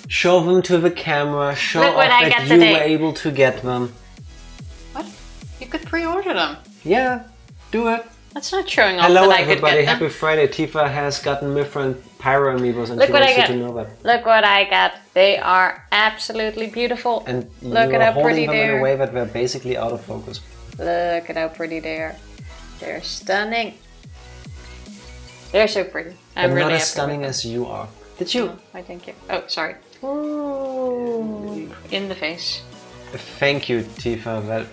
Show them to the camera. Show Look off what I that got you today. were able to get them. What? You could pre-order them. Yeah, do it. That's not showing off Hello that I could everybody, get them. happy Friday. Tifa has gotten Mifra and Pyro amiibos and Look she what wants I you got. to know that. Look what I got. They are absolutely beautiful. And Look you're at how holding pretty them they in a are. way that they're basically out of focus. Look at how pretty they are. They're stunning. They're so pretty. I'm But really not happy as stunning with as you are. Did you? them. I thank you. Oh, sorry. Ooh, in the face. Thank you, Tifa. That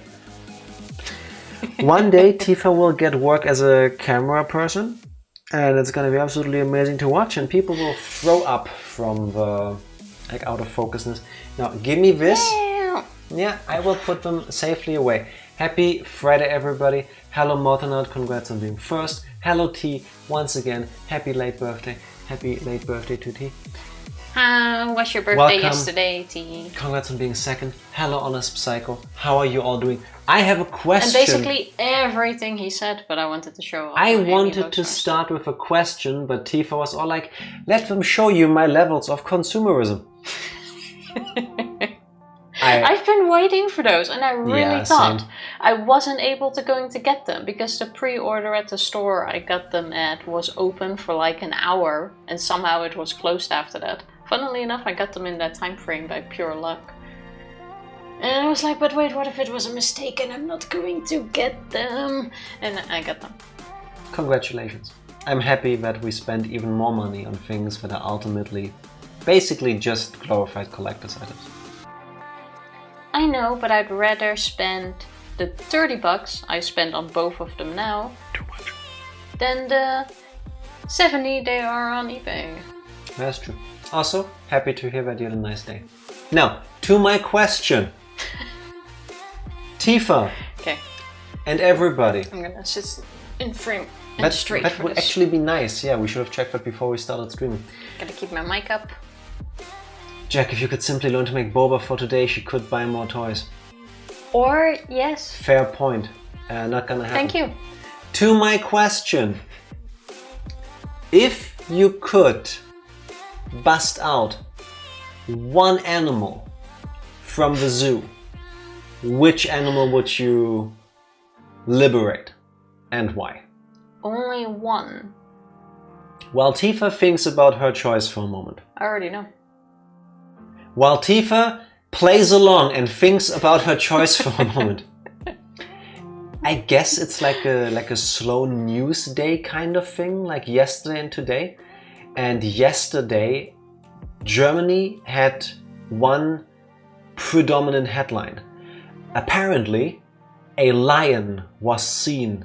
one day Tifa will get work as a camera person, and it's gonna be absolutely amazing to watch. And people will throw up from the out of focusness. Now, give me this. Yeah, I will put them safely away. Happy Friday, everybody. Hello, Mortonard. Congrats on being first. Hello, T. Once again, happy late birthday. Happy late birthday to T. How was your birthday Welcome. yesterday, T? Congrats on being second. Hello, Honest Psycho. How are you all doing? I have a And question. basically everything he said, but I wanted to show off. I my wanted amiibos to first. start with a question, but Tifa was all like, let them show you my levels of consumerism. I've been waiting for those, and I really Yeah, thought same. I wasn't able to going to get them because the pre-order at the store I got them at was open for like an hour, and somehow it was closed after that. Funnily enough, I got them in that time frame by pure luck. And I was like, but wait, what if it was a mistake and I'm not going to get them? And I got them. Congratulations. I'm happy that we spent even more money on things that are ultimately basically just glorified collector's items. I know, but I'd rather spend the 30 bucks I spent on both of them now Too much. than the 70 they are on eBay. That's true. Also, happy to hear that you had a nice day. Now, to my question. Tifa Okay, and everybody. I'm gonna sit in frame and straight That for would this. actually be nice. Yeah, we should have checked that before we started streaming. Gotta keep my mic up. Jack, if you could simply learn to make boba for today, she could buy more toys. Or, yes. Fair point. Not gonna happen. Thank you. To my question. If you could bust out one animal from the zoo, which animal would you liberate and why? Only one. While Tifa thinks about her choice for a moment. I already know. While Tifa plays along and thinks about her choice for a moment. I guess it's like a slow news day kind of thing, like yesterday and today. And yesterday, Germany had one predominant headline. Apparently, a lion was seen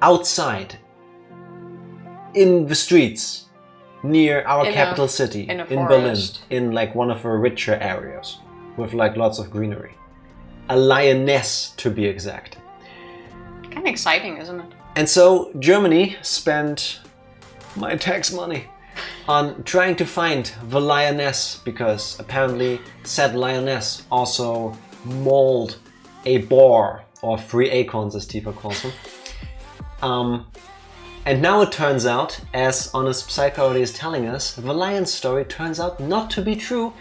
outside in the streets near our capital city, in a Berlin, forest. in like one of the richer areas with like lots of greenery. A lioness, to be exact. Kind of exciting, isn't it? And so Germany spent my tax money on trying to find the lioness, because apparently said lioness also mauled a boar, or 3 acorns as Tifa calls them. And now it turns out, as Honest Psycho already is telling us, the lion story turns out not to be true.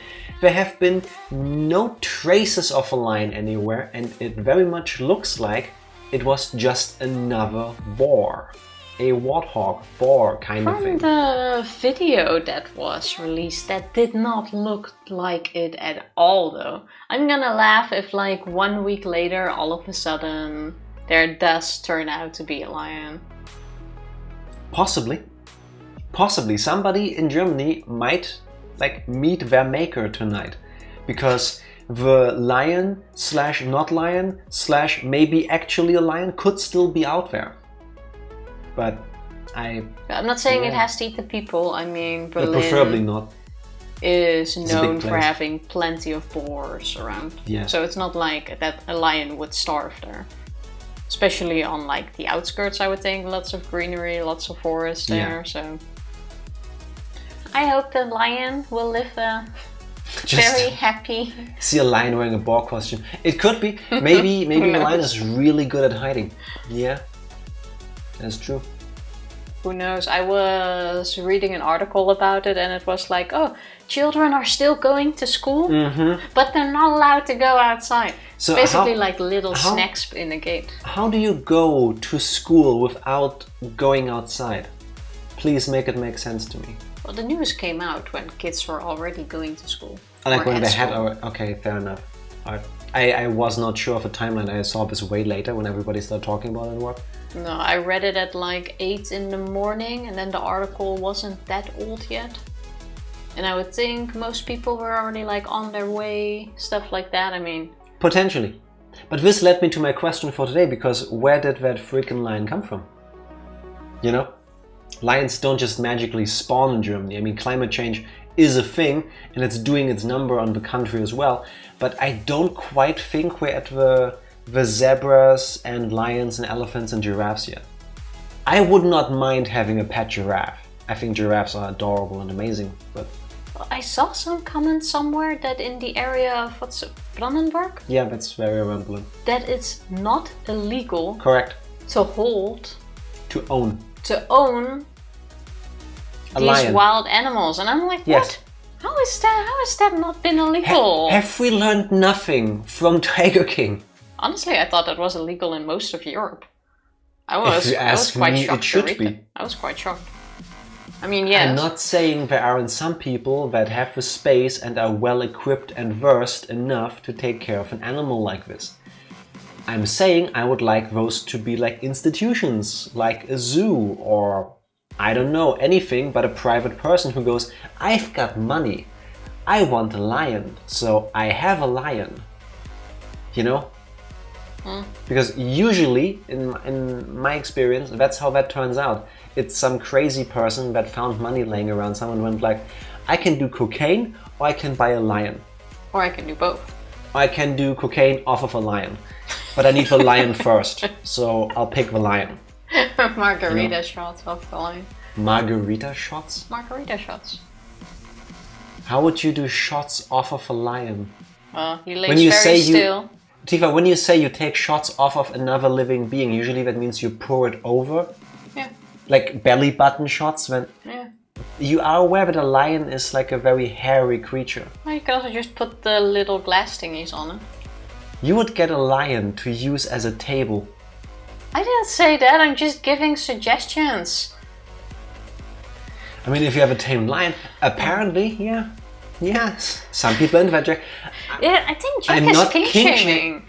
There have been no traces of a lion anywhere, and it very much looks like it was just another boar. A warthog boar kind of From thing. the video that was released, that did not look like it at all though. I'm gonna laugh if like 1 week later all of a sudden there does turn out to be a lion. Possibly. Possibly. Somebody in Germany might like meet their maker tonight. Because the lion slash not lion slash maybe actually a lion could still be out there. But I'm not saying it has to eat the people. I mean, Berlin preferably not. is It's a big known for place. having plenty of boars around. Yeah. So it's not like that a lion would starve there. Especially on like the outskirts, I would think. Lots of greenery, lots of forest there. Yeah. So I hope the lion will live a Just very happy. see a lion wearing a boar costume. It could be. Maybe Who the lion knows? is really good at hiding. Yeah. That's true. Who knows? I was reading an article about it and it was like, oh, children are still going to school, but they're not allowed to go outside. So basically like little snacks in the gate. How do you go to school without going outside? Please make it make sense to me. Well, the news came out when kids were already going to school. Like when they had... Okay, fair enough. I was not sure of a timeline. I saw this way later when everybody started talking about it at work. No, I read it at like 8 in the morning and then the article wasn't that old yet. And I would think most people were already like on their way, stuff like that, I mean. Potentially. But this led me to my question for today, because where did that freaking lion come from? You know? Lions don't just magically spawn in Germany. I mean, climate change is a thing and it's doing its number on the country as well. But I don't quite think we're at the zebras and lions and elephants and giraffes yet. I would not mind having a pet giraffe. I think giraffes are adorable and amazing, but... Well, I saw some comment somewhere that in the area of, what's it, Brandenburg? Yeah, that's very rambling. That it's not illegal... Correct. ...to hold... To own these lion. Wild animals. And I'm like, yes. What? How has that not been illegal? Have we learned nothing from Tiger King? Honestly, I thought that was illegal in most of Europe. I was quite shocked. It should be. I was quite shocked. I mean, yes. I'm not saying there aren't some people that have the space and are well equipped and versed enough to take care of an animal like this. I'm saying I would like those to be like institutions, like a zoo or, I don't know, anything but a private person who goes, I've got money, I want a lion, so I have a lion. You know? Because usually, in my experience, that's how that turns out. It's some crazy person that found money laying around. Someone went like, I can do cocaine or I can buy a lion. Or I can do both. I can do cocaine off of a lion. But I need the lion first, so I'll pick the lion. Margarita shots off the lion. Margarita shots? Margarita shots. How would you do shots off of a lion? He lays very still. Tifa, when you say you take shots off of another living being, usually that means you pour it over. Yeah. Like belly button shots. Yeah. You are aware that a lion is like a very hairy creature. Well, you can also just put the little glass thingies on it. You would get a lion to use as a table. I didn't say that, I'm just giving suggestions. I mean, if you have a tame lion, apparently, yeah. Yes. Some people in that Jack. Yeah, I think Jack is kink-shaming.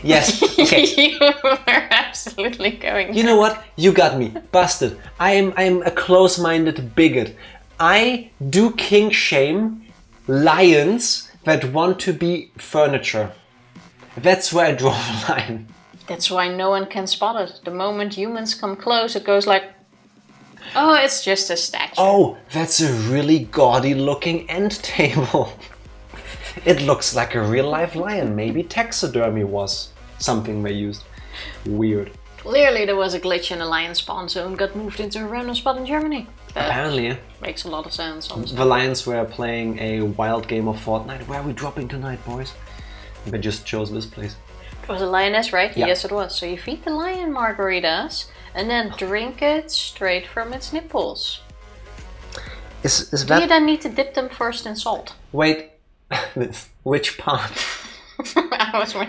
Yes, okay. You were absolutely going. You know what? You got me. Busted. I am a close-minded bigot. I do kink-shame lions that want to be furniture. That's where I draw the line. That's why no one can spot it. The moment humans come close, it goes like, oh, it's just a statue. Oh, that's a really gaudy looking end table. It looks like a real life lion. Maybe taxidermy was something they used. Weird. Clearly there was a glitch in the lion spawn zone, got moved into a random spot in Germany. That apparently, yeah. Makes a lot of sense, honestly. The lions were playing a wild game of Fortnite. Where are we dropping tonight, boys? They just chose this place. It was a lioness, right? Yeah. Yes, it was. So you feed the lion margaritas and then drink it straight from its nipples. Is that... Do you then need to dip them first in salt? Wait, which part?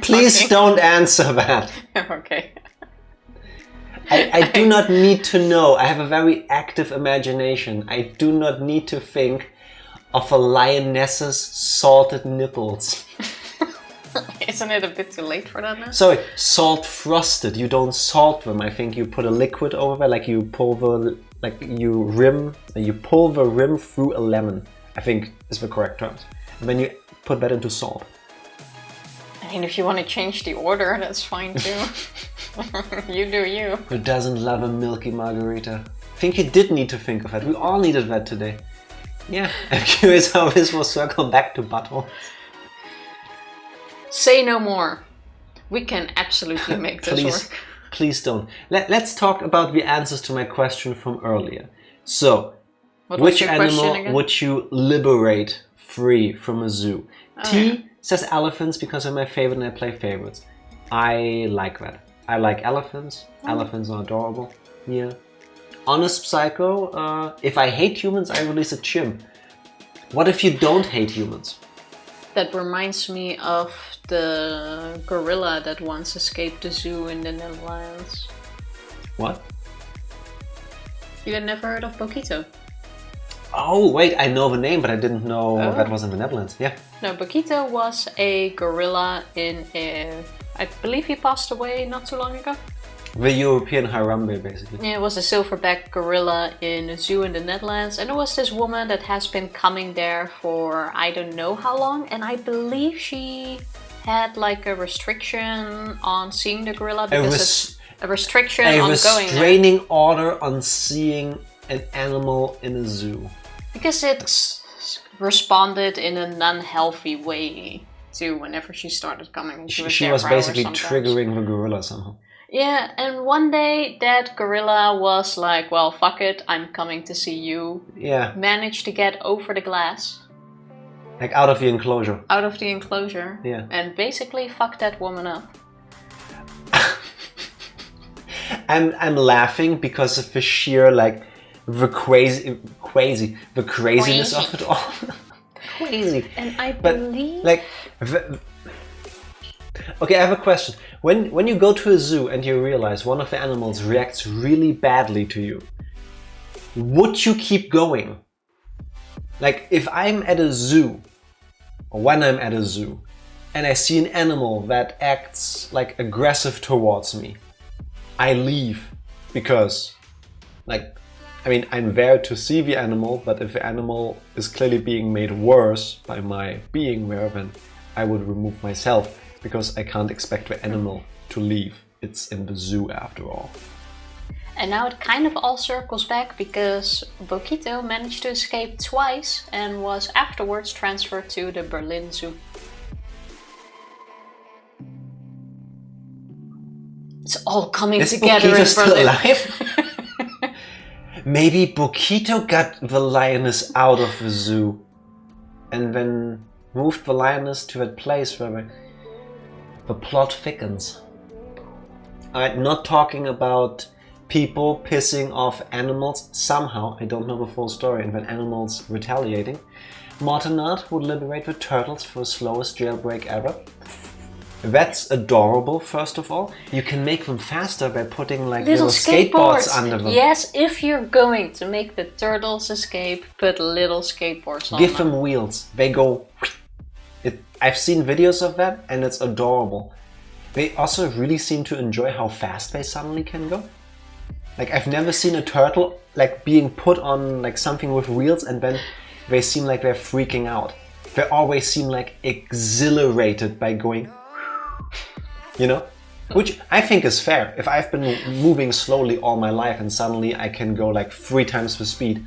Please talking. Don't answer that. Okay. I do not need to know. I have a very active imagination. I do not need to think of a lioness's salted nipples. Isn't it a bit too late for that now? Sorry, salt frosted. You don't salt them. I think you put a liquid over there, like you pull the rim through a lemon. I think is the correct term. And then you put that into salt. I mean, if you want to change the order, that's fine too. You do you. Who doesn't love a milky margarita? I think you did need to think of that. We all needed that today. Yeah, I'm curious how this will circle back to butthole. Say no more. We can absolutely make this work. Please don't. Let's talk about the answers to my question from earlier. So, which animal would you liberate free from a zoo? T says elephants because they're my favorite and I play favorites. I like that. I like elephants. Elephants are adorable. Yeah. honest psycho, if I hate humans, I release a chimp. What if you don't hate humans? That reminds me of the gorilla that once escaped the zoo in the Netherlands. What? You had never heard of Boquito? Oh, wait, I know the name, but I didn't know that was in the Netherlands. Yeah. No, Boquito was a gorilla in a... I believe he passed away not too long ago. The European Harambe, basically. Yeah, it was a silverback gorilla in a zoo in the Netherlands. And there was this woman that has been coming there for I don't know how long. And I believe she had like a restriction on seeing the gorilla because it's a restriction on going there. A restraining order on seeing an animal in a zoo. Because it's responded in a non-healthy way to whenever she started coming into She was basically triggering the gorilla somehow. Yeah, and one day that gorilla was like, well, fuck it, I'm coming to see you. Yeah. Managed to get over the glass. Like out of the enclosure. Out of the enclosure. Yeah. And basically fucked that woman up. I'm laughing because of the sheer like the craziness of it all. Crazy. And I believe like okay, I have a question. When you go to a zoo and you realize one of the animals reacts really badly to you, would you keep going? Like if I'm at a zoo, or when I'm at a zoo, and I see an animal that acts like aggressive towards me, I leave because, like, I mean, I'm there to see the animal, but if the animal is clearly being made worse by my being there, then I would remove myself. Because I can't expect the animal to leave. It's in the zoo after all. And now it kind of all circles back because Boquito managed to escape twice and was afterwards transferred to the Berlin Zoo. It's all coming together in Berlin. Still alive? Maybe Boquito got the lioness out of the zoo and then moved the lioness to that place where the plot thickens. I'm not talking about people pissing off animals somehow, I don't know the full story, and then animals retaliating. Mortenard would liberate the turtles for the slowest jailbreak ever. That's adorable, first of all. You can make them faster by putting like little skateboards under them. Yes, if you're going to make the turtles escape, put little skateboards on them. Give them wheels. They go... I've seen videos of that and it's adorable. They also really seem to enjoy how fast they suddenly can go. Like I've never seen a turtle like being put on like something with wheels and then they seem like they're freaking out. They always seem like exhilarated by going, you know? Which I think is fair. If I've been moving slowly all my life and suddenly I can go like 3 times the speed,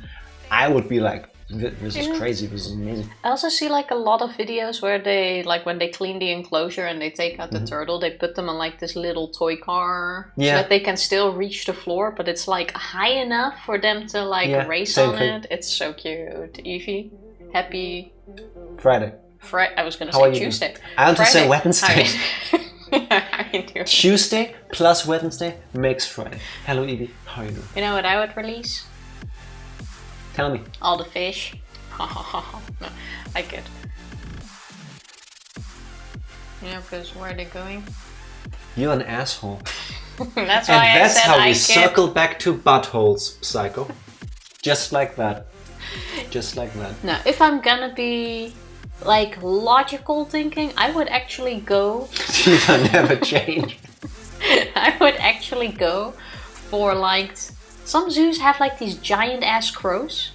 I would be like, this is crazy, this is amazing. I also see like a lot of videos where they, like when they clean the enclosure and they take out the turtle, they put them on like this little toy car so that they can still reach the floor, but it's like high enough for them to like race on it. It's so cute. Evie, happy Friday. I was going to say Tuesday. I want to say Wednesday. How you doing? Tuesday plus Wednesday makes Friday. Hello Evie, how are you doing? You know what I would release? Tell me. All the fish. No, I could. Yeah, because where are they going? You're an asshole. That's why I said how we circle back to buttholes, Psycho. Just like that. Just like that. Now, if I'm gonna be like logical thinking, I would actually go... Tifa never change. I would actually go for like... Some zoos have like these giant ass crows.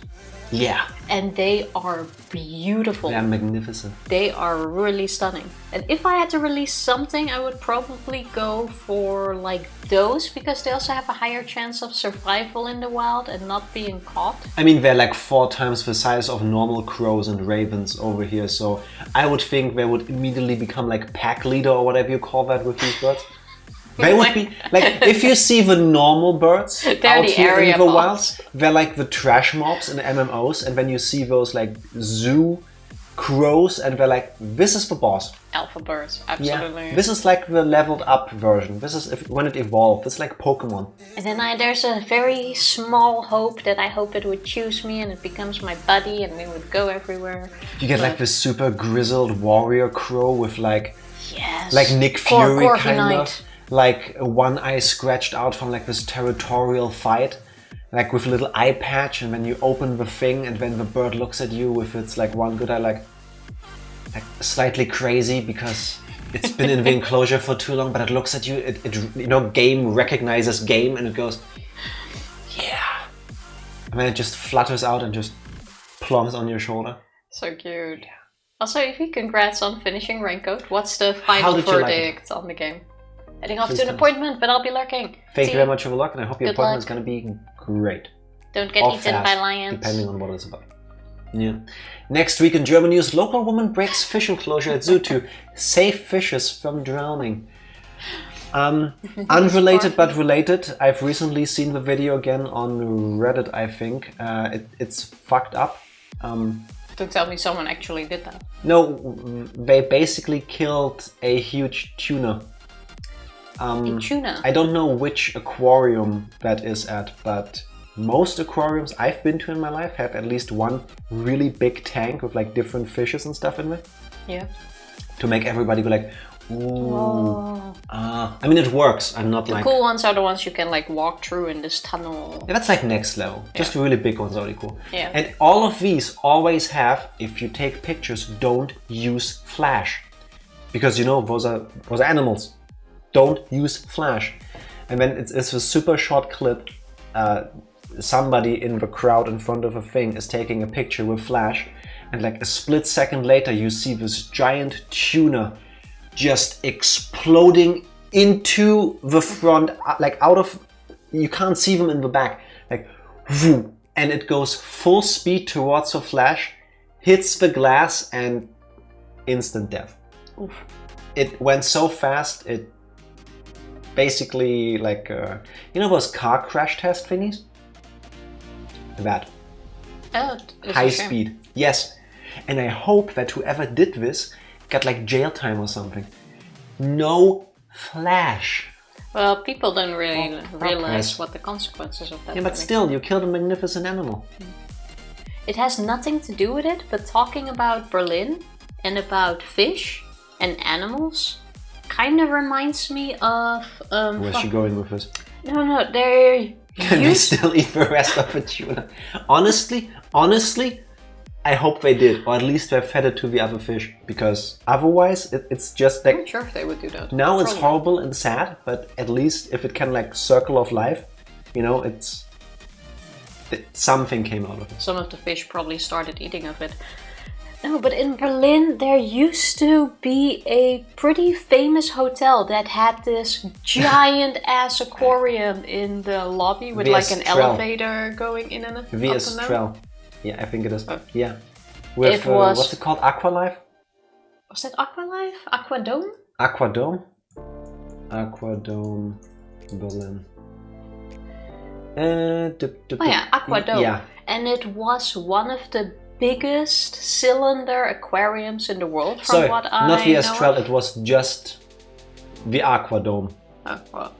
Yeah. And they are beautiful. They're magnificent. They are really stunning. And if I had to release something, I would probably go for like those because they also have a higher chance of survival in the wild and not being caught. I mean, they're like 4 times the size of normal crows and ravens over here. So I would think they would immediately become like pack leader or whatever you call that with these birds. They would be, like, if you see the normal birds out here in the wilds, they're like the trash mobs in MMOs, and when you see those, like, zoo crows, and we're like, this is the boss. Alpha birds, absolutely. Yeah, this is like the leveled up version. This is when it evolved. It's like Pokemon. And then there's a very small hope that I hope it would choose me and it becomes my buddy and we would go everywhere. You get like this super grizzled warrior crow with like, yes, like Nick Fury kind Corviknight. of, like one eye scratched out from like this territorial fight, like with a little eye patch, and when you open the thing and when the bird looks at you with its like one good eye, like slightly crazy because it's been in the enclosure for too long, but it looks at you, it you know, game recognizes game and it goes, yeah. And then it just flutters out and just plumps on your shoulder. So cute. Also, Evie, congrats on finishing Raincoat. What's the final did you like verdict on the game? Heading off to an appointment, but I'll be lurking. Thank See you very much for the luck, and I hope your Good appointment is luck. going to be great. Don't get Or eaten fast, by lions. depending on what it's about. Yeah. Next week in German news, local woman breaks fish enclosure at zoo to save fishes from drowning. Unrelated but related, I've recently seen the video again on Reddit, I think. It's fucked up. Don't tell me someone actually did that. No, they basically killed a huge tuna. A tuna? I don't know which aquarium that is at, but most aquariums I've been to in my life have at least one really big tank with like different fishes and stuff in it. Yeah. To make everybody go like, ooh. Oh. I mean, it works. I'm not The like... cool ones are the ones you can like walk through in this tunnel. Yeah, that's like next level. Just the really big ones are really cool. Yeah. And all of these always have, if you take pictures, don't use flash. Because you know, those are animals. Don't use flash. And then it's a super short clip. Somebody in the crowd in front of a thing is taking a picture with flash, and like a split second later you see this giant tuna just exploding into the front, like out of, you can't see them in the back, like whoo, and it goes full speed towards the flash, hits the glass, and instant death. Oof. It went so fast, it basically like you know those car crash test thingies? That. Oh, it's High a shame. speed. Yes. And I hope that whoever did this got like jail time or something. No flash. Well, people don't really realize nice. what the consequences of that Yeah, but are. still, you killed a magnificent animal. It has nothing to do with it, but talking about Berlin and about fish and animals kind of reminds me of... Where's she going with this? No, they're... Can they still eat the rest of the tuna? Honestly, I hope they did, or at least they fed it to the other fish, because otherwise it's just I'm like... not sure if they would do that. Now it's Probably. horrible and sad, but at least if it can like circle of life, you know, something came out of it. Some of the fish probably started eating of it. No, but in Berlin there used to be a pretty famous hotel that had this giant ass aquarium in the lobby with like an VS Trell. elevator going in and up and VS down. Trell. Yeah, I think it is. Oh. Yeah. With, It was- what's it called? Aqualife? Was that Aqualife? Aquadome? Aquadome? Aquadome Berlin. Oh yeah, Aquadome. Yeah. And it was one of the biggest cylinder aquariums in the world from Sorry, what I not VS know Trell, of. it was just the Aquadome. Oh, well.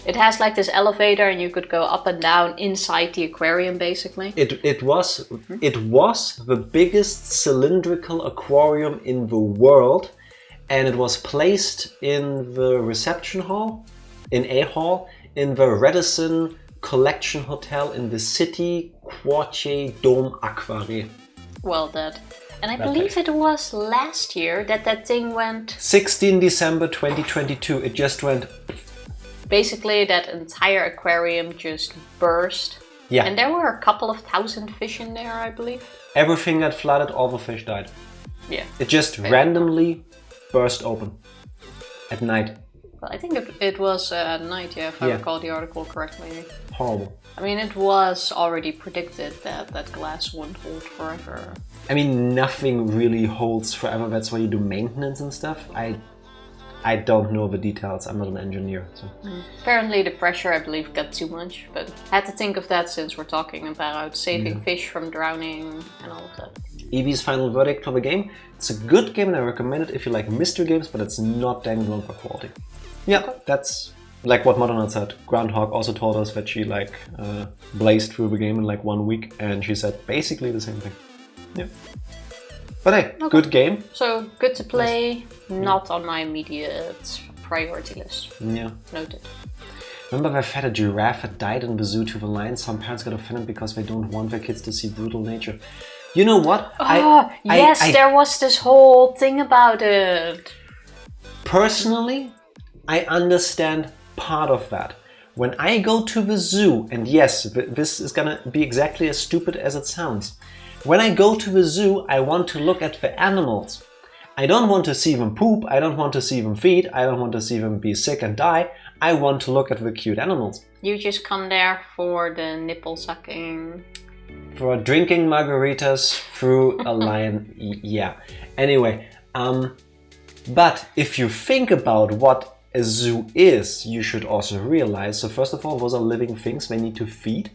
It has like this elevator and you could go up and down inside the aquarium basically. It was the biggest cylindrical aquarium in the world, and it was placed in the reception hall, in the Radisson Collection Hotel in the city Quartier Dome Aquarie. Well, that. And I That believe place. it was last year that thing went. 16 December 2022, it just went. Basically, that entire aquarium just burst. Yeah. And there were a couple of thousand fish in there, I believe. Everything got flooded, all the fish died. Yeah. It just randomly burst open at night. Well, I think it was at night, yeah, if I Yeah. recall the article correctly. Horrible. I mean, it was already predicted that glass wouldn't hold forever. I mean, nothing really holds forever. That's why you do maintenance and stuff. I don't know the details. I'm not an engineer. So. Apparently the pressure, I believe, got too much, but had to think of that since we're talking about saving fish from drowning and all of that. Evie's final verdict for the game. It's a good game and I recommend it if you like mystery games, but it's not damn known for quality. Yeah, that's like what Modern said. Groundhog also told us that she like blazed through the game in like 1 week, and she said basically the same thing. Yeah. But hey, good game. So good to play, not on my immediate priority list. Yeah. Noted. Remember they've had a giraffe that died in the zoo to the lions? Some parents got offended because they don't want their kids to see brutal nature. You know what? There was this whole thing about it. Personally, I understand part of that. When I go to the zoo, and yes, this is gonna be exactly as stupid as it sounds. When I go to the zoo, I want to look at the animals. I don't want to see them poop, I don't want to see them feed, I don't want to see them be sick and die. I want to look at the cute animals. You just come there for the nipple sucking. For drinking margaritas through a lion, yeah. Anyway, but if you think about what a zoo is, you should also realize, so first of all, those are living things they need to feed.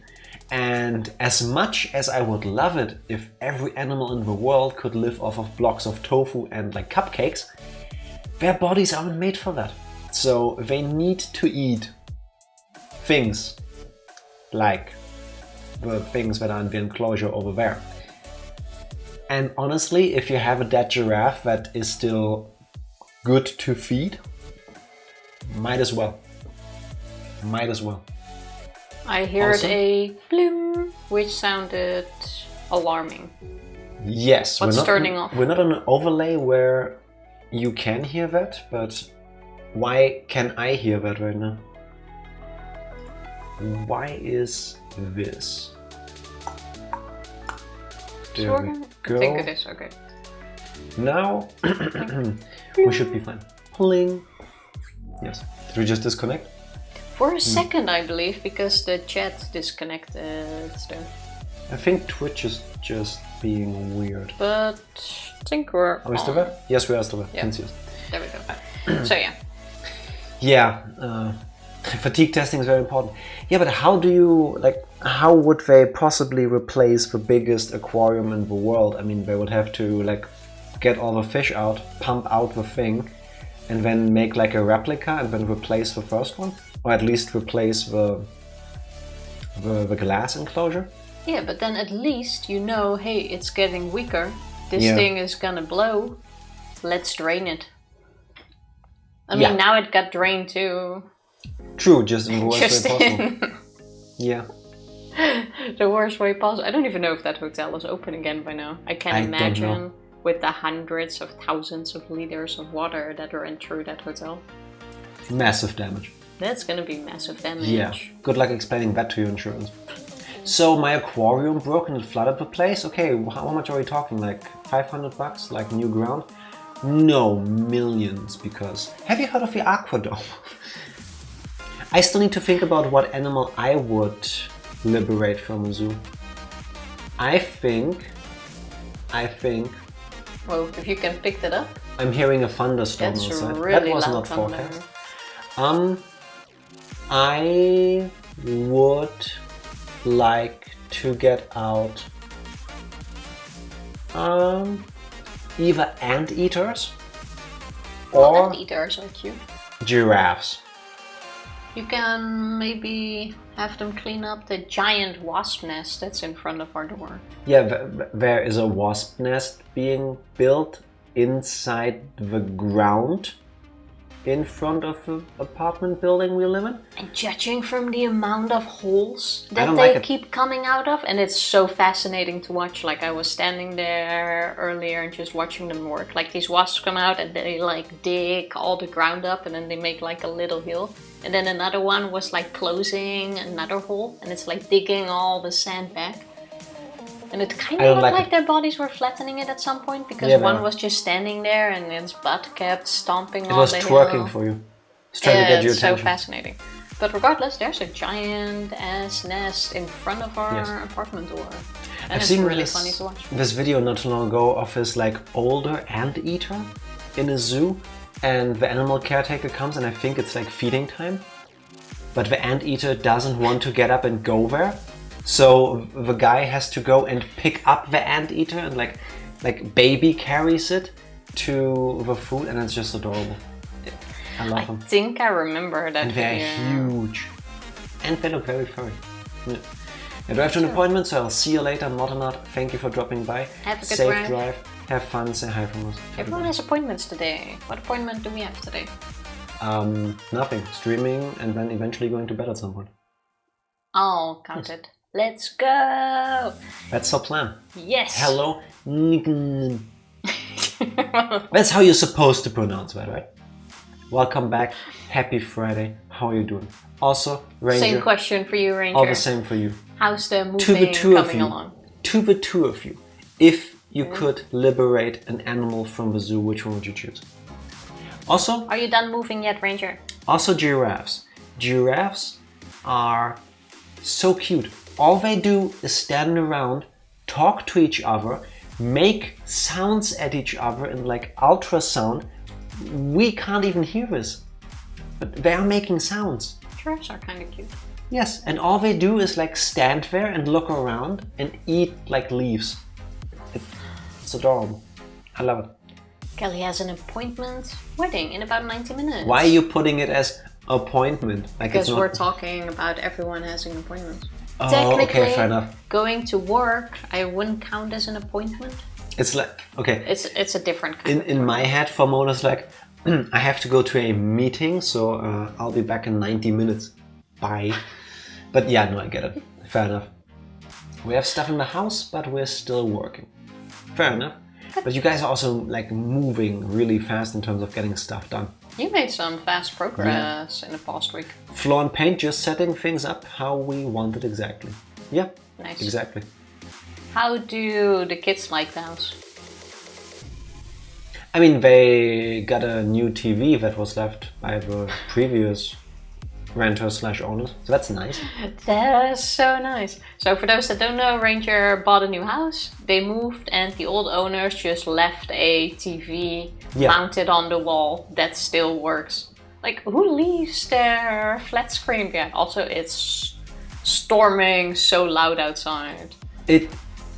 And as much as I would love it if every animal in the world could live off of blocks of tofu and like cupcakes, their bodies aren't made for that. So they need to eat things like the things that are in the enclosure over there. And honestly, if you have a dead giraffe that is still good to feed, might as well. Might as well. I heard a bloom, which sounded alarming. Yes. What's turning off? We're not on an overlay where you can hear that, but why can I hear that right now? Why is this? There we go. I think it is okay. Now we should be fine. Pling. Yes. Did we just disconnect? For a second, I believe, because the chat disconnected. So. I think Twitch is just being weird. But I think we're. Are we still there? Yes, we are still there. Yeah. Can see us. There we go. So yeah. Yeah. Fatigue testing is very important. Yeah, but how do you, like, how would they possibly replace the biggest aquarium in the world? I mean, they would have to, like, get all the fish out, pump out the thing, and then make, like, a replica and then replace the first one? Or at least replace the glass enclosure? Yeah, but then at least you know, hey, it's getting weaker. This thing is gonna blow. Let's drain it. I mean, now it got drained too. True, just in the worst way possible. Yeah. The worst way possible. I don't even know if that hotel is open again by now. I can't imagine with the hundreds of thousands of liters of water that are in through that hotel. Massive damage. That's gonna be massive damage. Yeah. Good luck explaining that to your insurance. So my aquarium broke and it flooded the place. Okay, how much are we talking? Like $500? Like new ground? No, millions, because... Have you heard of the Aquadome? I still need to think about what animal I would liberate from a zoo. I think... Well, if you can pick that up. I'm hearing a thunderstorm outside. Really that was loud not thunder. forecast. I would like to get out either anteaters or anteaters are cute. giraffes. You can maybe have them clean up the giant wasp nest that's in front of our door. Yeah, there is a wasp nest being built inside the ground in front of the apartment building we live in. And judging from the amount of holes that they keep coming out of, and it's so fascinating to watch. Like, I was standing there earlier and just watching them work. Like, these wasps come out and they like dig all the ground up and then they make like a little hill. And then another one was like closing another hole and it's like digging all the sand back. And it kind of looked like their bodies were flattening it at some point, because one was just standing there and its butt kept stomping on the hill. It was twerking for you. It's trying to get your attention. It's so fascinating. But regardless, there's a giant ass nest in front of our apartment door. And I've seen really funny to watch. This video not too long ago of this like older anteater in a zoo, and the animal caretaker comes and I think it's like feeding time. But the anteater doesn't want to get up and go there. So the guy has to go and pick up the anteater and like like baby carries it to the food, and it's just adorable. I love them. I think I remember that. And they're huge. And they look very furry. Yeah. I do have an appointment, so I'll see you later. Not. Thank you for dropping by. Have a good Safe drive. Have fun. Say hi from us. Everyone has appointments today. What appointment do we have today? Nothing. Streaming and then eventually going to bed at some point. I'll count it. Let's go! That's our plan. Yes! Hello. That's how you're supposed to pronounce that, right? Welcome back. Happy Friday. How are you doing? Also, Ranger. Same question for you, Ranger. All the same for you. How's the moving coming along? To the two of you. If you could liberate an animal from the zoo, which one would you choose? Also... Are you done moving yet, Ranger? Also giraffes. Giraffes are so cute. All they do is stand around, talk to each other, make sounds at each other in like ultrasound. We can't even hear this, but they are making sounds. Giraffes are kind of cute. Yes, and all they do is like stand there and look around and eat like leaves. It's adorable. I love it. Kelly has an appointment wedding in about 90 minutes. Why are you putting it as appointment? Like because it's not... we're talking about everyone having appointments. Oh, Technically, okay, fair enough. Going to work, I wouldn't count as an appointment. It's like, okay. It's a different kind of In my head, for Mona, it's like, I have to go to a meeting, so I'll be back in 90 minutes. Bye. But yeah, no, I get it. Fair enough. We have stuff in the house, but we're still working. Fair enough. But you guys are also like moving really fast in terms of getting stuff done. You made some fast progress in the past week. Floor and paint, just setting things up how we want it exactly. Yeah, nice. Exactly. How do the kids like the house? I mean, they got a new TV that was left by the previous renters/owners, so that's nice. That's so nice. So for those that don't know, Ranger bought a new house. They moved and the old owners just left a TV mounted on the wall that still works. Like, who leaves their flat screen? Yeah, also it's storming so loud outside.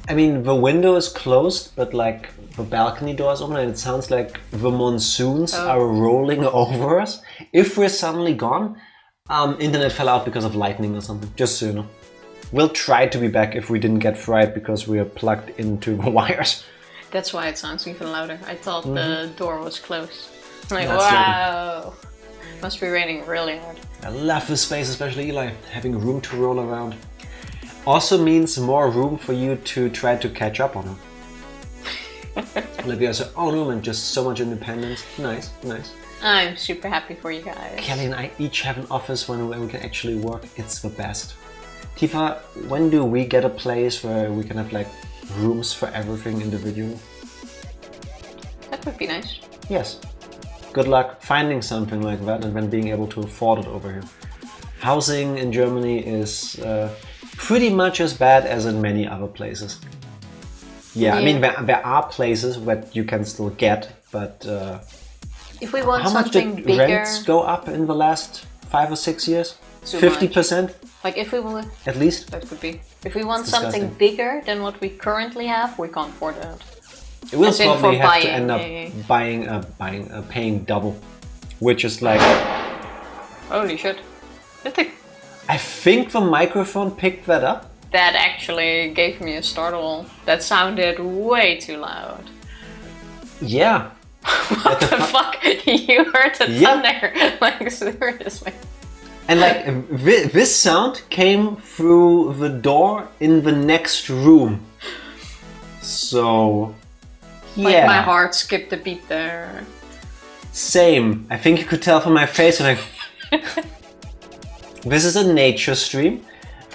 I mean, the window is closed, but like the balcony door is open and it sounds like the monsoons are rolling over us. If we're suddenly gone, internet fell out because of lightning or something, just so you know. We'll try to be back if we didn't get fried because we are plugged into the wires. That's why it sounds even louder. I thought the door was closed. Like, that's wow! lovely. Must be raining really hard. I love this space, especially Eli, having room to roll around. Also means more room for you to try to catch up on him. Olivia has her own room and just so much independence. Nice, nice. I'm super happy for you guys. Kelly and I each have an office where we can actually work. It's the best. Tifa, when do we get a place where we can have like rooms for everything individually? That would be nice. Yes. Good luck finding something like that and then being able to afford it over here. Housing in Germany is pretty much as bad as in many other places. Yeah, I mean there are places that you can still get, but if we want how much something did bigger, rents go up in the last 5 or 6 years? 50%? Like if we want, at least. that could be. If we want something bigger than what we currently have, we can't afford that. We'll probably have to end up paying double, which is like. Holy shit! I think the microphone picked that up. That actually gave me a startle. That sounded way too loud. Yeah. What the fuck? You heard the thunder, like seriously. And like this sound came through the door in the next room. So, yeah. Like my heart skipped a beat there. Same. I think you could tell from my face. Like, this is a nature stream.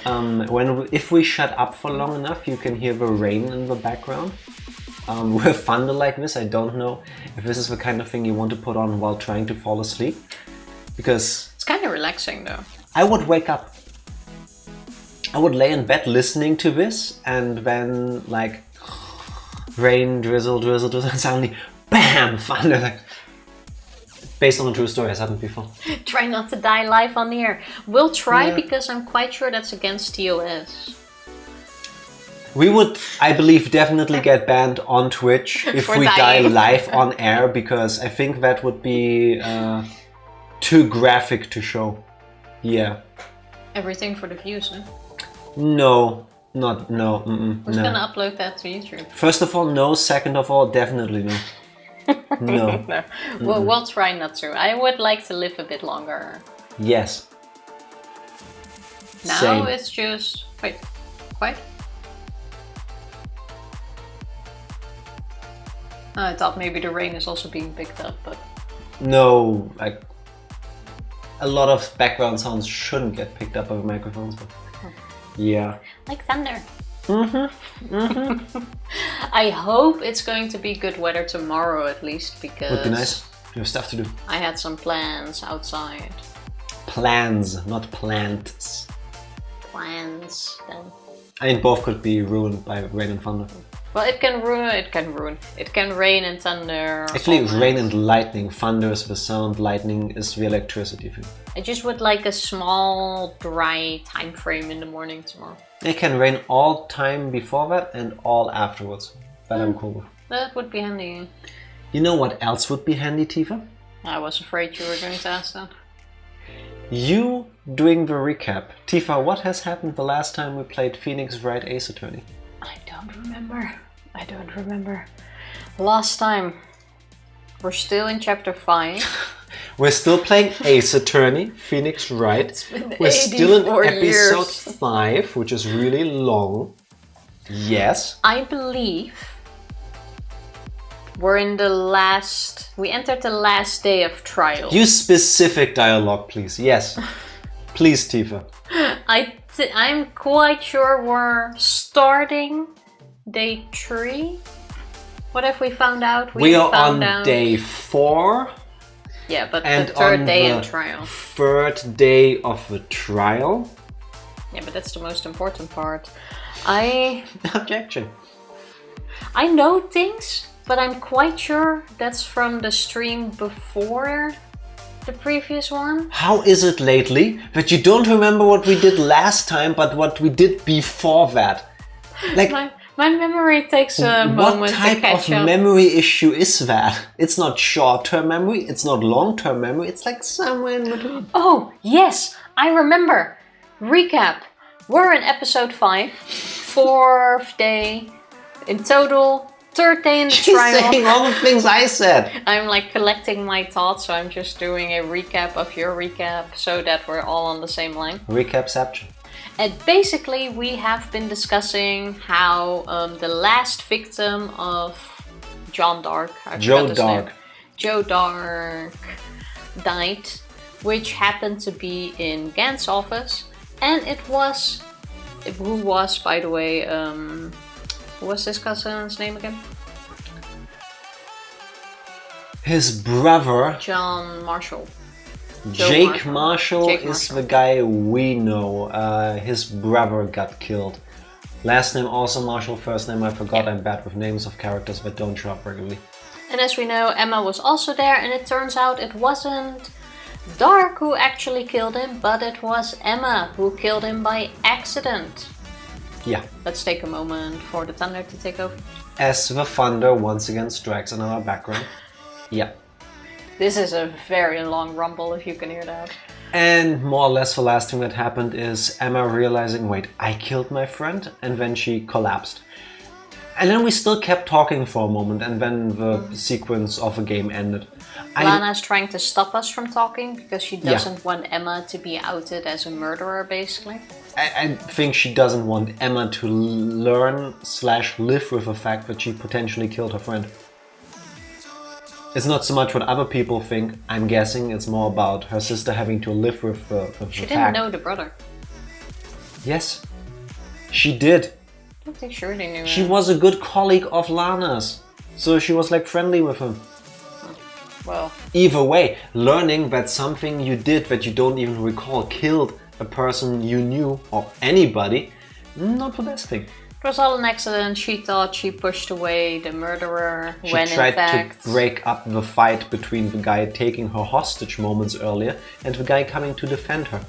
If we shut up for long enough, you can hear the rain in the background. With thunder like this, I don't know if this is the kind of thing you want to put on while trying to fall asleep. Because it's kind of relaxing though. I would wake up. I would lay in bed listening to this and then like rain, drizzle, drizzle, drizzle, and suddenly BAM! Thunder. Like, based on a true story, has happened before. Try not to die live on the air. We'll try because I'm quite sure that's against TOS. We would, I believe, definitely get banned on Twitch if For we die dying. live on air, because I think that would be too graphic to show. Yeah. Everything for the views, huh? No. Who's gonna no. upload that to YouTube? First of all, no. Second of all, definitely no. No. No. Well, we'll try not to. I would like to live a bit longer. Yes. Now Same. it's just... Wait. Quiet? I thought maybe the rain is also being picked up, but... No, like... A lot of background sounds shouldn't get picked up by microphones, but... Yeah. Like thunder. I hope it's going to be good weather tomorrow at least, because... Would be nice. You have stuff to do. I had some plans outside. Plans, not plants. Plans, then. I mean, both could be ruined by rain and thunder. Well, it can ruin. It can rain and thunder. Actually, all night. rain and lightning. Thunder is the sound, lightning is the electricity thing. I just would like a small, dry time frame in the morning tomorrow. It can rain all time before that and all afterwards. That I'm cool with. That would be handy. You know what else would be handy, Tifa? I was afraid you were going to ask that. You doing the recap. Tifa, what has happened the last time we played Phoenix Wright Ace Attorney? I don't remember. Last time. We're still in chapter 5. We're still playing Ace Attorney, Phoenix Wright. It's been We're still in 84 episode years. 5, which is really long. Yes. I believe we're in the last... We entered the last day of trial. Use specific dialogue, please. Yes. Please, Tifa. I'm quite sure we're starting day 3. What have we found out? We are found on out... day 4. Yeah, but And the third on day the in trial. third day of the trial. Yeah, but that's the most important part. Objection. I know things, but I'm quite sure that's from the stream before the previous one. How is it lately that you don't remember what we did last time, but what we did before that? Like, My memory takes a what moment to type catch of up. memory issue is that? It's not short-term memory, it's not long-term memory, it's like somewhere in between. Oh, yes, I remember. Recap. We're in episode 5. 4th day in total. 3rd day in the She's trial. saying all the things I said. I'm like collecting my thoughts, so I'm just doing a recap of your recap so that we're all on the same line. Recapception. And basically we have been discussing how the last victim of John Dark, Joe Dark. Joe Dark died, which happened to be in Gant's office, and it was, who was, by the way, who was this cousin's name again? His brother, John Marshall. Jake Marshall, Jake is Marshall. the guy we know. His brother got killed. Last name also Marshall, first name I forgot. I'm bad with names of characters that don't show up regularly. And as we know, Emma was also there, and it turns out it wasn't Dark who actually killed him, but it was Emma who killed him by accident. Yeah. Let's take a moment for the thunder to take over. As the thunder once again strikes in our background. Yeah. This is a very long rumble, if you can hear that. And more or less the last thing that happened is Emma realizing, wait, I killed my friend? And then she collapsed. And then we still kept talking for a moment, and then the sequence of a game ended. Lana's trying to stop us from talking because she doesn't want Emma to be outed as a murderer, basically. I think she doesn't want Emma to learn/live with the fact that she potentially killed her friend. It's not so much what other people think, I'm guessing. It's more about her sister having to live with the fact. She didn't know the brother. Yes, she did. I don't think she really knew She him. was a good colleague of Lana's. So she was like friendly with him. Well, Either way, learning that something you did that you don't even recall killed a person you knew or anybody, not the best thing. it was all an accident. She thought she pushed away the murderer She when tried in fact... to break up the fight between the guy taking her hostage moments earlier and the guy coming to defend her.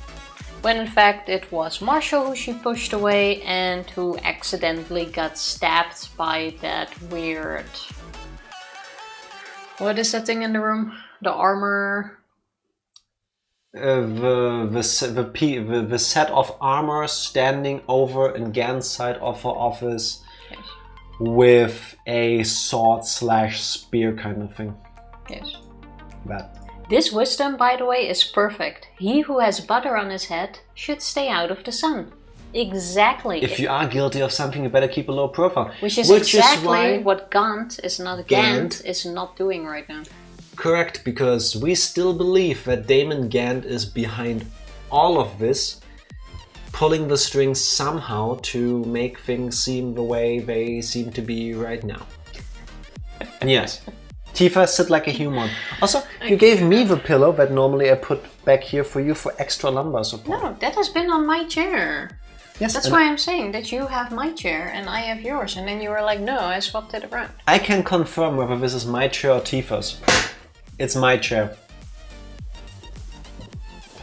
when in fact it was Marshall who she pushed away and who accidentally got stabbed by that weird... What is that thing in the room? The armor... The set of armor standing over in Gant's side of her office, Yes. with a sword/spear kind of thing. Yes. That. This wisdom, by the way, is perfect. He who has butter on his head should stay out of the sun. Exactly. If you are guilty of something, you better keep a low profile. Which is exactly what Gant is not doing right now. Correct, because we still believe that Damon Gant is behind all of this, pulling the strings somehow to make things seem the way they seem to be right now. And yes, Tifa, sit like a human. Also, you gave me the pillow that normally I put back here for you for extra lumbar support. No, that has been on my chair. Yes, That's why I'm saying that you have my chair and I have yours, and then you were like, no, I swapped it around. I can confirm whether this is my chair or Tifa's. It's my chair.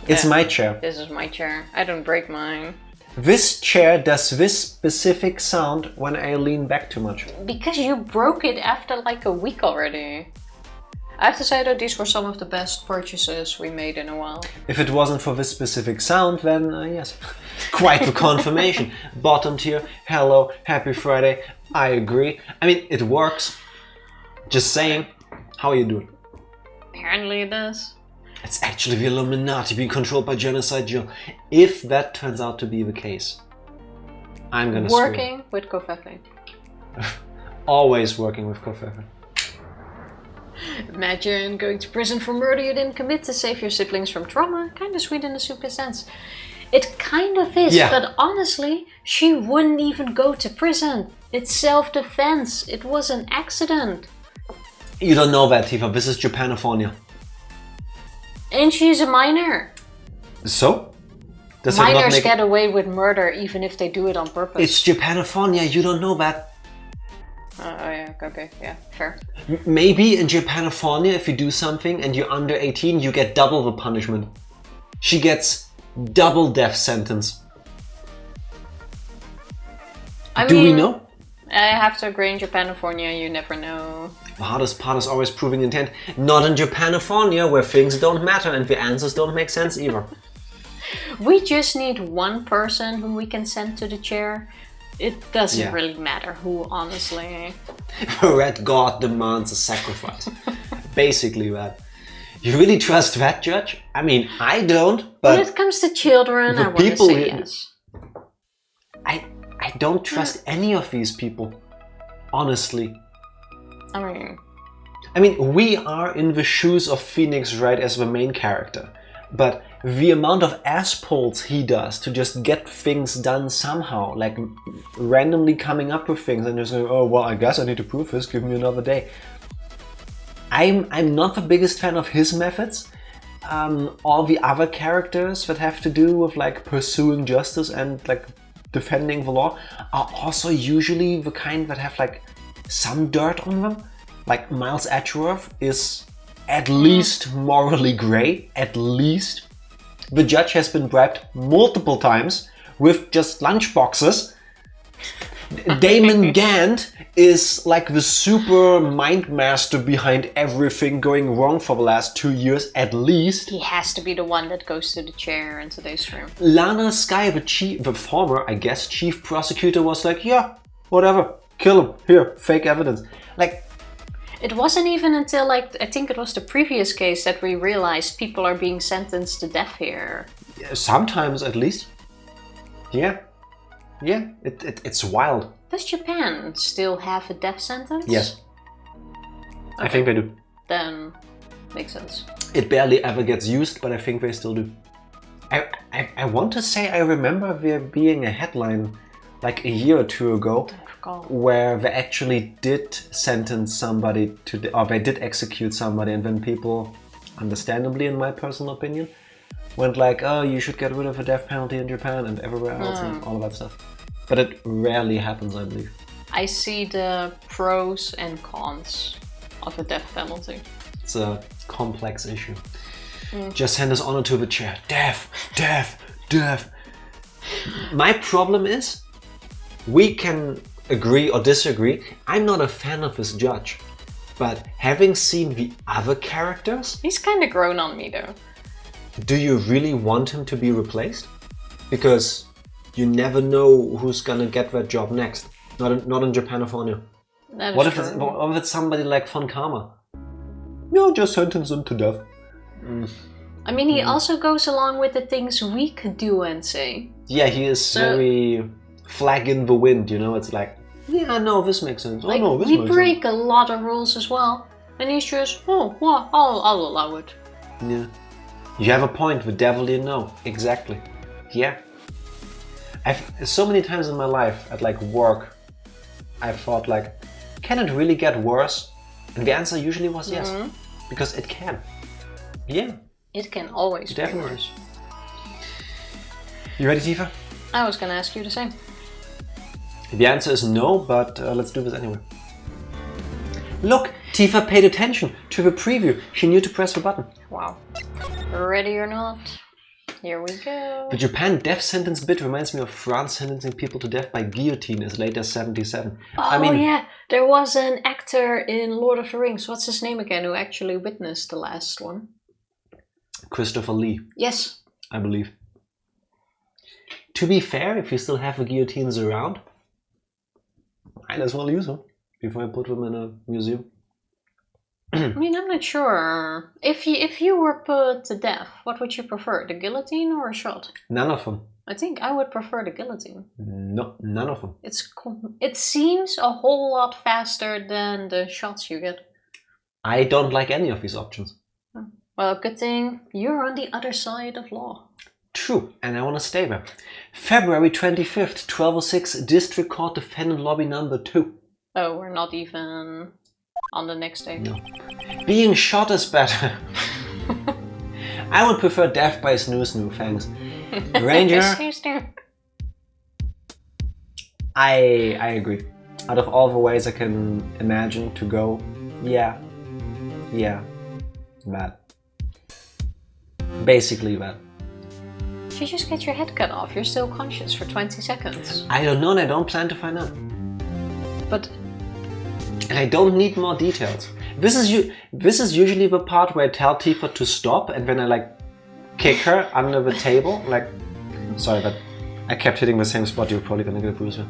It's my chair. This is my chair. I don't break mine. This chair does this specific sound when I lean back too much. Because you broke it after like a week already. I have to say that these were some of the best purchases we made in a while. If it wasn't for this specific sound, then yes. Quite the confirmation. Bottom tier, hello, happy Friday. I agree. I mean, it works. Just saying. How are you doing? Apparently it does. It's actually the Illuminati being controlled by Genocide Jill. If that turns out to be the case, I'm gonna Working with Kofefe. Always working with Kofefe. Imagine going to prison for murder you didn't commit to save your siblings from trauma. Kinda sweet in the super sense. It kind of is, yeah. But honestly, she wouldn't even go to prison. It's self-defense. It was an accident. You don't know that, Tifa. This is Japanifornia. And she's a minor. So? Does Minors get away with murder even if they do it on purpose. It's Japanifornia. You don't know that. Oh yeah, okay, yeah, fair. Maybe in Japanifornia, if you do something and you're under 18, you get double the punishment. She gets double death sentence. Do we know? I have to agree, in Japanifornia, you never know. The hardest part is always proving intent. Not in Japanifornia, where things don't matter and the answers don't make sense either. We just need one person who we can send to the chair. It doesn't really matter who, honestly. The Red God demands a sacrifice. Basically that. You really trust that judge? I mean, I don't, but... When it comes to children, I want to say yes. I don't trust any of these people. Honestly. I mean, we are in the shoes of Phoenix Wright as the main character. But the amount of ass pulls he does to just get things done somehow, like randomly coming up with things and just going, oh, well, I guess I need to prove this, give me another day. I'm not the biggest fan of his methods. All the other characters that have to do with like pursuing justice and like defending the law are also usually the kind that have like some dirt on them. Like Miles Edgeworth is at least morally grey, at least. The judge has been bribed multiple times with just lunchboxes. Damon Gant is like the super mind master behind everything going wrong for the last 2 years at least. He has to be the one that goes to the chair in today's stream. Lana Skye, the former, I guess, chief prosecutor was like, yeah, whatever, kill him, here, fake evidence. Like, it wasn't even until like, I think it was the previous case that we realized people are being sentenced to death here. Sometimes at least. Yeah. Yeah, it's wild. Does Japan still have a death sentence? Yes. Okay. I think they do. Then, makes sense. It barely ever gets used, but I think they still do. I want to say I remember there being a headline like a year or two ago where they actually did sentence somebody to, or they did execute somebody, and then people, understandably in my personal opinion, went like, oh, you should get rid of the death penalty in Japan and everywhere else and all of that stuff. But it rarely happens, I believe. I see the pros and cons of a death penalty. It's a complex issue. Just send us honor to the chair. Death, death, death. My problem is, we can agree or disagree. I'm not a fan of this judge, but having seen the other characters, He's kind of grown on me though. do you really want him to be replaced? Because you never know who's gonna get that job next. Not in Japanifornia. That What is if it's somebody like Von Karma? No, just sentence him to death. I mean, he also goes along with the things we could do and say. Yeah, he is very flag in the wind, you know? It's like, yeah, no, this makes sense. Like, oh, no, this we makes break a lot of rules as well. And he's just, oh, well, I'll allow it. sense. Yeah. You have a point, the devil you know. Exactly. Yeah. So many times in my life, at like work, I thought like, can it really get worse? And the answer usually was yes. Because it can. Yeah. It can always Definitely. be worse. You ready, Tifa? I was gonna ask you the same. The answer is no, but let's do this anyway. Look, Tifa paid attention to the preview. She knew to press the button. Wow. Ready or not, here we go. The Japan death sentence bit reminds me of France sentencing people to death by guillotine as late as 77. Oh, I mean, yeah, there was an actor in Lord of the Rings, what's his name again, who actually witnessed the last one? Christopher Lee, Yes. I believe. To be fair, if you still have the guillotines around, might as well use them before I put them in a museum. I mean, I'm not sure. If you were put to death, what would you prefer, the guillotine or a shot? None of them. I think I would prefer the guillotine. No, none of them. It seems a whole lot faster than the shots you get. I don't like any of these options. Well, good thing you're on the other side of law. True, and I want to stay there. February 25th, 1206, District Court Defendant Lobby number 2. Oh, we're not even on the next day. No. Being shot is better. I would prefer death by snoo, thanks. Ranger, I agree. Out of all the ways I can imagine to go, yeah, that. Basically that. If you just get your head cut off, you're still conscious for 20 seconds. I don't know and I don't plan to find out. But... And I don't need more details. This is usually the part where I tell Tifa to stop and then I like kick her under the table. Like, sorry, but I kept hitting the same spot. You're probably gonna get a bruiser.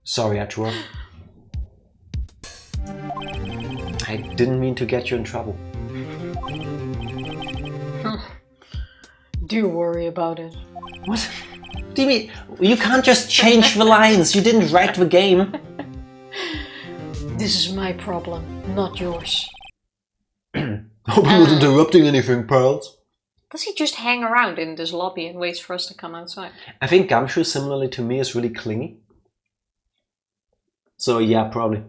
Sorry, Edgeworth. I didn't mean to get you in trouble. Do worry about it. What? What do you mean? You can't just change the lines. You didn't write the game. This is my problem, not yours. Hope I'm not interrupting anything, Pearls. Does he just hang around in this lobby and waits for us to come outside? I think Gumshoe, similarly to me, is really clingy. So yeah, probably.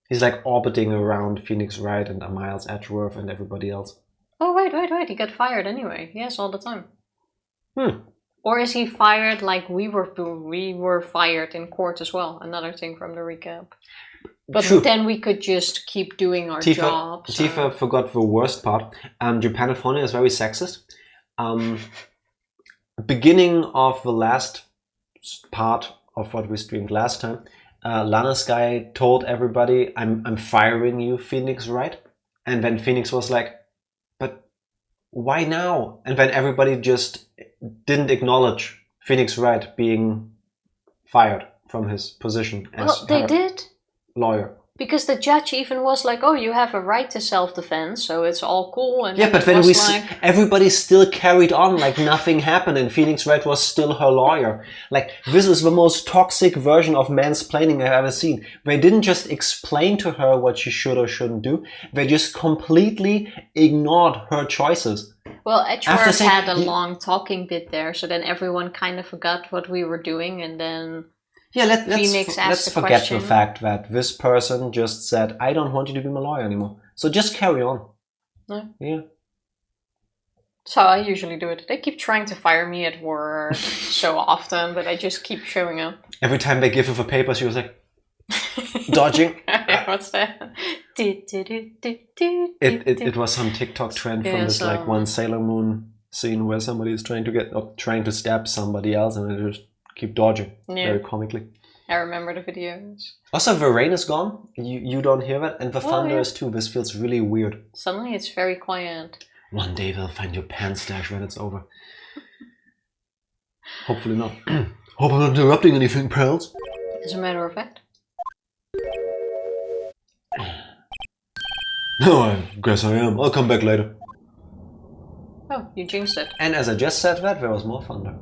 He's like orbiting around Phoenix Wright and Miles Edgeworth and everybody else. Oh, wait, he got fired anyway. Yes, all the time. Hmm. Or is he fired like we were fired in court as well? Another thing from the recap. But True. Then we could just keep doing our jobs. Tifa forgot the worst part. Japanifornia is very sexist. Beginning of the last part of what we streamed last time, Lana's guy told everybody, I'm firing you, Phoenix Wright. And then Phoenix was like, but why now? And then everybody just didn't acknowledge Phoenix Wright being fired from his position as well, they did. Lawyer. Because the judge even was like, oh, you have a right to self-defense, so it's all cool. And yeah, but then everybody still carried on like nothing happened and Phoenix Wright was still her lawyer. Like, this is the most toxic version of mansplaining I've ever seen. They didn't just explain to her what she should or shouldn't do. They just completely ignored her choices. Well, Edgeworth had a long talking bit there, so then everyone kind of forgot what we were doing, and then... Yeah, let's forget the fact that this person just said, I don't want you to be my lawyer anymore. So just carry on. No. Yeah. That's how I usually do it. They keep trying to fire me at work so often, but I just keep showing up. Every time they give her the paper, she was like, dodging. What's that? It was some TikTok trend from this like one Sailor Moon scene where somebody is trying to stab somebody else and they just keep dodging very comically. I remember the videos. Also, the rain is gone. You don't hear that, and the thunder is too. This feels really weird. Suddenly, it's very quiet. One day they'll find your pants stash when it's over. Hopefully not. Hope I'm not interrupting anything, pals. As a matter of fact. No, I guess I am. I'll come back later. Oh, you jinxed it. And as I just said that, there was more thunder.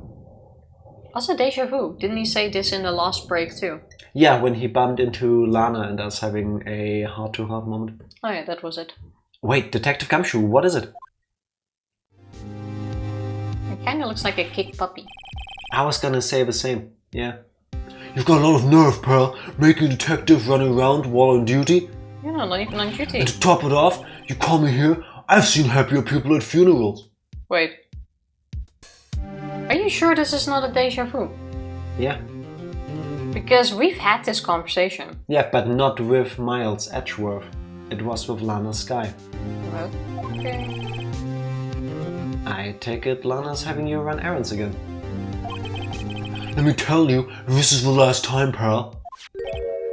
Also, deja vu. Didn't he say this in the last break too? Yeah, when he bumped into Lana and us having a heart-to-heart moment. Oh yeah, that was it. Wait, Detective Gumshoe, what is it? It kinda looks like a kick puppy. I was gonna say the same, yeah. You've got a lot of nerve, pal, making a detective run around while on duty. You're not even on duty. And to top it off, you call me here? I've seen happier people at funerals. Wait. Are you sure this is not a deja vu? Yeah. Because we've had this conversation. Yeah, but not with Miles Edgeworth. It was with Lana Skye. Okay. I take it Lana's having you run errands again. Let me tell you, this is the last time, pal.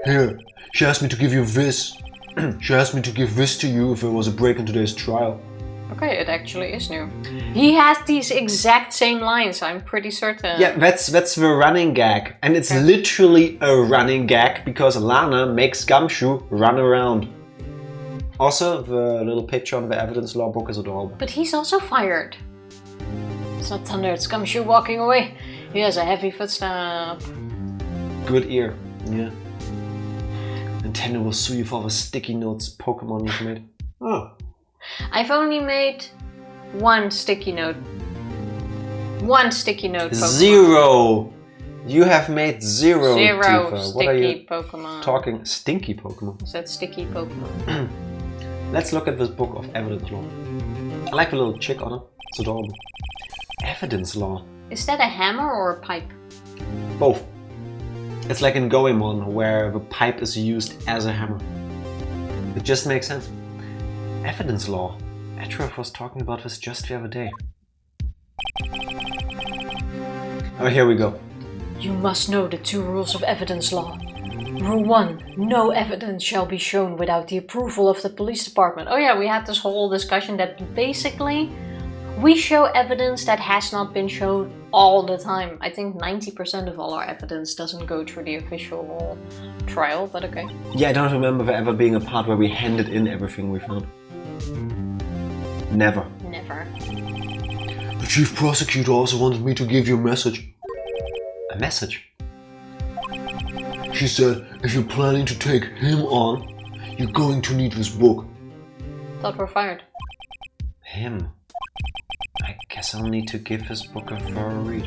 Here, she asked me to give you this. She asked me to give this to you if there was a break in today's trial. Okay, it actually is new. He has these exact same lines, I'm pretty certain. Yeah, that's the running gag. And it's literally a running gag because Lana makes Gumshoe run around. Also, the little picture on the evidence law book is adorable. But he's also fired. It's not thunder, it's Gumshoe walking away. He has a heavy footstep. Good ear, yeah. Nintendo will sue you for the sticky notes Pokemon you've made. Oh. I've only made one sticky note. One sticky note Pokemon. Zero! You have made zero, Tifa. What Sticky are you Pokemon. talking? Stinky Pokemon. Is that sticky Pokemon? Let's look at this book of evidence law. I like the little chick on it. It's adorable. Evidence law. Is that a hammer or a pipe? Both. It's like in Goemon, where the pipe is used as a hammer. It just makes sense. Evidence law. Edgeworth was talking about this just the other day. Oh, here we go. You must know the 2 rules of evidence law. Rule 1. No evidence shall be shown without the approval of the police department. Oh yeah, we had this whole discussion that basically we show evidence that has not been shown all the time. I think 90% of all our evidence doesn't go through the official trial, but okay. Yeah, I don't remember there ever being a part where we handed in everything we found. Never. Never. The chief prosecutor also wanted me to give you a message. A message? She said, if you're planning to take him on, you're going to need this book. Thought we're fired. Him? I guess I'll need to give this book a thorough read.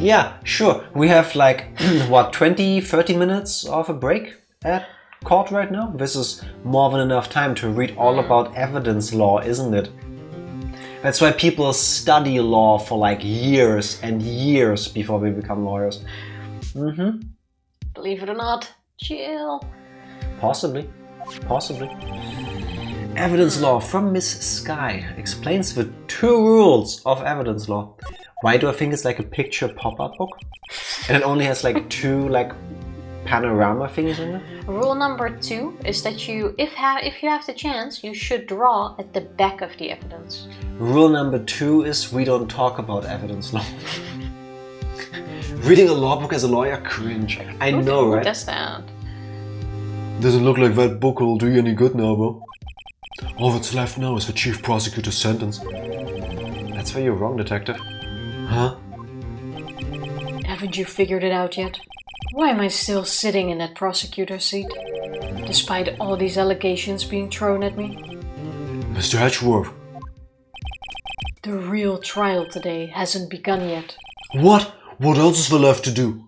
Yeah, sure. We have like, what, 20, 30 minutes of a break at court right now? This is more than enough time to read all about evidence law, isn't it? That's why people study law for like years and years before they become lawyers. Believe it or not, chill. Possibly. Possibly. Evidence law from Miss Skye explains the 2 rules of evidence law. Why do I think it's like a picture pop-up book? And it only has like 2 like panorama things in it? Rule number 2 is that you, if you have the chance, you should draw at the back of the evidence. Rule number 2 is we don't talk about evidence law. Reading a law book as a lawyer, cringe. I know, right? Who does that? Doesn't look like that book will do you any good now, bro. All that's left now is the chief prosecutor's sentence. That's where you're wrong, detective. Huh? Haven't you figured it out yet? Why am I still sitting in that prosecutor's seat? Despite all these allegations being thrown at me? Mr. Edgeworth. The real trial today hasn't begun yet. What? What else is there left to do?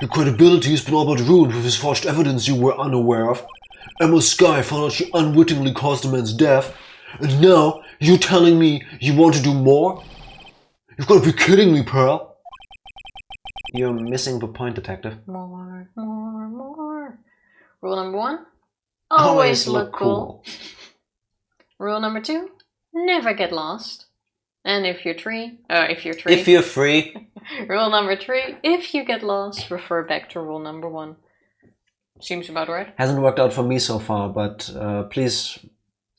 Your credibility has been all but ruined with this forged evidence you were unaware of. Emma Skye found out she unwittingly caused the man's death. And now, you're telling me you want to do more? You've got to be kidding me, Pearl. You're missing the point, detective. More, more, more. Rule number 1. Always look cool. Rule number 2. Never get lost. And if you're free. Rule number 3, if you get lost, refer back to rule number 1. Seems about right. Hasn't worked out for me so far, but please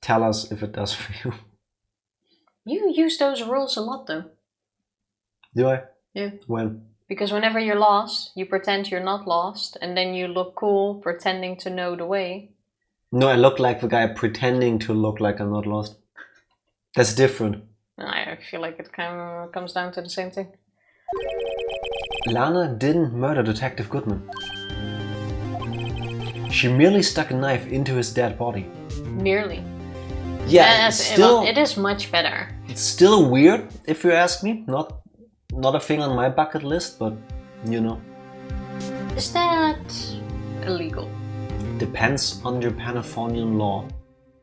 tell us if it does for you. You use those rules a lot though. Do I? Yeah. When? Because whenever you're lost, you pretend you're not lost, and then you look cool pretending to know the way. No, I look like the guy pretending to look like I'm not lost. That's different. I feel like it kind of comes down to the same thing. Lana didn't murder Detective Goodman. She merely stuck a knife into his dead body. Merely. Yeah, it is much better. It's still weird, if you ask me. Not a thing on my bucket list, but you know. Is that illegal? Depends on Japanifornian law.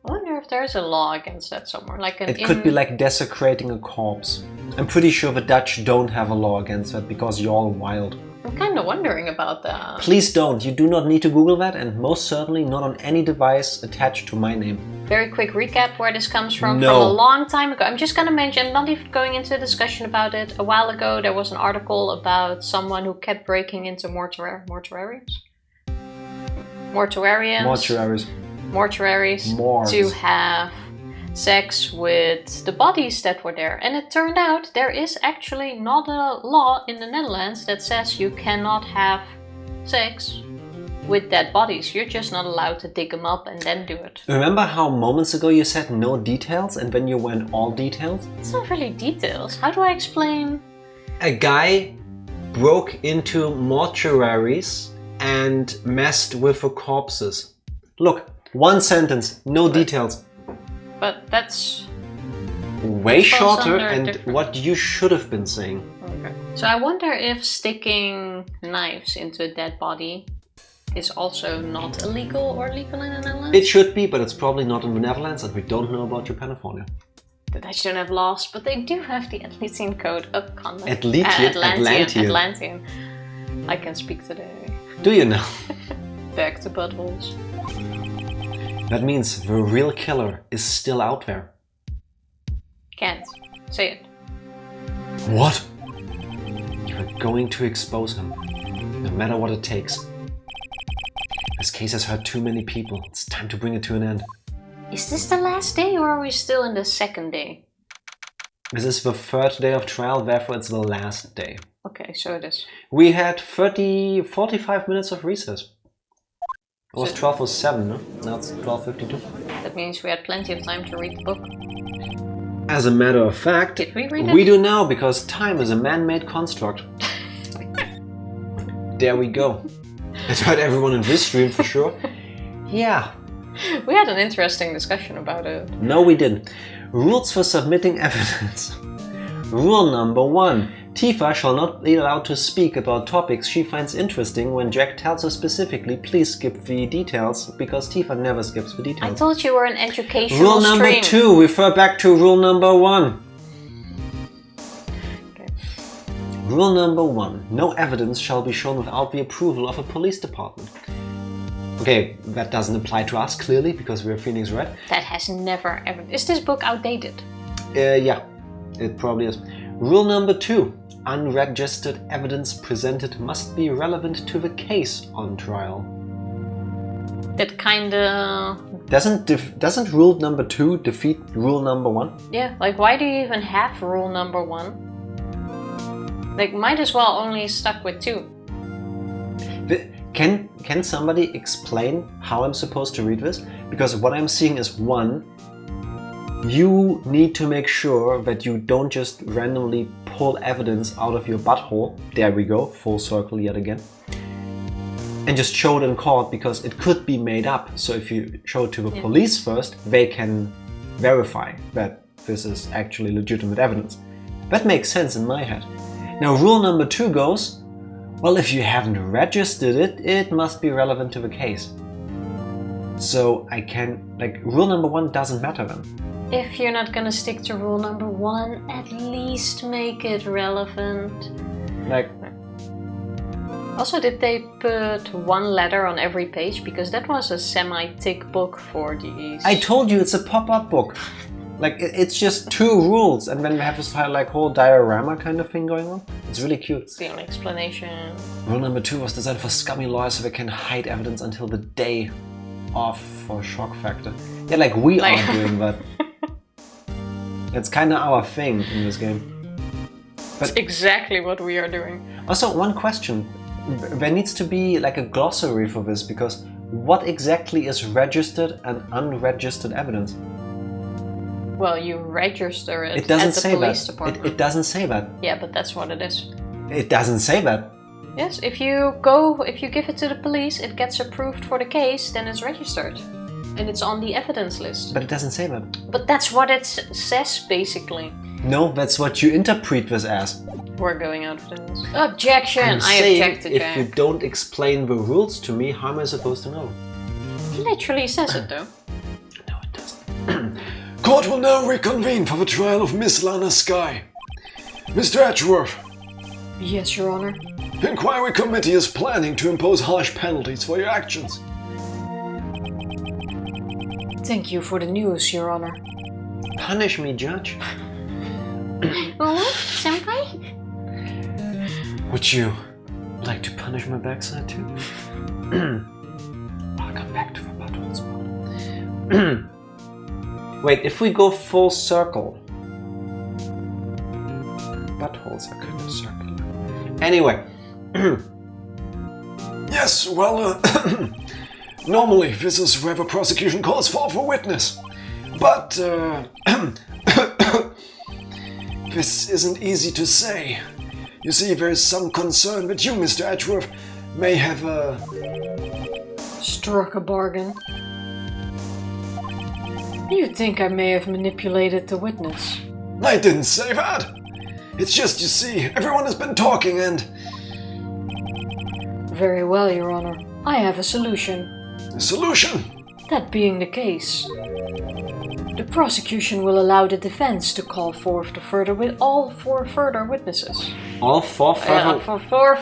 I wonder if there's a law against that somewhere. It could be like desecrating a corpse. I'm pretty sure the Dutch don't have a law against that because you're all wild. I'm kind of wondering about that. Please don't. You do not need to Google that, and most certainly not on any device attached to my name. Very quick recap where this comes from. No. From a long time ago. I'm just going to mention, I'm not even going into a discussion about it. A while ago there was an article about someone who kept breaking into mortuaries to have sex with the bodies that were there. And it turned out there is actually not a law in the Netherlands that says you cannot have sex with dead bodies. You're just not allowed to dig them up and then do it. Remember how moments ago you said no details and then you went all details? It's not really details. How do I explain? A guy broke into mortuaries and messed with the corpses. Look, one sentence, no details. But that's way shorter and what you should have been saying. Okay. So I wonder if sticking knives into a dead body is also not illegal or legal in the Netherlands? It should be, but it's probably not in the Netherlands and we don't know about Japanifornia. The Dutch don't have laws, but they do have the Atlantean Code of Conduct. Atlantean. I can speak today. Do you know? Back to buttholes. That means the real killer is still out there. Can't. Say it. What? You're going to expose him, no matter what it takes. This case has hurt too many people. It's time to bring it to an end. Is this the last day or are we still in the second day? This is the third day of trial, therefore it's the last day. Okay, so it is. We had 45 minutes of recess. It was 12:07, no? Now it's 12:52. That means we had plenty of time to read the book. As a matter of fact, did we read it? We do now because time is a man-made construct. There we go. It hurt everyone in this stream for sure. Yeah. We had an interesting discussion about it. No, we didn't. Rules for submitting evidence. Rule number 1. Tifa shall not be allowed to speak about topics she finds interesting when Jack tells her specifically, please skip the details, because Tifa never skips the details. I told you we're an educational Rule number stream. 2. Refer back to rule number 1. Okay. Rule number 1. No evidence shall be shown without the approval of a police department. Okay, that doesn't apply to us, clearly, because we're Phoenix Wright. That has never ever... Is this book outdated? Yeah, it probably is. Rule number 2. Unregistered evidence presented must be relevant to the case on trial. That kinda... Doesn't rule number 2 defeat rule number 1? Yeah, like why do you even have rule number 1? Like, might as well only stuck with 2. Can somebody explain how I'm supposed to read this? Because what I'm seeing is 1. You need to make sure that you don't just randomly pull evidence out of your butthole. There we go, full circle yet again. And just show it in court because it could be made up. So if you show it to the police first, they can verify that this is actually legitimate evidence. That makes sense in my head. Now rule number 2 goes, well, if you haven't registered it, it must be relevant to the case. So I can, rule number 1 doesn't matter then. If you're not gonna stick to rule number 1, at least make it relevant. Also, did they put 1 letter on every page? Because that was a semi-thick book for these. I told you it's a pop-up book. Like, it's just 2 rules, and then we have this like whole diorama kind of thing going on. It's really cute. It's the only explanation. Rule number 2 was designed for scummy lawyers so they can hide evidence until the day of for shock factor. Yeah, like we are doing that. It's kind of our thing in this game. But That's exactly what we are doing. also, one question. There needs to be like a glossary for this, because what exactly is registered and unregistered evidence? Well, you register it, It doesn't at the say police that. department. It doesn't say that. Yeah, but that's what it is. It doesn't say that. Yes, if you give it to the police, it gets approved for the case, then it's registered. And it's on the evidence list. But it doesn't say that. But that's what it says, basically. No, that's what you interpret this as. We're going out of this. Objection! I saying, object to if Jack. you don't explain the rules to me, how am I supposed to know? He literally says it, though. No, it doesn't. Court will now reconvene for the trial of Miss Lana Skye. Mr. Edgeworth, Yes, Your Honor. the inquiry committee is planning to impose harsh penalties for your actions. Thank you for the news, Your Honor. Punish me, Judge. Oh, senpai? Would you like to punish my backside too? I'll come back to the butthole spot. Wait, if we go full circle... Buttholes are kind of circular. Anyway. Yes, well, normally this is where the prosecution calls for a witness. But, this isn't easy to say. You see, there's some concern that you, Mr. Edgeworth, may have, Struck a bargain. You think I may have manipulated the witness? I didn't say that. It's just, you see, everyone has been talking and... Very well, Your Honor. I have a solution. A solution? That being the case, the prosecution will allow the defense to call forth all 4 further witnesses. All 4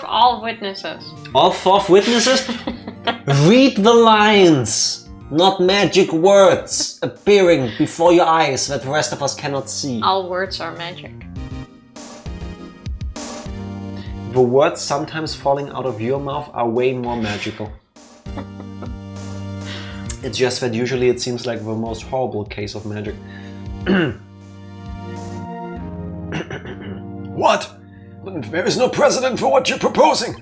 all witnesses. All 4 witnesses? Read the lines! Not magic words appearing before your eyes that the rest of us cannot see. All words are magic. The words sometimes falling out of your mouth are way more magical. It's just that usually it seems like the most horrible case of magic. What? There is no precedent for what you're proposing.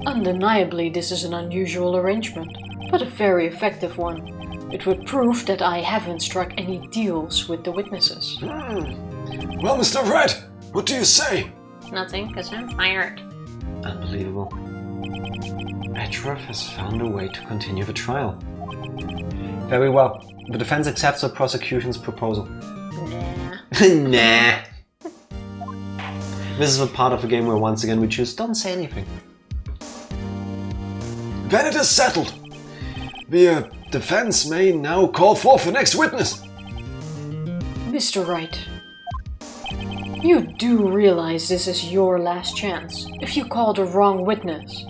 Undeniably, this is an unusual arrangement, but a very effective one. It would prove that I haven't struck any deals with the witnesses. Well, Mr. Wright, what do you say? Nothing, because I'm fired. Unbelievable. Edgeworth has found a way to continue the trial. Very well. The defense accepts the prosecution's proposal. Nah. Nah. This is the part of the game where once again we choose don't say anything. Then it is settled. The defense may now call forth the next witness. Mr. Wright, you do realize this is your last chance. If you call the wrong witness,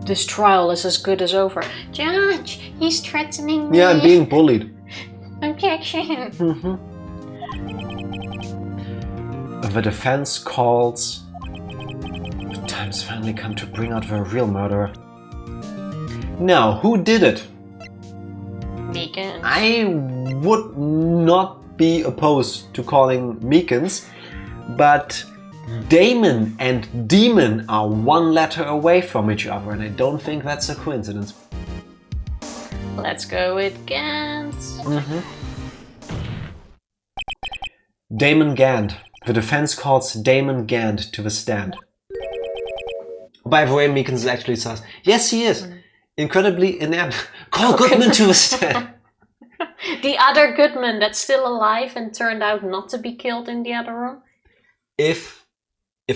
this trial is as good as over. Judge, he's threatening me. Yeah, I'm being bullied. Objection. The defense calls. The time's finally come to bring out the real murderer. Now, who did it? Meekins. I would not be opposed to calling Meekins, but Damon and Demon are 1 letter away from each other, and I don't think that's a coincidence. Let's go with Gantz. Damon Gant. The defense calls Damon Gant to the stand. By the way, Meekins actually says, yes, he is. Incredibly inept. Call Goodman to the stand. The other Goodman that's still alive and turned out not to be killed in the other room? If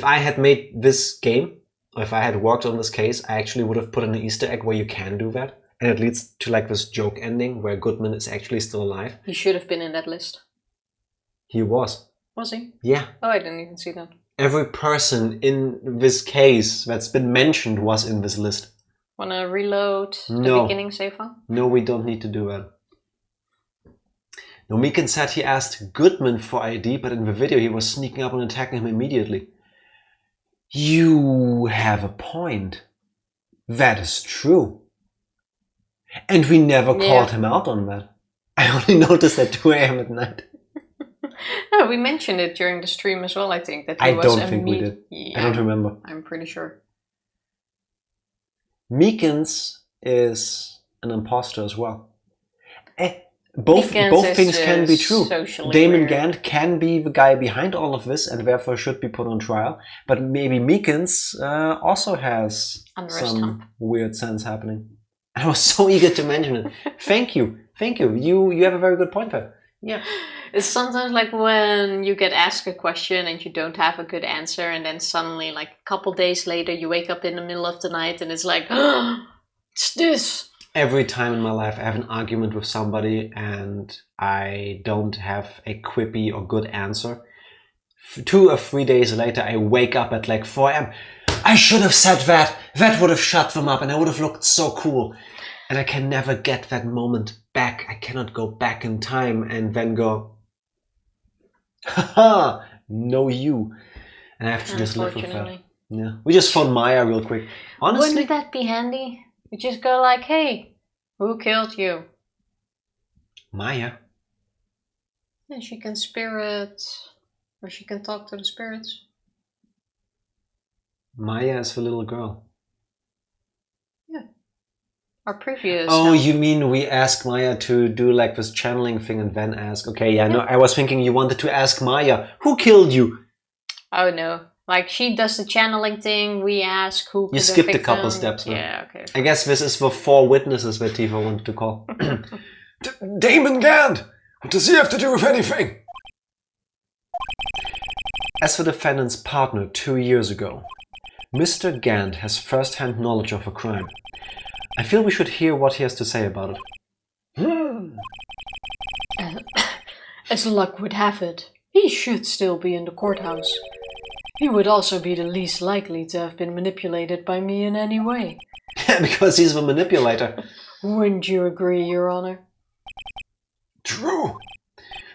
I had made this game, or if I had worked on this case, I actually would have put in an Easter egg where you can do that. And it leads to like this joke ending where Goodman is actually still alive. He should have been in that list. He was. Was he? Yeah. Oh, I didn't even see that. Every person in this case that's been mentioned was in this list. Wanna reload the No. beginning save file? No, we don't need to do that. No, Meekin said he asked Goodman for ID, but in the video he was sneaking up and attacking him immediately. You have a point. That is true. And we never called him out on that. I only noticed at 2 a.m. at night. No, we mentioned it during the stream as well, I think. That he I was don't think we did. Yeah, I don't remember. I'm pretty sure. Meekins is an imposter as well. Both Meekins things can be true. Damon weird. Gant can be the guy behind all of this and therefore should be put on trial. But maybe Meekins also has some weird sense happening. I was so eager to mention it. Thank you. Thank you. You have a very good point there. Yeah. It's sometimes like when you get asked a question and you don't have a good answer, and then suddenly, like a couple days later, you wake up in the middle of the night and it's like, oh, it's this. Every time in my life I have an argument with somebody and I don't have a quippy or good answer. 2 or 3 days later I wake up at like 4 a.m. I should have said that. That would have shut them up and I would have looked so cool. And I can never get that moment back. I cannot go back in time and then go, haha, no you. And I have to just live with that. Yeah. We just found Maya real quick. Honestly, wouldn't that be handy? You just go like, hey, who killed you? Maya? Yeah, she can spirit, or she can talk to the spirits. Maya is the little girl. Yeah. Our previous... Oh, you mean we ask Maya to do like this channeling thing and then ask? Okay, yeah, no, I was thinking you wanted to ask Maya, who killed you? Oh, no. Like, she does the channeling thing, we ask who could You skipped a couple steps. No? Yeah, okay. I guess this is the 4 witnesses that Tifa wanted to call. Damon Gant! What does he have to do with anything? As the defendant's partner 2 years ago, Mr. Gant has first-hand knowledge of a crime. I feel we should hear what he has to say about it. As luck would have it, he should still be in the courthouse. He would also be the least likely to have been manipulated by me in any way. Because he's the manipulator. Wouldn't you agree, Your Honor? True.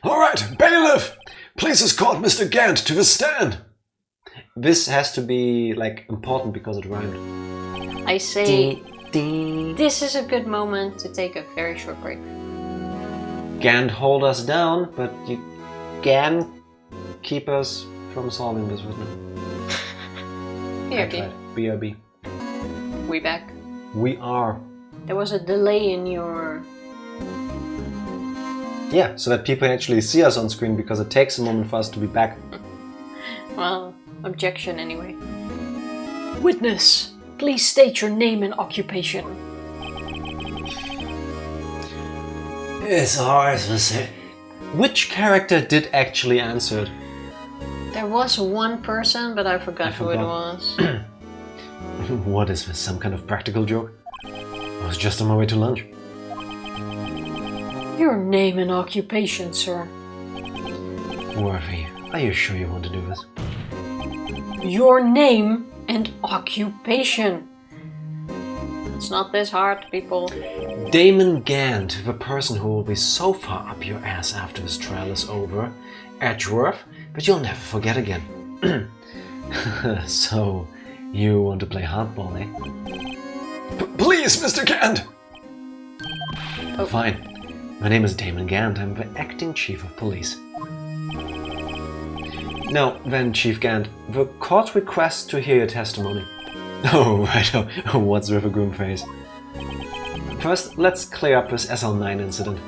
All right, bailiff, please escort Mr. Gant to the stand. This has to be like important because it rhymed. I say, this is a good moment to take a very short break. Gant hold us down, but you can keep us from solving this with me. BRB. BRB. We back. We are. There was a delay in your... Yeah, so that people actually see us on screen because it takes a moment for us to be back. Well, objection anyway. Witness, please state your name and occupation. It's hard to say. Which character did actually answer it? There was one person, but I forgot who it was. What is this, some kind of practical joke? I was just on my way to lunch. Your name and occupation, sir. Worthy, are you sure you want to do this? Your name and occupation. It's not this hard, people. Damon Gant, the person who will be so far up your ass after this trial is over. Edgeworth, but you'll never forget again. So, you want to play hardball, eh? Please, Mr. Gant! Oh. Fine. My name is Damon Gant. I'm the acting chief of police. Now, then, Chief Gant, the court requests to hear your testimony. Oh, right. Oh, what's with a grim face? First, let's clear up this SL9 incident.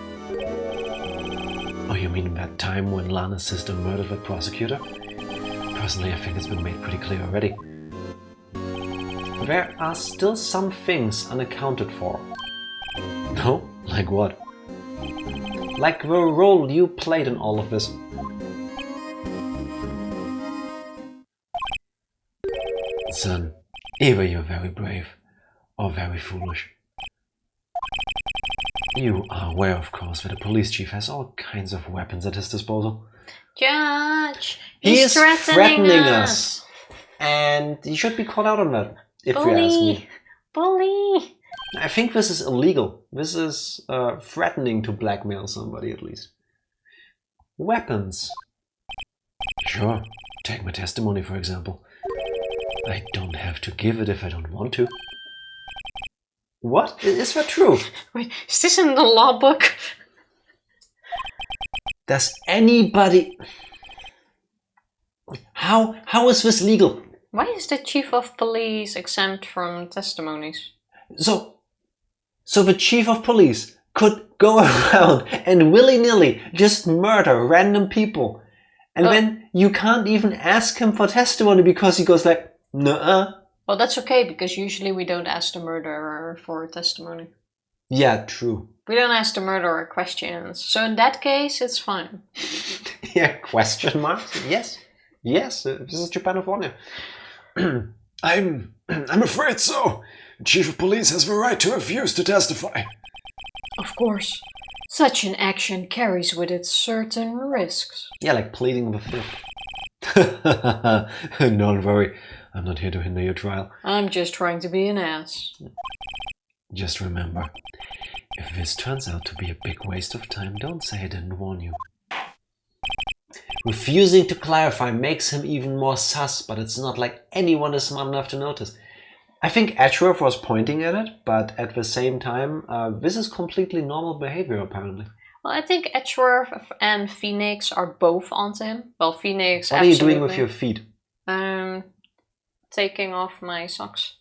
Oh, you mean that time when Lana's sister murdered that prosecutor? Personally, I think it's been made pretty clear already. There are still some things unaccounted for. No? Like what? Like the role you played in all of this. Son, either you're very brave or very foolish. You are aware, of course, that a police chief has all kinds of weapons at his disposal. Judge, He he's is threatening us. And he should be called out on that, if you Bully. ask me. Bully! I think this is illegal. This is threatening to blackmail somebody, at least. weapons. Sure, take my testimony for example. I don't have to give it if I don't want to. What? Is that true? Wait, is this in the law book? Does anybody... How is this legal? Why is the chief of police exempt from testimonies? So the chief of police could go around and willy-nilly just murder random people. And then you can't even ask him for testimony because he goes like, nuh-uh. Well, that's okay, because usually we don't ask the murderer for testimony. Yeah, true. We don't ask the murderer questions. So in that case, it's fine. Yeah, question marks? Yes. Yes, this is Japan of Warner. I'm afraid so. The chief of police has the right to refuse to testify. Of course. Such an action carries with it certain risks. Yeah, like pleading the fifth. Don't worry, I'm not here to hinder your trial. I'm just trying to be an ass. Just remember, if this turns out to be a big waste of time, don't say I didn't warn you. Refusing to clarify makes him even more sus, but it's not like anyone is smart enough to notice. I think Edgeworth was pointing at it, but at the same time, this is completely normal behavior apparently. Well, I think Edgeworth and Phoenix are both onto him. Well, Phoenix, What are you doing with your feet? Taking off my socks.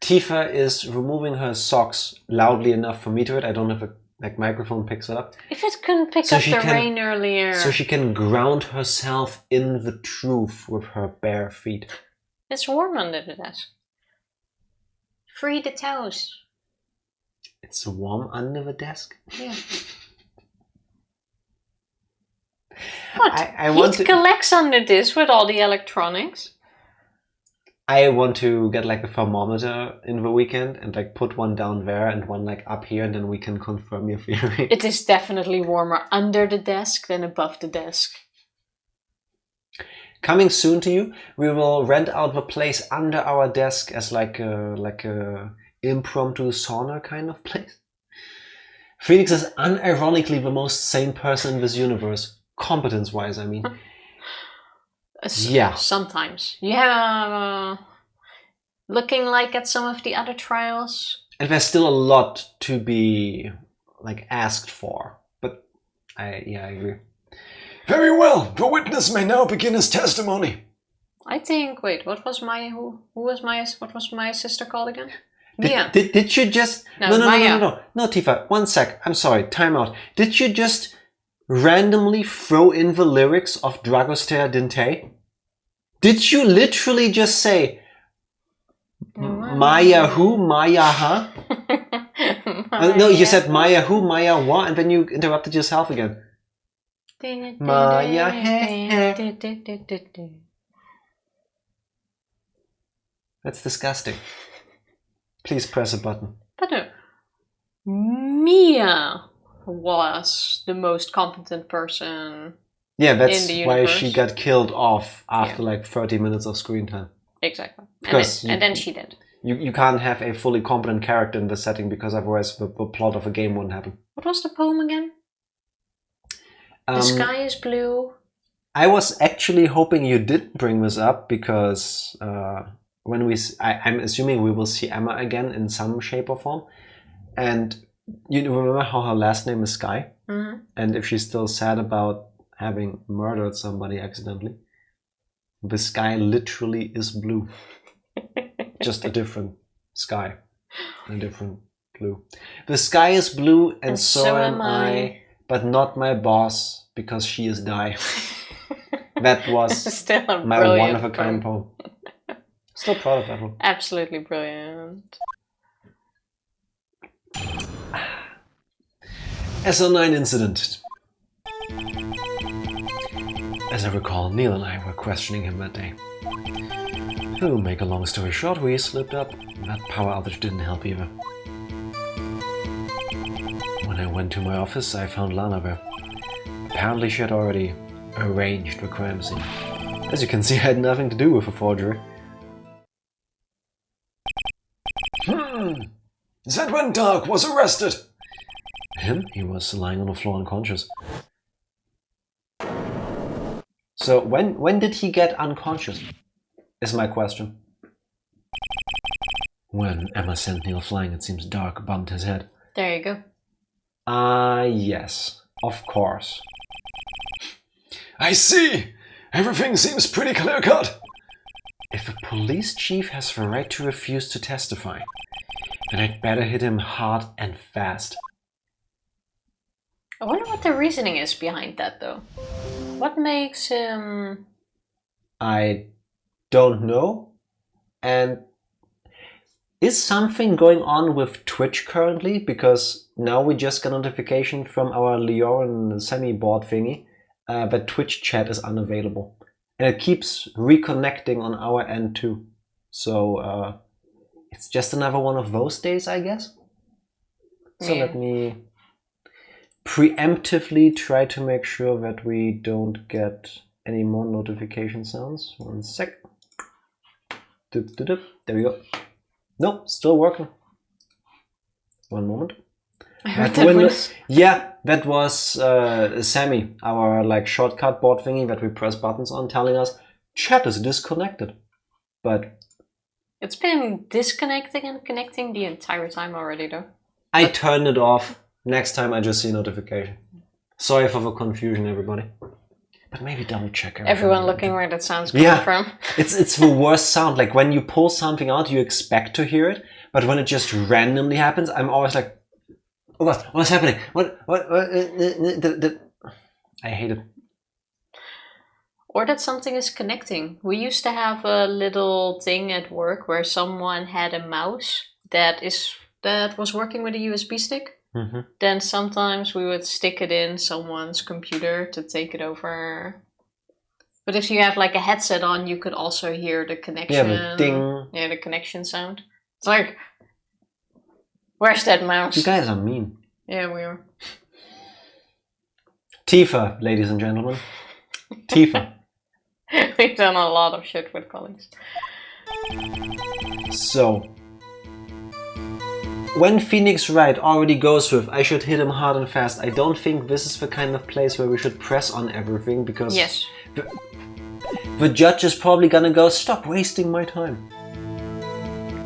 Tifa is removing her socks loudly enough for me to it. I don't have a microphone picks it up. If it couldn't pick up the rain earlier. So she can ground herself in the truth with her bare feet. It's warm under the desk. Free the toes. It's warm under the desk? Yeah. What? I want Heat collects under this with all the electronics. I want to get like a thermometer in the weekend and like put one down there and one like up here, and then we can confirm your theory. It is definitely warmer under the desk than above the desk. Coming soon to you, we will rent out the place under our desk as like a impromptu sauna kind of place. Phoenix is unironically the most sane person in this universe, competence-wise, I mean. Yeah. Sometimes. Yeah. Looking like at some of the other trials. And there's still a lot to be like asked for. But I agree. Very well. The witness may now begin his testimony. I think. Wait. What was my sister called again? Mia. Did you just? No, Tifa. 1 sec. I'm sorry. Time out. Did you just randomly throw in the lyrics of Dragostea Dinte? Did you literally just say Maya who, Maya ha? No, you said Maya who, Maya what, and then you interrupted yourself again. Maya he. That's disgusting. Please press a button. But no. Mia was the most competent person. Yeah, that's in the why universe. she got killed off after like 30 minutes of screen time. Exactly. Because and then she did. You can't have a fully competent character in this setting because otherwise the plot of a game wouldn't happen. What was the poem again? The sky is blue. I was actually hoping you did bring this up because when I'm assuming we will see Emma again in some shape or form. And you remember how her last name is Sky? Mm-hmm. And if she's still sad about having murdered somebody accidentally, the sky literally is blue. Just a different sky. A different blue. The sky is blue and so am I, but not my boss because she is die. That was Still a my brilliant one-of-a-kind poem. Still proud of that one. Absolutely brilliant. SL9 incident. As I recall, Neil and I were questioning him that day. To make a long story short, we slipped up. That power outage didn't help either. When I went to my office, I found Lana there. Apparently she had already arranged the crime scene. As you can see, I had nothing to do with the forgery. That when Dark was arrested. Him? He was lying on the floor unconscious. So when did he get unconscious? Is my question. When Emma sent Neil flying, it seems Dark bumped his head. There you go. Yes, of course. I see! Everything seems pretty clear-cut. If a police chief has the right to refuse to testify, then I'd better hit him hard and fast. I wonder what the reasoning is behind that, though. What makes him... I don't know. And is something going on with Twitch currently? Because now we just got notification from our Leorin semi-board thingy that Twitch chat is unavailable. And it keeps reconnecting on our end too. So it's just another one of those days, I guess. So Yeah. let me preemptively try to make sure that we don't get any more notification sounds. 1 sec. Doop, doop, doop. There we go. Nope, still working. 1 moment. I heard At that window- was... Yeah, that was Sammy, our like shortcut board thingy that we press buttons on, telling us chat is disconnected. But It's been disconnecting and connecting the entire time already, though. I turned it off. Next time I just see a notification. Sorry for the confusion, everybody. But maybe double check everything. Everyone looking where that sound's coming Yeah. from. It's the worst sound. Like when you pull something out, you expect to hear it, but when it just randomly happens, I'm always like, "Oh God, what's happening? What? I hate it." Or that something is connecting. We used to have a little thing at work where someone had a mouse that was working with a USB stick. Mm-hmm. Then sometimes we would stick it in someone's computer to take it over. But if you have like a headset on, you could also hear the connection. Yeah, the ding. Yeah, the connection sound. It's like, where's that mouse? You guys are mean. Yeah, we are. Tifa, ladies and gentlemen. Tifa. We've done a lot of shit with colleagues. So, when Phoenix Wright already goes with "I should hit him hard and fast," I don't think this is the kind of place where we should press on everything, because Yes. the judge is probably gonna go, "Stop wasting my time."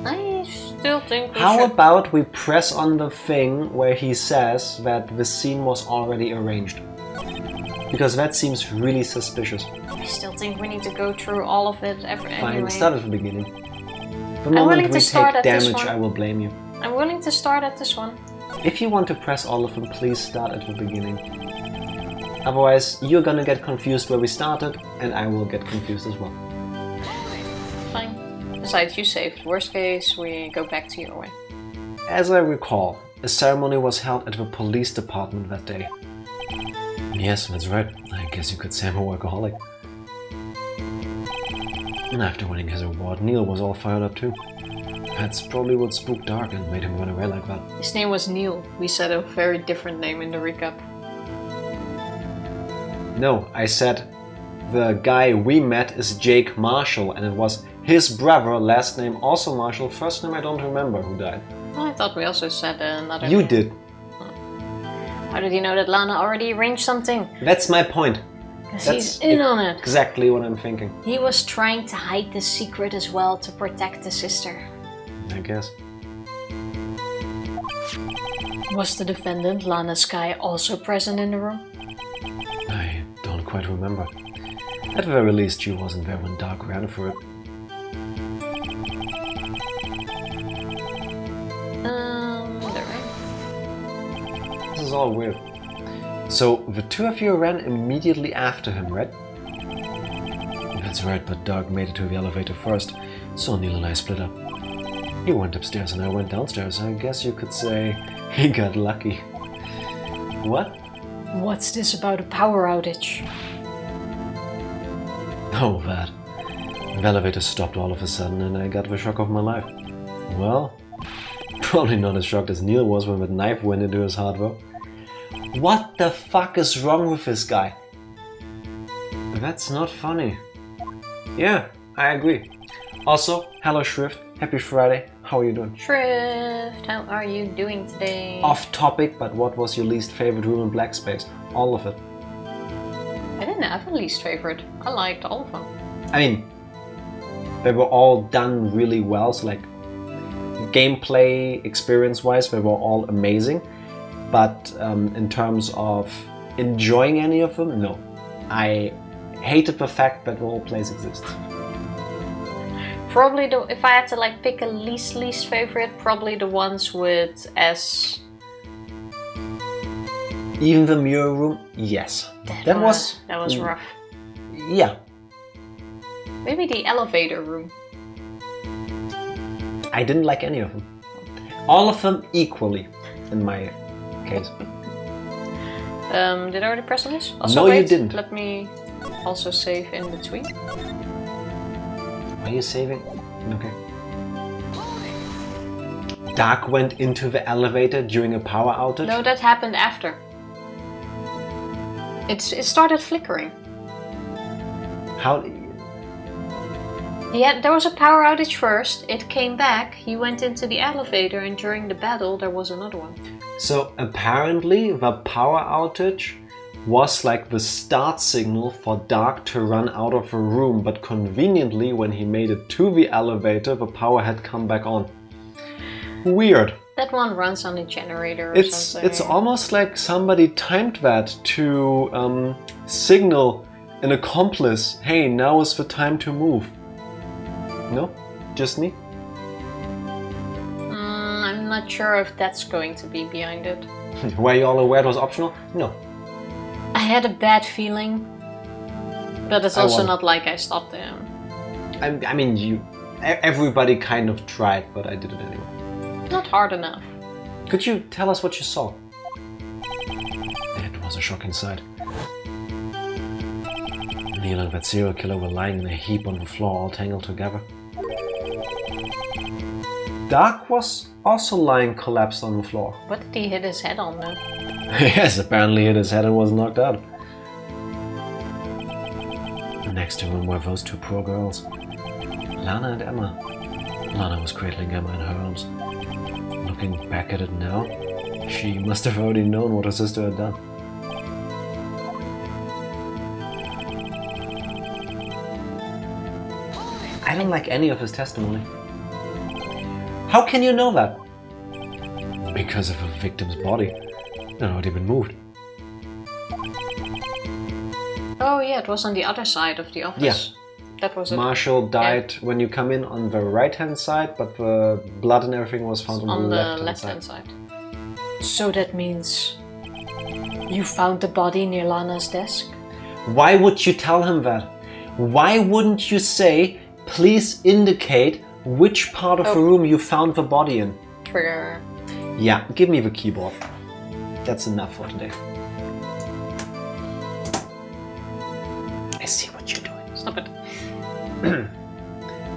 I still think we How should. about we press on the thing where he says that the scene was already arranged? Because that seems really suspicious. I still think we need to go through all of it Fine, anyway. start at the beginning. The willing moment to we start take at this damage, one. I will blame you. I'm willing to start at this one. If you want to press all of them, please start at the beginning. Otherwise, you're gonna get confused where we started, and I will get confused as well. Fine. Besides, you saved. Worst case, we go back to your way. As I recall, a ceremony was held at the police department that day. Yes, that's right. I guess you could say I'm a workaholic. And after winning his award, Neil was all fired up too. That's probably what spooked Dark and made him run away like that. His name was Neil. We said a very different name in the recap. No, I said the guy we met is Jake Marshall, and it was his brother, last name also Marshall, first name I don't remember who died. Oh, I thought we also said another You name. did. How did you know that Lana already arranged something? That's my point. Because That's he's in on it. Exactly what I'm thinking, He was trying to hide the secret as well to protect the sister. I guess. Was the defendant, Lana Sky, also present in the room? I don't quite remember. At the very least, she wasn't there when Dark ran for it. They're right. This is all weird. So, the two of you ran immediately after him, right? That's right, but Dark made it to the elevator first, so Neil and I split up. He went upstairs and I went downstairs. I guess you could say he got lucky. What? What's this about a power outage? Oh, that. The elevator stopped all of a sudden and I got the shock of my life. Well, probably not as shocked as Neil was when that knife went into his heart, though. What the fuck is wrong with this guy? That's not funny. Yeah, I agree. Also, hello Shrift, happy Friday, how are you doing? Shrift, how are you doing today? Off topic, but what was your least favorite room in Black Space? All of it. I didn't have a least favorite. I liked all of them. I mean, they were all done really well. So like, gameplay experience-wise, they were all amazing. But in terms of enjoying any of them, no. I hated the fact that role plays exist. Probably if I had to like pick a least favorite, probably the ones with S. Even the mirror room, yes. That was rough. Yeah. Maybe the elevator room. I didn't like any of them. All of them equally, in my case. Did I already press on this? Also, no, wait, you didn't. Let me also save in between. Are you saving? Okay. Dark went into the elevator during a power outage? No, that happened after. It started flickering. How? Yeah, there was a power outage first, it came back, he went into the elevator, and during the battle there was another one. So apparently the power outage was like the start signal for Dark to run out of a room, but conveniently when he made it to the elevator the power had come back on. Weird. That one runs on a generator or something. It's almost like somebody timed that to signal an accomplice, hey, now is the time to move. No? Just me? I'm not sure if that's going to be behind it. Were you all aware it was optional? No. I had a bad feeling, but it's also not like I stopped him. I mean, everybody kind of tried, but I did it anyway. Not hard enough. Could you tell us what you saw? It was a shocking sight. Neil and that serial killer were lying in a heap on the floor, all tangled together. Dark was also lying collapsed on the floor. What did he hit his head on though? Yes, apparently hit his head and was knocked out. Next to him were those two poor girls, Lana and Emma. Lana was cradling Emma in her arms. Looking back at it now, she must have already known what her sister had done. I don't like any of his testimony. How can you know that? Because of the victim's body. It had already been moved. Oh yeah, it was on the other side of the office. Yeah. That was it. Marshall died when you come in on the right-hand side, but the blood and everything was found on the left-hand side. So that means you found the body near Lana's desk? Why would you tell him that? Why wouldn't you say, please indicate which part of the room you found the body in? Trigger. Yeah, give me the keyboard. That's enough for today. I see what you're doing. Stop it.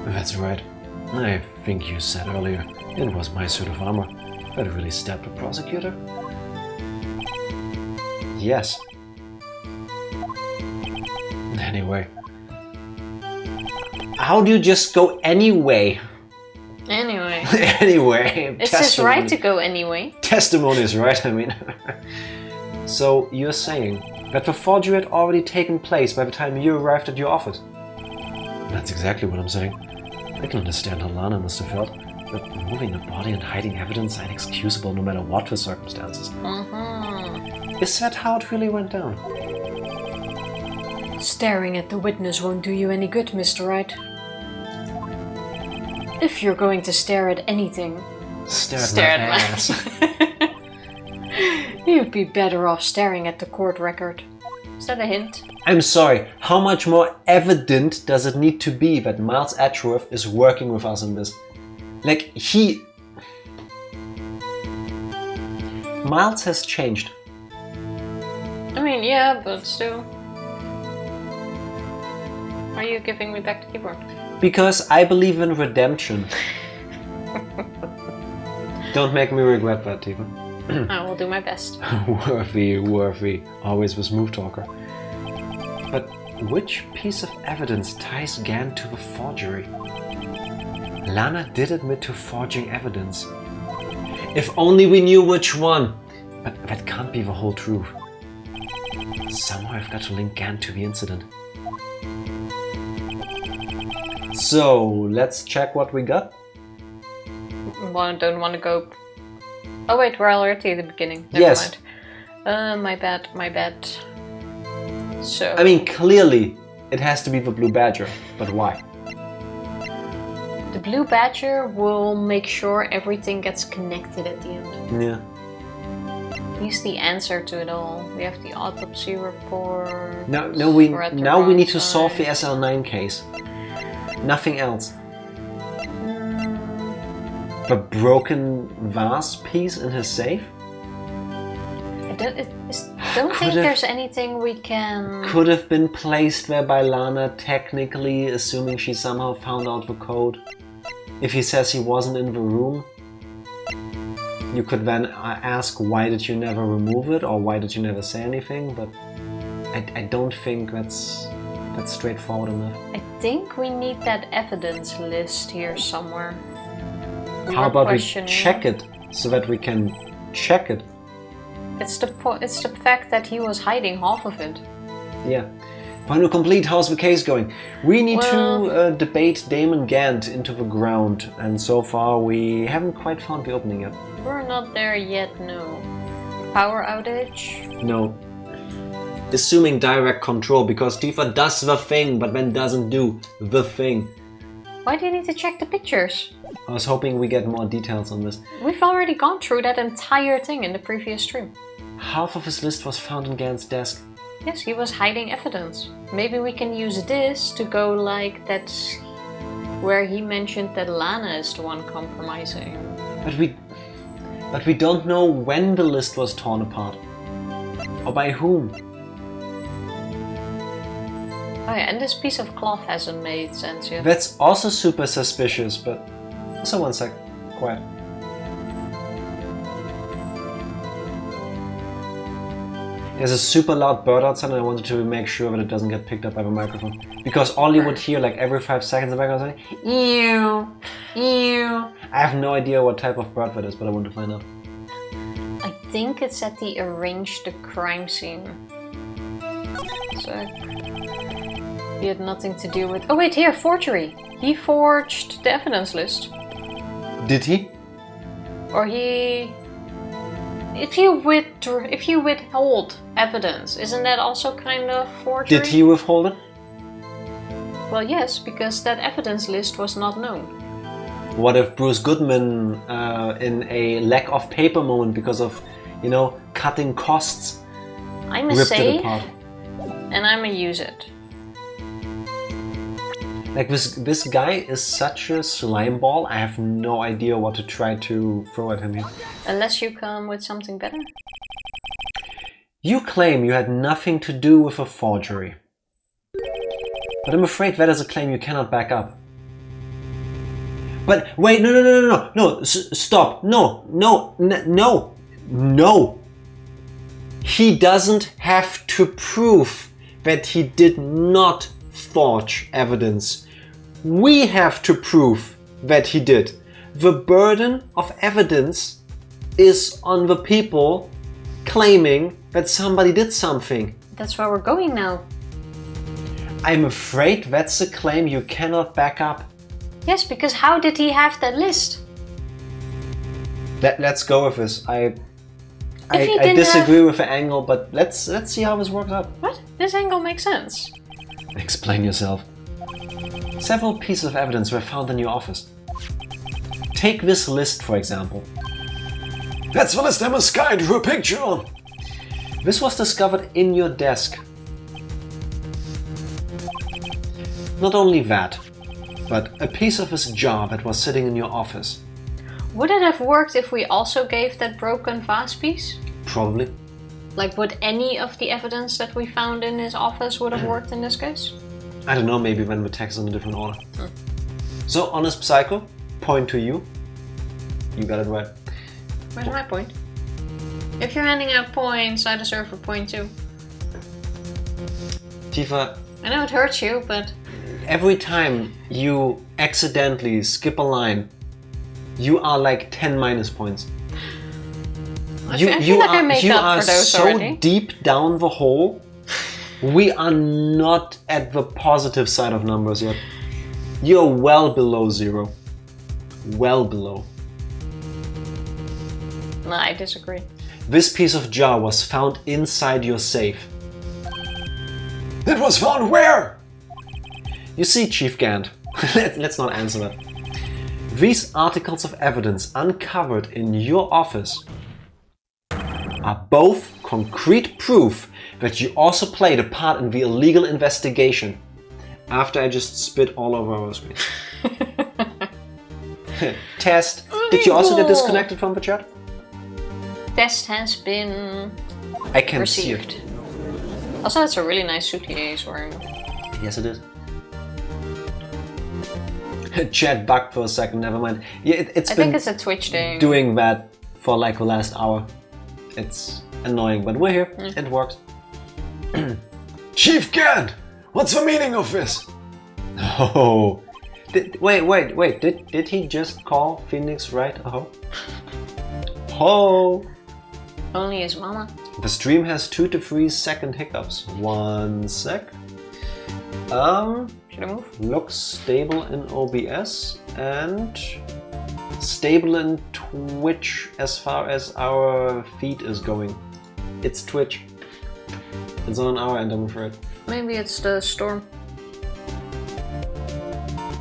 That's right. I think you said earlier it was my suit of armor that really stabbed the prosecutor. Yes. Anyway. How do you just go anyway? Anyway. Anyway. It's his right to go anyway. Testimony is right, I mean. So you're saying that the forgery had already taken place by the time you arrived at your office? That's exactly what I'm saying. I can understand how Lana must have felt, but moving a body and hiding evidence are inexcusable no matter what the circumstances. Is that how it really went down? Staring at the witness won't do you any good, Mr. Wright. If you're going to stare at anything, stare at my ass. You'd be better off staring at the court record. Is that a hint? I'm sorry, how much more evident does it need to be that Miles Edgeworth is working with us in this? Like, Miles has changed. I mean, yeah, but still. Are you giving me back the keyboard? Because I believe in redemption. Don't make me regret that, Tifa. I will do my best. Worthy, always the smooth talker. But which piece of evidence ties Gann to the forgery? Lana did admit to forging evidence. If only we knew which one! But that can't be the whole truth. Somehow I've got to link Gant to the incident. So, let's check what we got. Well, don't want to go... Oh wait, we're already at the beginning. Never Yes. mind. My bad. So... I mean, clearly it has to be the Blue Badger, but why? The Blue Badger will make sure everything gets connected at the end. Yeah. He's the answer to it all. We have the autopsy report. Now we're at the we wrong need to solve the side. SL9 case. Nothing else. Mm, The broken vase piece in his safe? I don't Could think have- there's anything we can... Could have been placed there by Lana, technically, assuming she somehow found out the code. If he says he wasn't in the room, you could then ask, why did you never remove it, or why did you never say anything, but I don't think that's straightforward enough. I think we need that evidence list here somewhere. How We're about we questioning- check it, so that we can check it? It's the fact that he was hiding half of it. Yeah. Point to complete, how's the case going? We need Well- to debate Damon Gant into the ground, and so far we haven't quite found the opening yet. We're not there yet, no. Power outage? No. Assuming direct control, because Tifa does the thing, but then doesn't do the thing. Why do you need to check the pictures? I was hoping we get more details on this. We've already gone through that entire thing in the previous stream. Half of his list was found in Gant's desk. Yes, he was hiding evidence. Maybe we can use this to go like that's where he mentioned that Lana is the one compromising. But we don't know when the list was torn apart. Or by whom. Oh yeah, and this piece of cloth hasn't made sense yet. That's also super suspicious, but... So one sec. Quiet. There's a super loud bird outside and I wanted to make sure that it doesn't get picked up by the microphone. Because all you would hear like every 5 seconds in the background is like, ew, ew. I have no idea what type of bird that is, but I want to find out. I think it's at the arrange the crime scene. So he had nothing to do with... Oh wait, here, forgery! He forged the evidence list. Did he? Or he... If you withhold evidence, isn't that also kind of forgery? Did he withhold it? Well, yes, because that evidence list was not known. What if Bruce Goodman, in a lack of paper moment because of, you know, cutting costs, I'm a ripped it save, apart? and I'm a use it. Like this guy is such a slime ball, I have no idea what to try to throw at him here. Unless you come with something better. You claim you had nothing to do with a forgery. But I'm afraid that is a claim you cannot back up. But wait, no, stop, no. He doesn't have to prove that he did not forge evidence. We have to prove that he did. The burden of evidence is on the people claiming that somebody did something. That's where we're going now. I'm afraid that's a claim you cannot back up. Yes, because how did he have that list? Let's go with this. I he didn't disagree with the angle, but let's see how this works out. What? This angle makes sense. Explain yourself. Several pieces of evidence were found in your office. Take this list, for example. That's the list Emma Sky drew a picture on. This was discovered in your desk. Not only that, but a piece of his jar that was sitting in your office. Would it have worked if we also gave that broken vase piece? Probably. Like, would any of the evidence that we found in his office would have worked in this case? I don't know, maybe when the text is in a different order. So, Honest Psycho, point to you. You got it right. Where's my point? If you're handing out points, I deserve a point too. Tifa, I know it hurts you, but... every time you accidentally skip a line, you are like 10 minus points. I feel like I make up for those so already. deep down the hole We are not at the positive side of numbers yet. You're well below 0. Well below. No, I disagree. This piece of jar was found inside your safe. It was found where? You see, Chief Gant, let's not answer that. These articles of evidence uncovered in your office are both concrete proof that you also played a part in the illegal investigation. After I just spit all over our screen. Test. Did you also get disconnected from the chat? Test has been I can received. see it. Also, it's a really nice suit he's wearing. Yes, it is. Chat bugged for a second, never mind. Yeah, it's I been think it's a Twitch thing. doing that for like the last hour. It's annoying, but we're here. It works. Chief Gant, what's the meaning of this? Oh. Wait. Did he just call Phoenix Wright a hoe? Ho! Only his mama. The stream has 2 to 3 second hiccups. 1 sec. Should I move? Looks stable in OBS and stable in Twitch as far as our feed is going. It's Twitch. It's on our end, I'm afraid. Maybe it's the storm.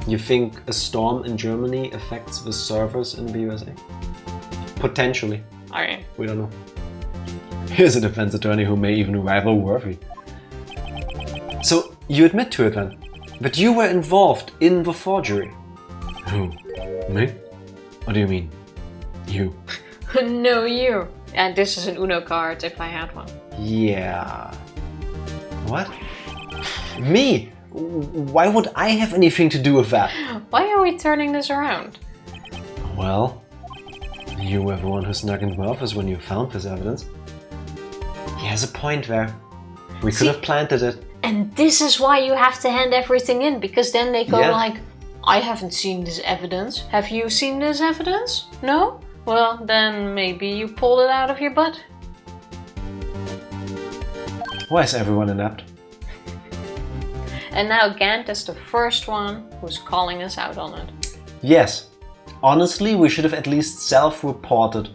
You think a storm in Germany affects the servers in the USA? Potentially. Alright. We don't know. Here's a defense attorney who may even rival Worthy. So, you admit to it then? That you were involved in the forgery? Who? Me? What do you mean? You? No, you. And this is an Uno card if I had one. Yeah. What? Me? Why would I have anything to do with that? Why are we turning this around? Well, you were the one who snuck into my office when you found this evidence. He has a point there. We could have planted it. And this is why you have to hand everything in, because then they go like, I haven't seen this evidence. Have you seen this evidence? No? Well, then maybe you pulled it out of your butt. Why is everyone inept? And now Gant is the first one who's calling us out on it. Yes. Honestly, we should have at least self-reported.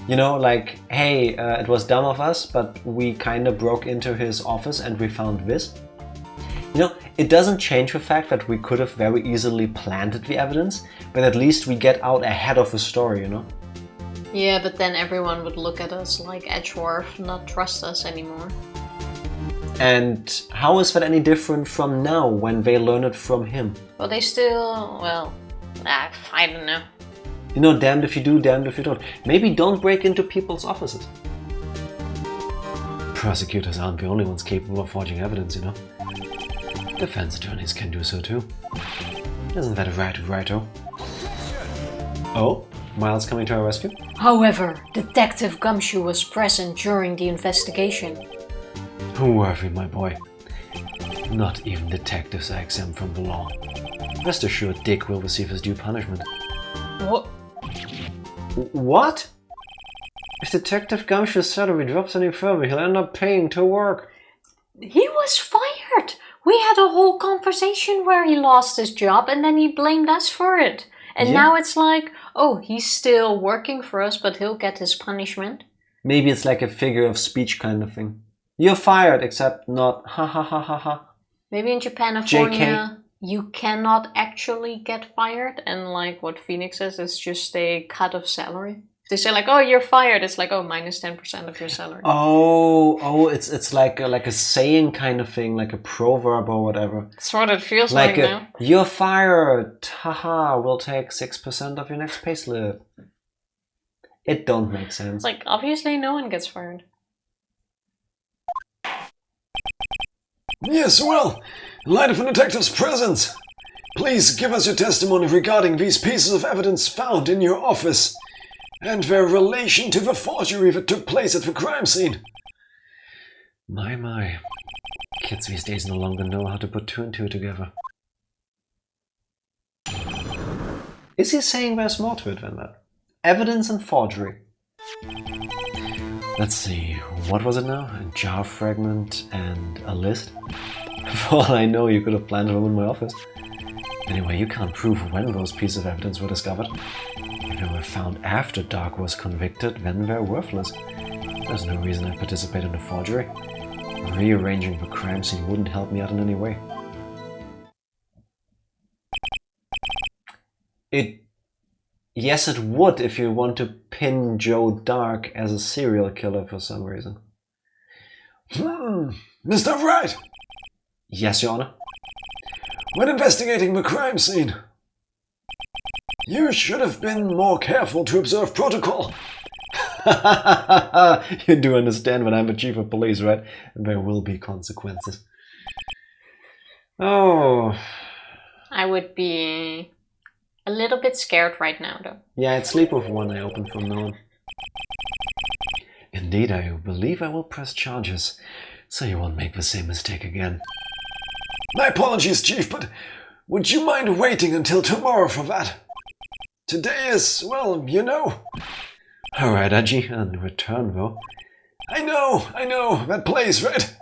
You know, like, hey, it was dumb of us, but we kind of broke into his office and we found this. You know, it doesn't change the fact that we could have very easily planted the evidence, but at least we get out ahead of the story, you know? Yeah, but then everyone would look at us like Edgeworth, not trust us anymore. And how is that any different from now when they learn it from him? Well, they still, well, I don't know. You know, damned if you do, damned if you don't. Maybe don't break into people's offices. Prosecutors aren't the only ones capable of forging evidence, you know. Defense attorneys can do so too. Isn't that a righto? Oh, Miles coming to our rescue? However, Detective Gumshoe was present during the investigation. Worthy, my boy. Not even detectives are exempt from the law. Rest assured Dick will receive his due punishment. What? What? If Detective Gumshoe's salary drops any further, he'll end up paying to work. He was fired! We had a whole conversation where he lost his job and then he blamed us for it. And now it's like, oh, he's still working for us, but he'll get his punishment. Maybe it's like a figure of speech kind of thing. You're fired, except not ha ha ha ha ha. Maybe in Japan, you cannot actually get fired, and like what Phoenix says, it's just a cut of salary. They say like, oh, you're fired. It's like, oh, minus 10% of your salary. Oh, it's like a saying kind of thing, like a proverb or whatever. That's what it feels like now. You're fired. Haha, we'll take 6% of your next payslip. It don't make sense. Like, obviously no one gets fired. Yes, well, in light of a detective's presence, please give us your testimony regarding these pieces of evidence found in your office and their relation to the forgery that took place at the crime scene. My. Kids these days no longer know how to put 2 and 2 together. Is he saying there's more to it than that? Evidence and forgery. Let's see, what was it now? A jar fragment and a list? For all I know, you could have planted them in my office. Anyway, you can't prove when those pieces of evidence were discovered. If they were found after Dark was convicted, then they're worthless. There's no reason I participate in the forgery. Rearranging the crime scene wouldn't help me out in any way. Yes, it would if you want to pin Joe Dark as a serial killer for some reason. Mr. Wright! Yes, Your Honor. When investigating the crime scene, you should have been more careful to observe protocol. You do understand when I'm the chief of police, right? There will be consequences. Oh. I would be a little bit scared right now, though. Yeah, I'd sleep with one eye open from now on. Indeed, I believe I will press charges, so you won't make the same mistake again. My apologies, Chief, but would you mind waiting until tomorrow for that? Today is, well, you know. Alright, Aji, in return though. I know, that place, right?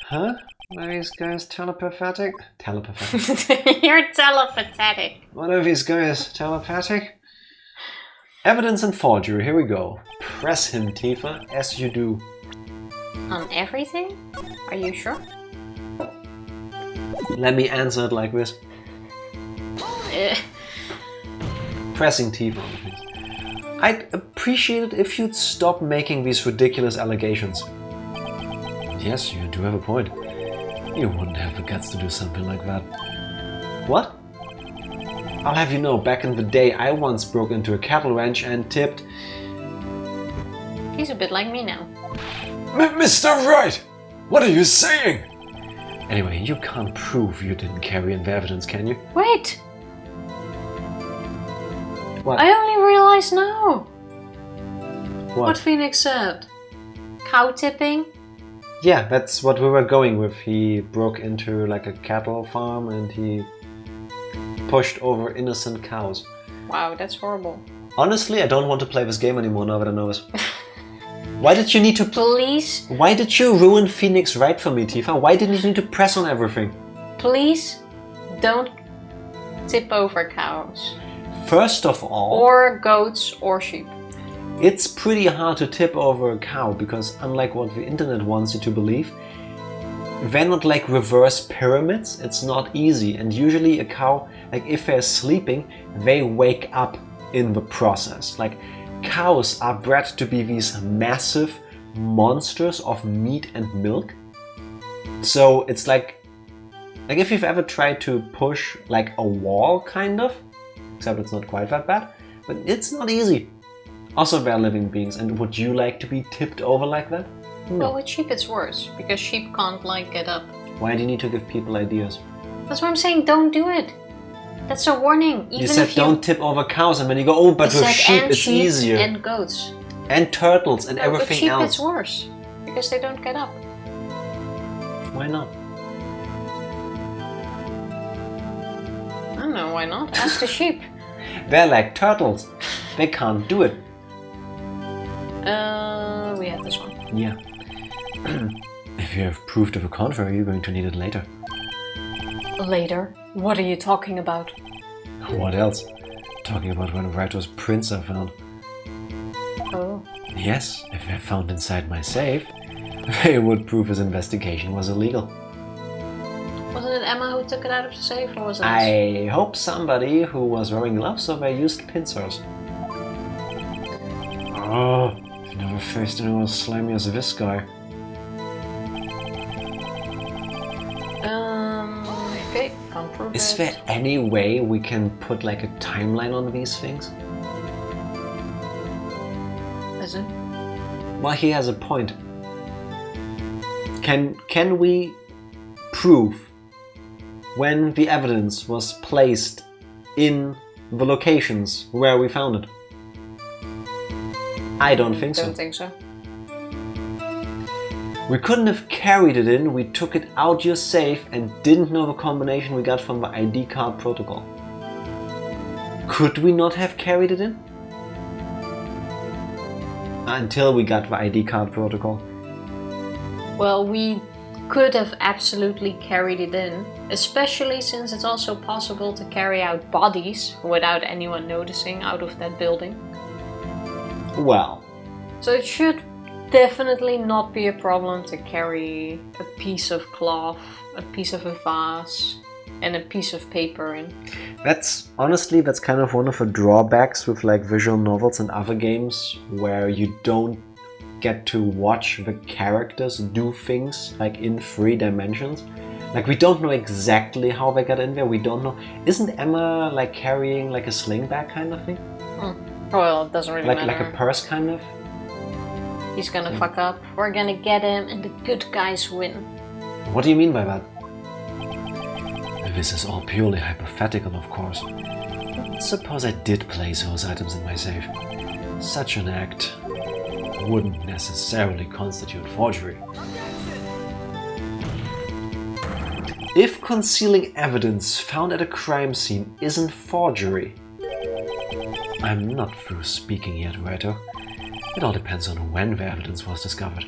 Huh? Are these guys telepathic? Telepathic. You're telepathetic. What are these guys telepathic? Evidence and forgery, here we go. Press him, Tifa, as you do. On everything? Are you sure? Let me answer it like this. Pressing Tifa on things. I'd appreciate it if you'd stop making these ridiculous allegations. Yes, you do have a point. You wouldn't have the guts to do something like that. What? I'll have you know, back in the day, I once broke into a cattle ranch and tipped... He's a bit like me now. Mr. Wright! What are you saying? Anyway, you can't prove you didn't carry in the evidence, can you? Wait! What? I only realized now What? Phoenix said. Cow tipping? Yeah, that's what we were going with. He broke into like a cattle farm and he pushed over innocent cows. Wow, that's horrible. Honestly, I don't want to play this game anymore now that I know this. Why did you need to... Please? Why did you ruin Phoenix Wright for me, Tifa? Why didn't you need to press on everything? Please don't tip over cows. First of all... Or goats or sheep. It's pretty hard to tip over a cow because unlike what the internet wants you to believe, they're not like reverse pyramids. It's not easy, and usually a cow, like if they're sleeping, they wake up in the process. Like cows are bred to be these massive monsters of meat and milk. So it's like if you've ever tried to push like a wall, kind of, except it's not quite that bad, but it's not easy. Also, they're living beings, and would you like to be tipped over like that? No. Well, with sheep it's worse, because sheep can't like get up. Why do you need to give people ideas? That's what I'm saying, don't do it. That's a warning. Even You said if don't tip over cows, and then you go, oh, but I with said sheep and it's sheep easier. And goats. And turtles and No, everything with sheep else. it's worse, because they don't get up. Why not? I don't know, why not? Ask the sheep. They're like turtles. They can't do it. We have this one. Yeah. If you have proof to the contrary, you're going to need it later. Later? What are you talking about? What else? Talking about when Writer's prints are found. Oh. Yes, if they're found inside my safe, they would prove his investigation was illegal. Wasn't it Emma who took it out of the safe, or was it us? I hope somebody who was wearing gloves, so they used pincers. Oh, I've never faced anyone as slimy as this guy. Okay, can't prove Is it. there any way we can put like a timeline on these things? Is it? Well, he has a point. Can we prove when the evidence was placed in the locations where we found it? I don't think so. Don't think so. We couldn't have carried it in, we took it out your safe and didn't know the combination we got from the ID card protocol. Could we not have carried it in? Until we got the ID card protocol. Well, we could have absolutely carried it in, especially since it's also possible to carry out bodies without anyone noticing out of that building. Well. So it should definitely not be a problem to carry a piece of cloth, a piece of a vase, and a piece of paper in. That's kind of one of the drawbacks with like visual novels and other games where you don't get to watch the characters do things like in 3 dimensions. Like we don't know exactly how they got in there. We don't know. Isn't Emma like carrying like a sling bag kind of thing? Well, it doesn't really matter. Like a purse kind of? He's gonna fuck up. We're gonna get him and the good guys win. What do you mean by that? This is all purely hypothetical, of course. Suppose I did place those items in my safe. Such an act wouldn't necessarily constitute forgery. If concealing evidence found at a crime scene isn't forgery, I'm not through speaking yet, Writer. It all depends on when the evidence was discovered.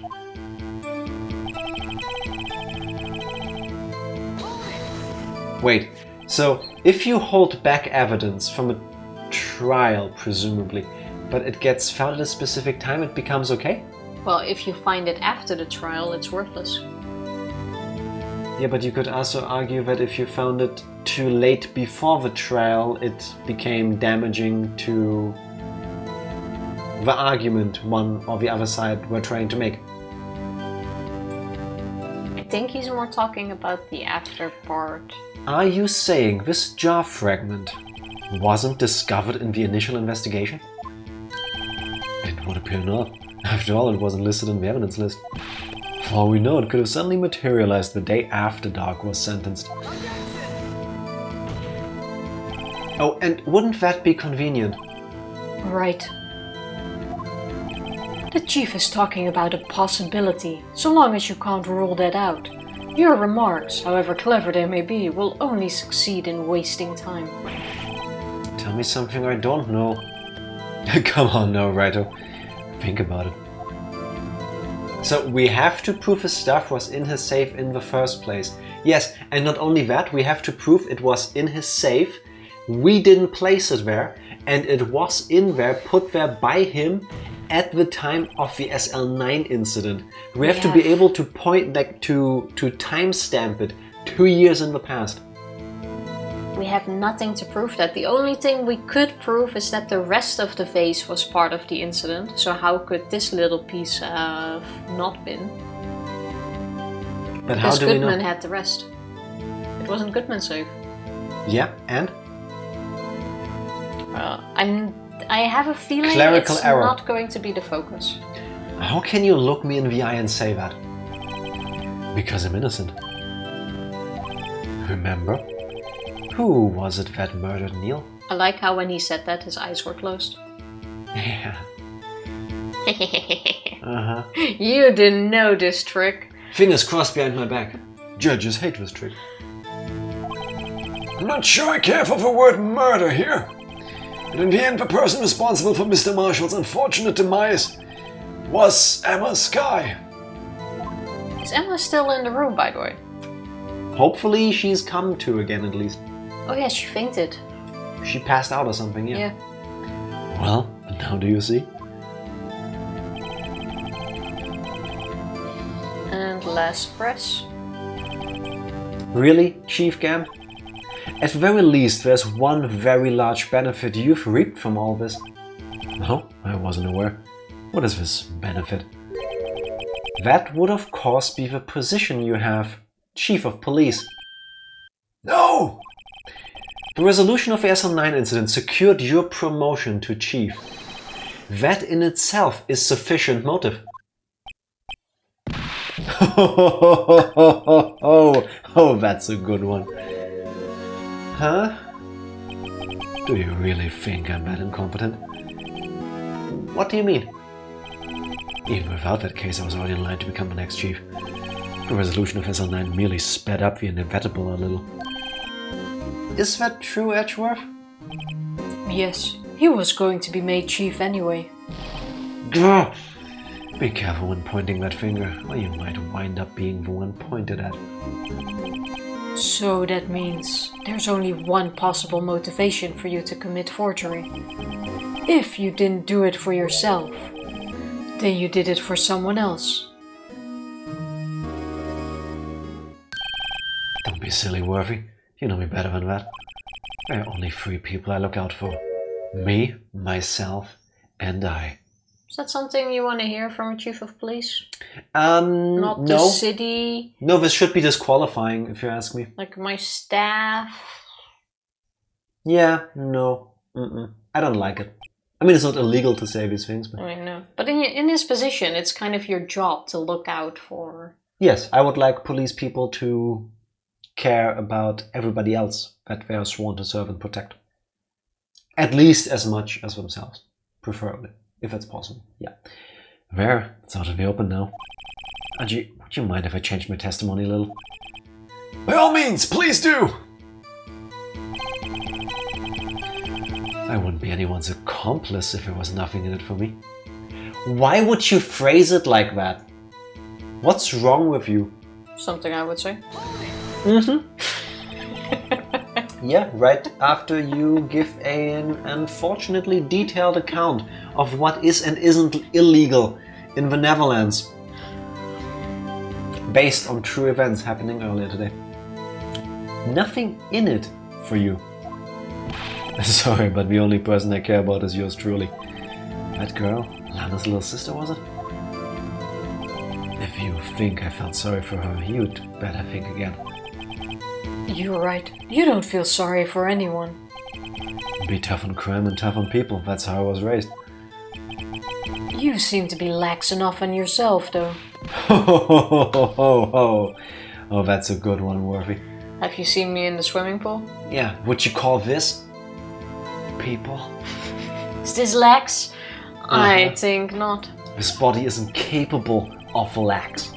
Wait, so if you hold back evidence from a trial, presumably, but it gets found at a specific time, it becomes okay? Well, if you find it after the trial, it's worthless. Yeah, but you could also argue that if you found it too late before the trial, it became damaging to the argument one or the other side were trying to make. I think he's more talking about the after part. Are you saying this jar fragment wasn't discovered in the initial investigation? It would appear not. After all, it wasn't listed in the evidence list. For all we know, it could have suddenly materialized the day after Dark was sentenced. Oh, and wouldn't that be convenient? Right. The chief is talking about a possibility, so long as you can't rule that out. Your remarks, however clever they may be, will only succeed in wasting time. Tell me something I don't know. Come on now, Raito. Think about it. So we have to prove his stuff was in his safe in the first place. Yes, and not only that, we have to prove it was in his safe. We didn't place it there, and it was in there, put there by him at the time of the SL9 incident. We have to be able to point like to timestamp it 2 years in the past. We have nothing to prove that. The only thing we could prove is that the rest of the vase was part of the incident. So how could this little piece have not been? But how do we know? Goodman had the rest. It wasn't Goodman's safe. Yeah, and? I have a feeling Clerical it's error. not going to be the focus. How can you look me in the eye and say that? Because I'm innocent. Remember? Who was it that murdered Neil? I like how when he said that, his eyes were closed. Yeah. You didn't know this trick. Fingers crossed behind my back. Judges hate this trick. I'm not sure I care for the word murder here. But in the end, the person responsible for Mr. Marshall's unfortunate demise was Emma Skye. Is Emma still in the room, by the way? Hopefully she's come to again at least. Oh yeah, she fainted. She passed out or something, yeah. Well, now do you see? And last press. Really, Chief Gam? At the very least, there's one very large benefit you've reaped from all this. No, I wasn't aware. What is this benefit? That would of course be the position you have, Chief of Police. No! The resolution of the SL9 incident secured your promotion to Chief. That in itself is sufficient motive. Oh, that's a good one. Huh? Do you really think I'm that incompetent? What do you mean? Even without that case, I was already in line to become the next chief. The resolution of SL9 merely sped up the inevitable a little. Is that true, Edgeworth? Yes, he was going to be made chief anyway. Ugh. Be careful when pointing that finger, or you might wind up being the one pointed at. So that means there's only one possible motivation for you to commit forgery. If you didn't do it for yourself, then you did it for someone else. Don't be silly, Worthy. You know me better than that. There are only 3 people I look out for. Me, myself, and I. Is that something you want to hear from a chief of police? Not the city? No, this should be disqualifying, if you ask me. Like my staff? Yeah, no. I don't like it. I mean, it's not illegal to say these things, but... I mean, no. But in his position, it's kind of your job to look out for... Yes, I would like police people to care about everybody else that they are sworn to serve and protect. At least as much as themselves, preferably, if it's possible, yeah. There, it's out in the open now. Angie, would you mind if I change my testimony a little? By all means, please do! I wouldn't be anyone's accomplice if there was nothing in it for me. Why would you phrase it like that? What's wrong with you? Something I would say. Yeah, right after you give an unfortunately detailed account of what is and isn't illegal in the Netherlands. Based on true events happening earlier today. Nothing in it for you. Sorry, but the only person I care about is yours truly. That girl, Lana's little sister, was it? If you think I felt sorry for her, you'd better think again. You're right. You don't feel sorry for anyone. Be tough on crime and tough on people. That's how I was raised. You seem to be lax enough on yourself, though. Oh, that's a good one, Worthy. Have you seen me in the swimming pool? Yeah, would you call this people? Is this lax? I think not. His body isn't capable of lax.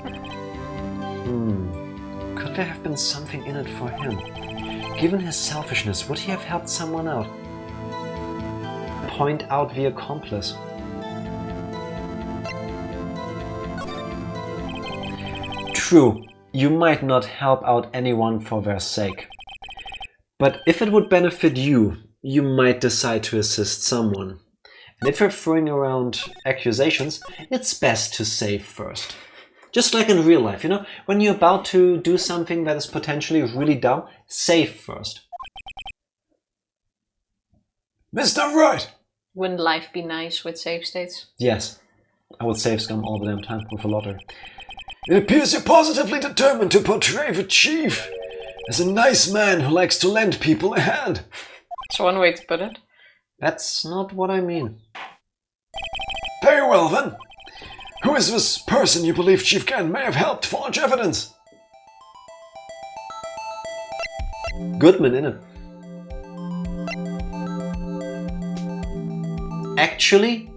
Could there have been something in it for him? Given his selfishness, would he have helped someone out? Point out the accomplice. True, you might not help out anyone for their sake. But if it would benefit you, you might decide to assist someone. And if you're throwing around accusations, it's best to save first. Just like in real life, you know, when you're about to do something that is potentially really dumb, save first. Mr. Wright! Wouldn't life be nice with save states? Yes, I would save scum all the damn time with a lottery. It appears you're positively determined to portray the chief as a nice man who likes to lend people a hand. That's one way to put it. That's not what I mean. Very well then. Who is this person you believe Chief Gann may have helped forge evidence? Goodman, innit? Actually...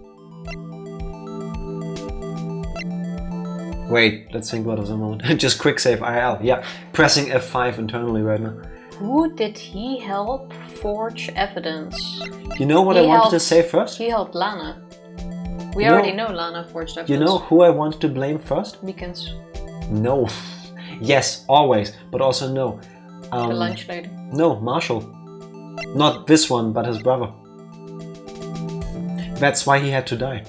Wait, let's think about it a moment. Just quick save IL. Yeah, pressing F5 internally right now. Who did he help forge evidence? You know what I wanted to say first? He helped Lana. We already know Lana forged evidence. You know who I wanted to blame first? Meekins. No. Yes, always, but also no. The lunch lady. No, Marshall. Not this one, but his brother. That's why he had to die.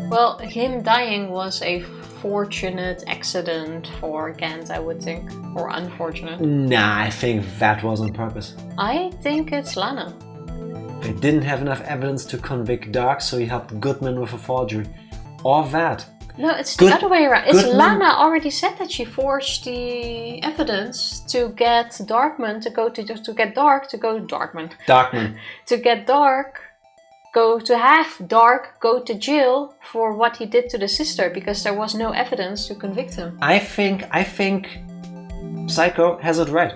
Well, him dying was a fortunate accident for Gant, I would think. Or unfortunate. Nah, I think that was on purpose. I think it's Lana. They didn't have enough evidence to convict Dark, so he helped Goodman with a forgery. Or that. No, it's the other way around. It's Lana already said that she forged the evidence to get Darkman to go to get Dark to go Darkman. Darkman. To get Dark to have Dark go to jail for what he did to the sister because there was no evidence to convict him. I think Psycho has it right.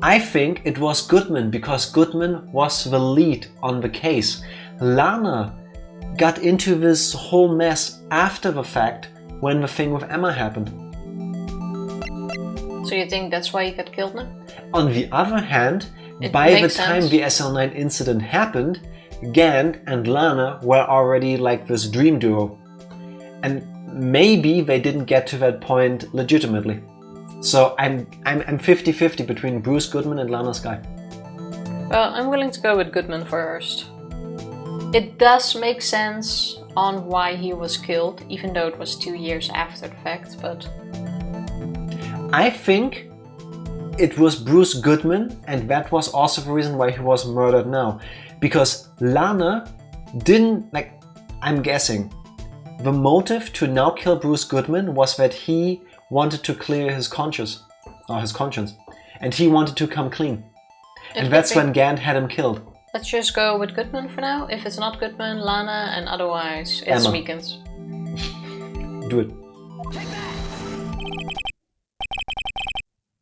I think it was Goodman because Goodman was the lead on the case. Lana got into this whole mess after the fact when the thing with Emma happened. So you think that's why he got killed now? On the other hand, by the time the SL9 incident happened, Gant and Lana were already like this dream duo. And maybe they didn't get to that point legitimately. So I'm 50-50 between Bruce Goodman and Lana Skye. Well, I'm willing to go with Goodman first. It does make sense on why he was killed, even though it was 2 years after the fact, but... I think it was Bruce Goodman, and that was also the reason why he was murdered now. Because Lana didn't, like, I'm guessing, the motive to now kill Bruce Goodman was that he wanted to clear his conscience, and he wanted to come clean. And that's when Gant had him killed. Let's just go with Goodman for now. If it's not Goodman, Lana, and otherwise it's Emma. Meekins. Do it.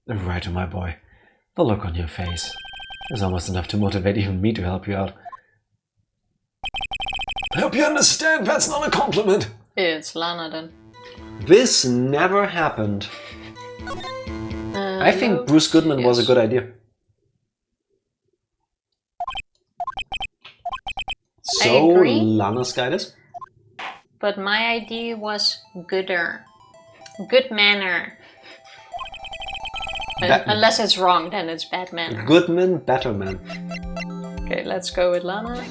Right, my boy. The look on your face is almost enough to motivate even me to help you out. I hope you understand that's not a compliment. It's Lana then. This never happened. I think Bruce Goodman was a good idea. So, Lana Skye this? But my idea was gooder. Good manner. Unless it's wrong, then it's bad manner. Goodman, better man. Okay, let's go with Lana.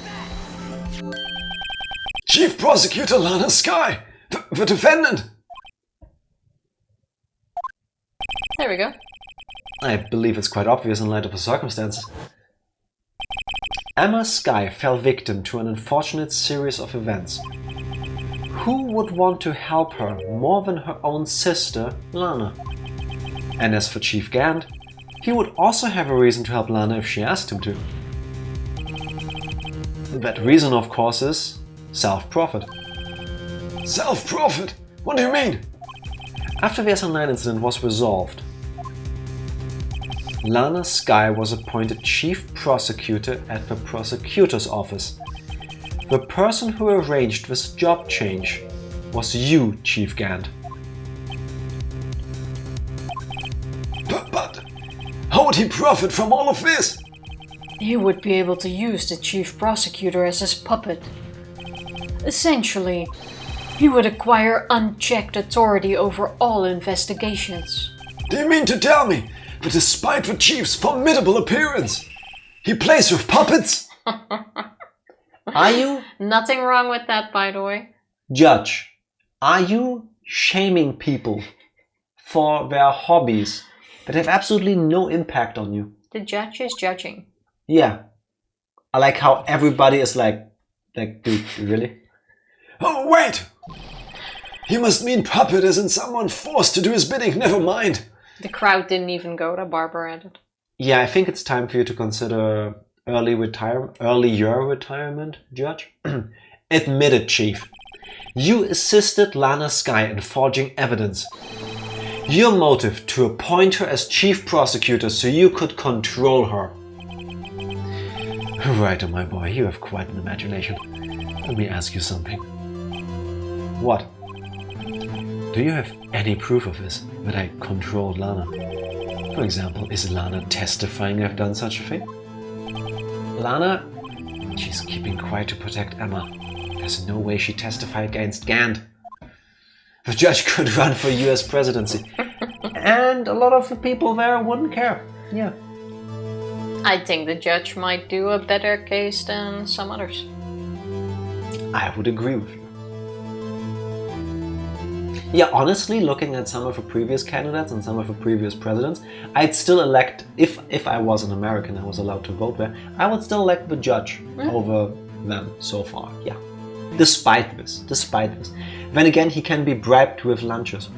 Chief Prosecutor Lana Skye, the defendant. There we go. I believe it's quite obvious in light of the circumstances. Emma Skye fell victim to an unfortunate series of events. Who would want to help her more than her own sister, Lana? And as for Chief Gant, he would also have a reason to help Lana if she asked him to. That reason, of course, is self-profit. Self-profit? What do you mean? After the SL9 incident was resolved, Lana Skye was appointed Chief Prosecutor at the Prosecutor's Office. The person who arranged this job change was you, Chief Gant. But how would he profit from all of this? He would be able to use the Chief Prosecutor as his puppet. Essentially, he would acquire unchecked authority over all investigations. Do you mean to tell me that despite the Chief's formidable appearance, he plays with puppets? Are you... Nothing wrong with that, by the way. Judge, are you shaming people for their hobbies that have absolutely no impact on you? The judge is judging. Yeah. I like how everybody is like, dude, really? Oh, wait! You must mean puppet as in someone forced to do his bidding, never mind. The crowd didn't even go to Barbara added. Yeah, I think it's time for you to consider earlier retirement, Judge. Admit it, Chief. You assisted Lana Skye in forging evidence. Your motive to appoint her as Chief Prosecutor so you could control her. Right, my boy, you have quite an imagination. Let me ask you something. What? Do you have any proof of this, that I controlled Lana? For example, is Lana testifying I've done such a thing? Lana, she's keeping quiet to protect Emma. There's no way she'd testify against Gant. The judge could run for US presidency. And a lot of the people there wouldn't care. Yeah. I think the judge might do a better case than some others. I would agree with you. Yeah, honestly, looking at some of the previous candidates and some of the previous presidents, I'd still elect, if I was an American, I was allowed to vote there, I would still elect the judge over them so far, yeah. Despite this. Then again, he can be bribed with lunches.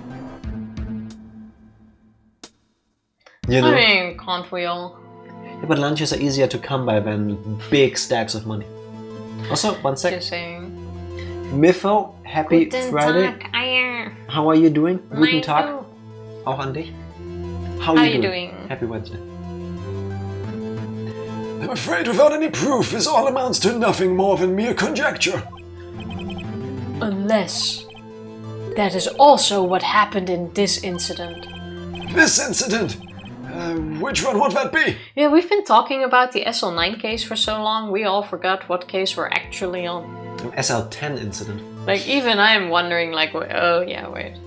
You know? I mean, can't we all? Yeah, but lunches are easier to come by than big stacks of money. Also, one sec. Just saying. Miffo, happy Guten Friday. Tag, Eier. How are you doing? Guten Mein Tag. du. Auch an dich. How are you doing? Happy Wednesday. I'm afraid without any proof, this all amounts to nothing more than mere conjecture. Unless that is also what happened in this incident. This incident? Which one would that be? Yeah, we've been talking about the SL9 case for so long, we all forgot what case we're actually on. SL10 incident. Like, even I am wondering, like, oh yeah, wait.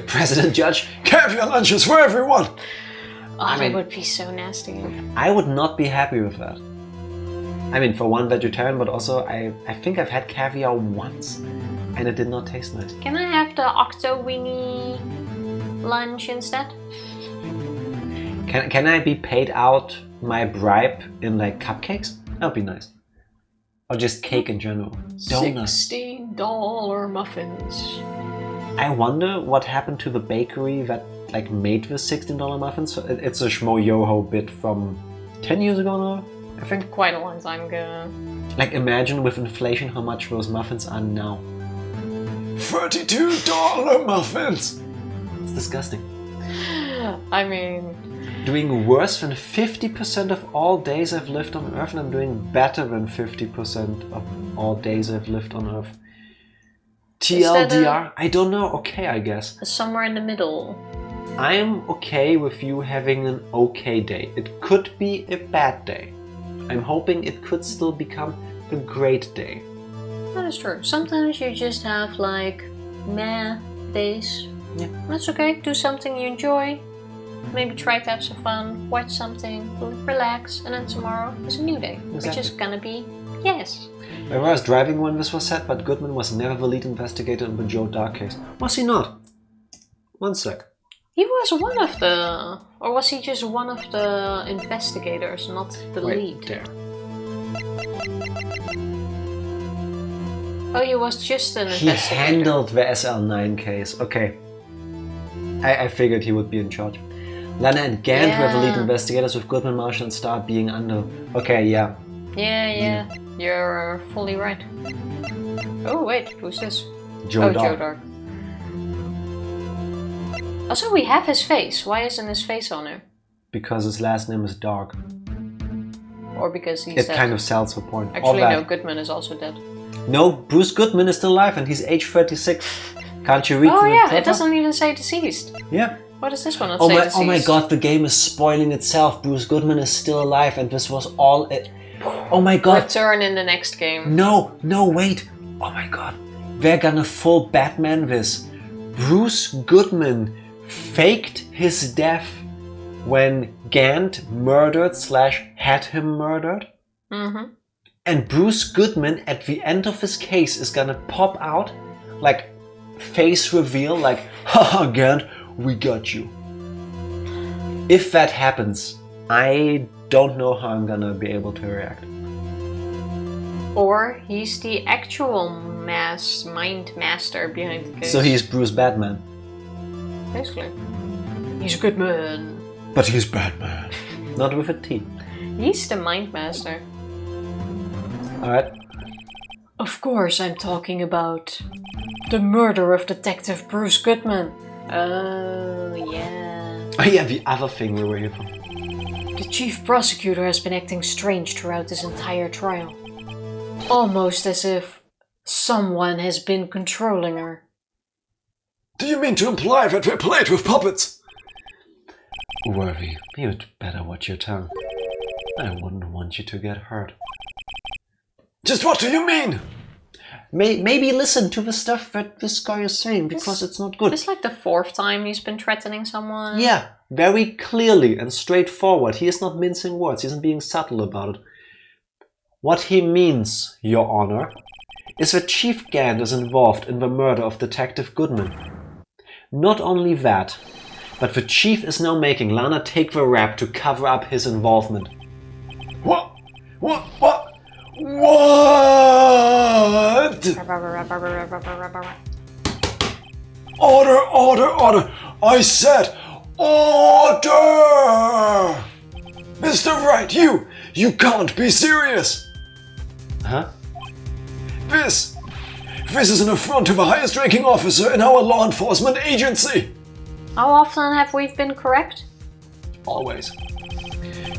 President Judge. Caviar lunches for everyone! Oh, that would be so nasty. I would not be happy with that. I mean, for one, vegetarian, but also I think I've had caviar once and it did not taste nice. Can I have the Octo Winnie lunch instead? Can I be paid out my bribe in like cupcakes? That would be nice. Or just cake in general. Donuts. $16 muffins. I wonder what happened to the bakery that like made the $16 muffins. It's a Schmo-Yoho bit from 10 years ago now, I think. Quite a long time ago. Like imagine with inflation how much those muffins are now. $32 muffins! It's disgusting. I mean... Doing worse than 50% of all days I've lived on Earth, and I'm doing better than 50% of all days I've lived on Earth. TLDR? I don't know. Okay, I guess. Somewhere in the middle. I'm okay with you having an okay day. It could be a bad day. I'm hoping it could still become a great day. That is true. Sometimes you just have like meh days. Yeah. That's okay. Do something you enjoy. Maybe try to have some fun, watch something, relax, and then tomorrow is a new day. Exactly. Which is gonna be yes. I was driving when this was said, but Goodman was never the lead investigator in the Joe Dark case. Was he not? One sec. He was one of the... Or was he just one of the investigators, not the lead? There. Oh, he was just an He investigator. handled the SL9 case. Okay. I figured he would be in charge. Lana and Gant were the lead investigators, with Goodman, Marshall, and Starr being under... Okay, yeah. Yeah. You're fully right. Oh, wait. Who's this? Joe Dark. Joe Dark. Also, we have his face. Why isn't his face on there? Because his last name is Dark. Or because he's It dead. kind of sells the point. Actually, no, Goodman is also dead. No, Bruce Goodman is still alive and he's age 36. Can't you read Oh from the yeah, cover? it doesn't even say deceased. Yeah. What does this one not Oh say my, deceased? oh my god, the game is spoiling itself. Bruce Goodman is still alive and this was all it. Oh my god. Return in the next game. No, wait. Oh my god. They're gonna full Batman this. Bruce Goodman faked his death when Gant murdered / had him murdered. Mm-hmm. And Bruce Goodman at the end of his case is gonna pop out, like face reveal, like, haha Gant, we got you. If that happens, I don't know how I'm gonna be able to react. Or he's the actual mind master behind the case. So he's Bruce Batman. Basically. He's a good man. But he's Batman. Not with a T. He's the mind master. Alright. Of course I'm talking about the murder of Detective Bruce Goodman. Oh, yeah. Oh yeah, the other thing we were here for. The chief prosecutor has been acting strange throughout this entire trial. Almost as if someone has been controlling her. Do you mean to imply that we're played with puppets? Worthy, you'd better watch your tongue. I wouldn't want you to get hurt. Just what do you mean? Maybe listen to the stuff that this guy is saying, because it's not good. It's like the 4th time he's been threatening someone. Yeah, very clearly and straightforward. He is not mincing words, he isn't being subtle about it. What he means, Your Honor, is that Chief Gant is involved in the murder of Detective Goodman. Not only that, but the Chief is now making Lana take the rap to cover up his involvement. What? Order! I said order! Mr. Wright, you can't be serious! Huh? This is an affront to the highest ranking officer in our law enforcement agency! How often have we been correct? Always.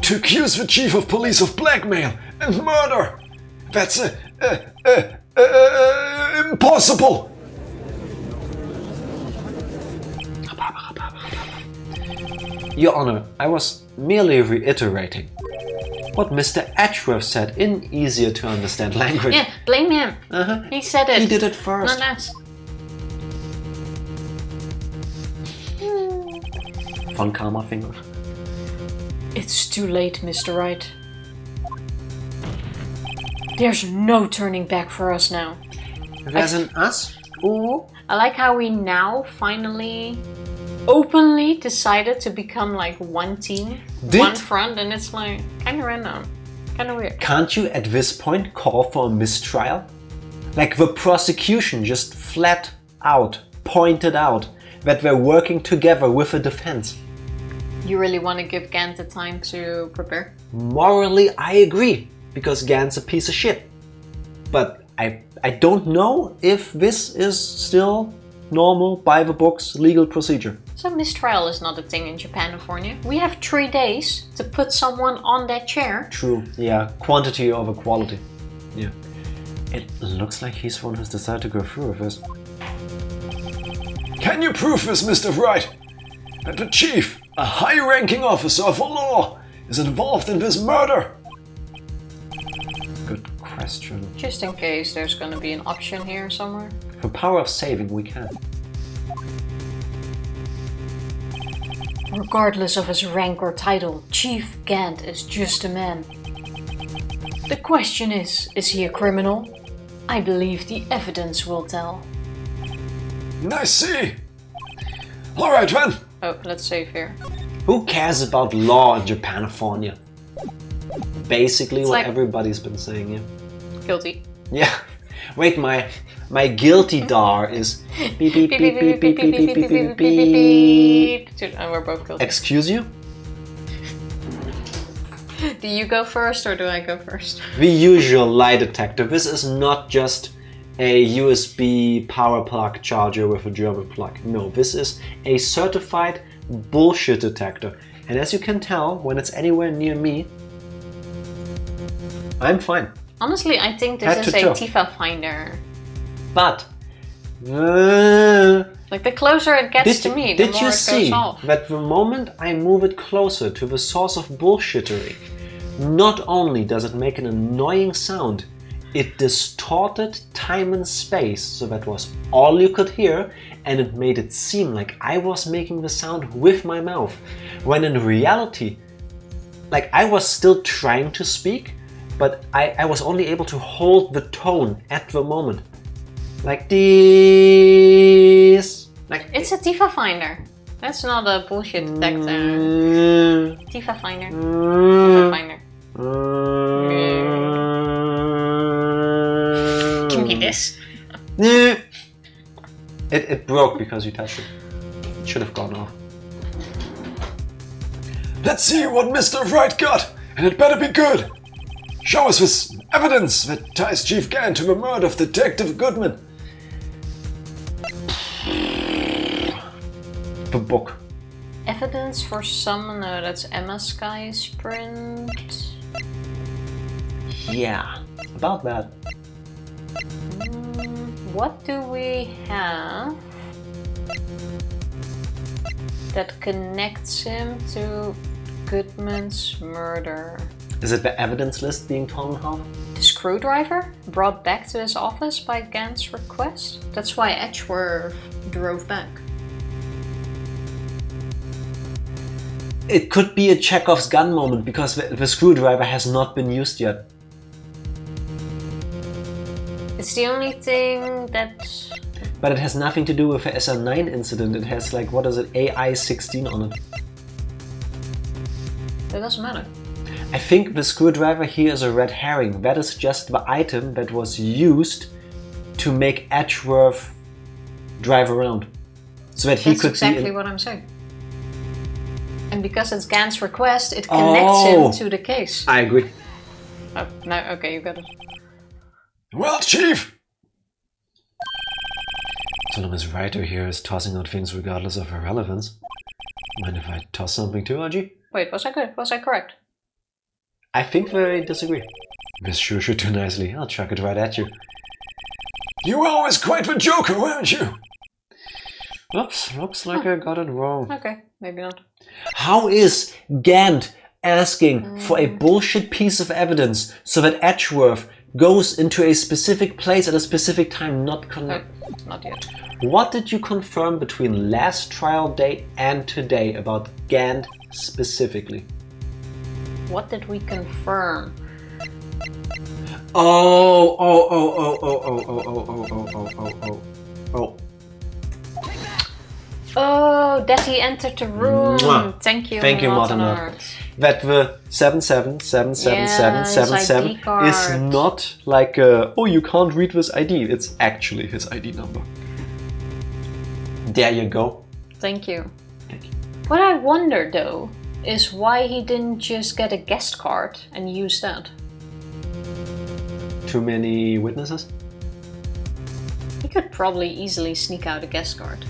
To accuse the chief of police of blackmail and murder! That's impossible! Your Honor, I was merely reiterating what Mr. Edgeworth said in easier to understand language. Yeah, blame him. He said it. He did it first. Not us. Von Karma finger. It's too late, Mr. Wright. There's no turning back for us now. As in us? Ooh, I like how we now finally openly decided to become like one team, one front, and it's like kind of random, kind of weird. Can't you at this point call for a mistrial? Like the prosecution just flat out pointed out that they're working together with the defense. You really want to give Gant the time to prepare? Morally, I agree, because Gant's a piece of shit. But I don't know if this is still normal, by the books, legal procedure. So mistrial is not a thing in Japan, California. We have 3 days to put someone on that chair. True, yeah, quantity over quality. Yeah. It looks like he's the one who's decided to go through with this. Can you prove this, Mr. Wright? That the chief, a high-ranking officer of the law, is involved in this murder? Good question. Just in case there's gonna be an option here somewhere. For power of saving, we can. Regardless of his rank or title, Chief Gant is just a man. The question is he a criminal? I believe the evidence will tell. I see. All right, then. Oh, let's save here. Who cares about law in Japan, California? Basically It's what like- everybody's been saying, yeah. Guilty. Yeah. Wait, my guilty dar is beep beep beep beep beep beep beep beep beep beep. Dude, and we're both guilty. Excuse you? Do you go first or do I go first? The usual lie detector. This is not just a USB power plug charger with a German plug. No, this is a certified bullshit detector. And as you can tell, when it's anywhere near me, I'm fine. Honestly, I think Head this is to a toe. Tifa finder. But Like the closer it gets to me, the did more you it see goes off. that the moment I move it closer to the source of bullshittery, not only does it make an annoying sound, it distorted time and space, so that was all you could hear, and it made it seem like I was making the sound with my mouth, when in reality, like I was still trying to speak, but I was only able to hold the tone at the moment. Like this. Like It's a Tifa finder. That's not a bullshit detector. Tifa finder. Tifa finder. Give me this. It broke because you touched it. It should have gone off. Let's see what Mr. Wright got, and it better be good. Show us this evidence that ties Chief Gant to the murder of Detective Goodman. The book. Evidence for some. No, that's Emma Sky's print. Yeah, about that. What do we have that connects him to Goodman's murder? Is it the evidence list being torn in half? The screwdriver brought back to his office by Gant's request? That's why Edgeworth drove back. It could be a Chekhov's gun moment because the screwdriver has not been used yet. It's the only thing that... But it has nothing to do with the SR9 incident. It has like, what is it, AI-16 on it. That doesn't matter. I think the screwdriver here is a red herring. That is just the item that was used to make Edgeworth drive around. So that he That's could exactly be... what I'm saying. And because it's Gant's request, it connects him to the case. I agree. Oh, no, okay, you got it. Well, Chief! So long as Writer here is tossing out things regardless of their relevance. Mind if I toss something too, RG? Wait, was I good? Was I correct? I think they disagree. Miss Shushu too nicely. I'll chuck it right at you. You were always quite the joker, weren't you? Oops, looks like I got it wrong. Okay, maybe not. How is Gant asking for a bullshit piece of evidence so that Edgeworth goes into a specific place at a specific time not connected? Not yet. What did you confirm between last trial day and today about Gant specifically? What did we confirm? Oh. Oh, that he entered the room. Mwah. Thank you, Modern Art. That the 777777 ID is card. not like oh, you can't read this ID. It's actually his ID number. There you go. Thank you. Thank you. What I wonder though is why he didn't just get a guest card and use that. Too many witnesses? He could probably easily sneak out a guest card.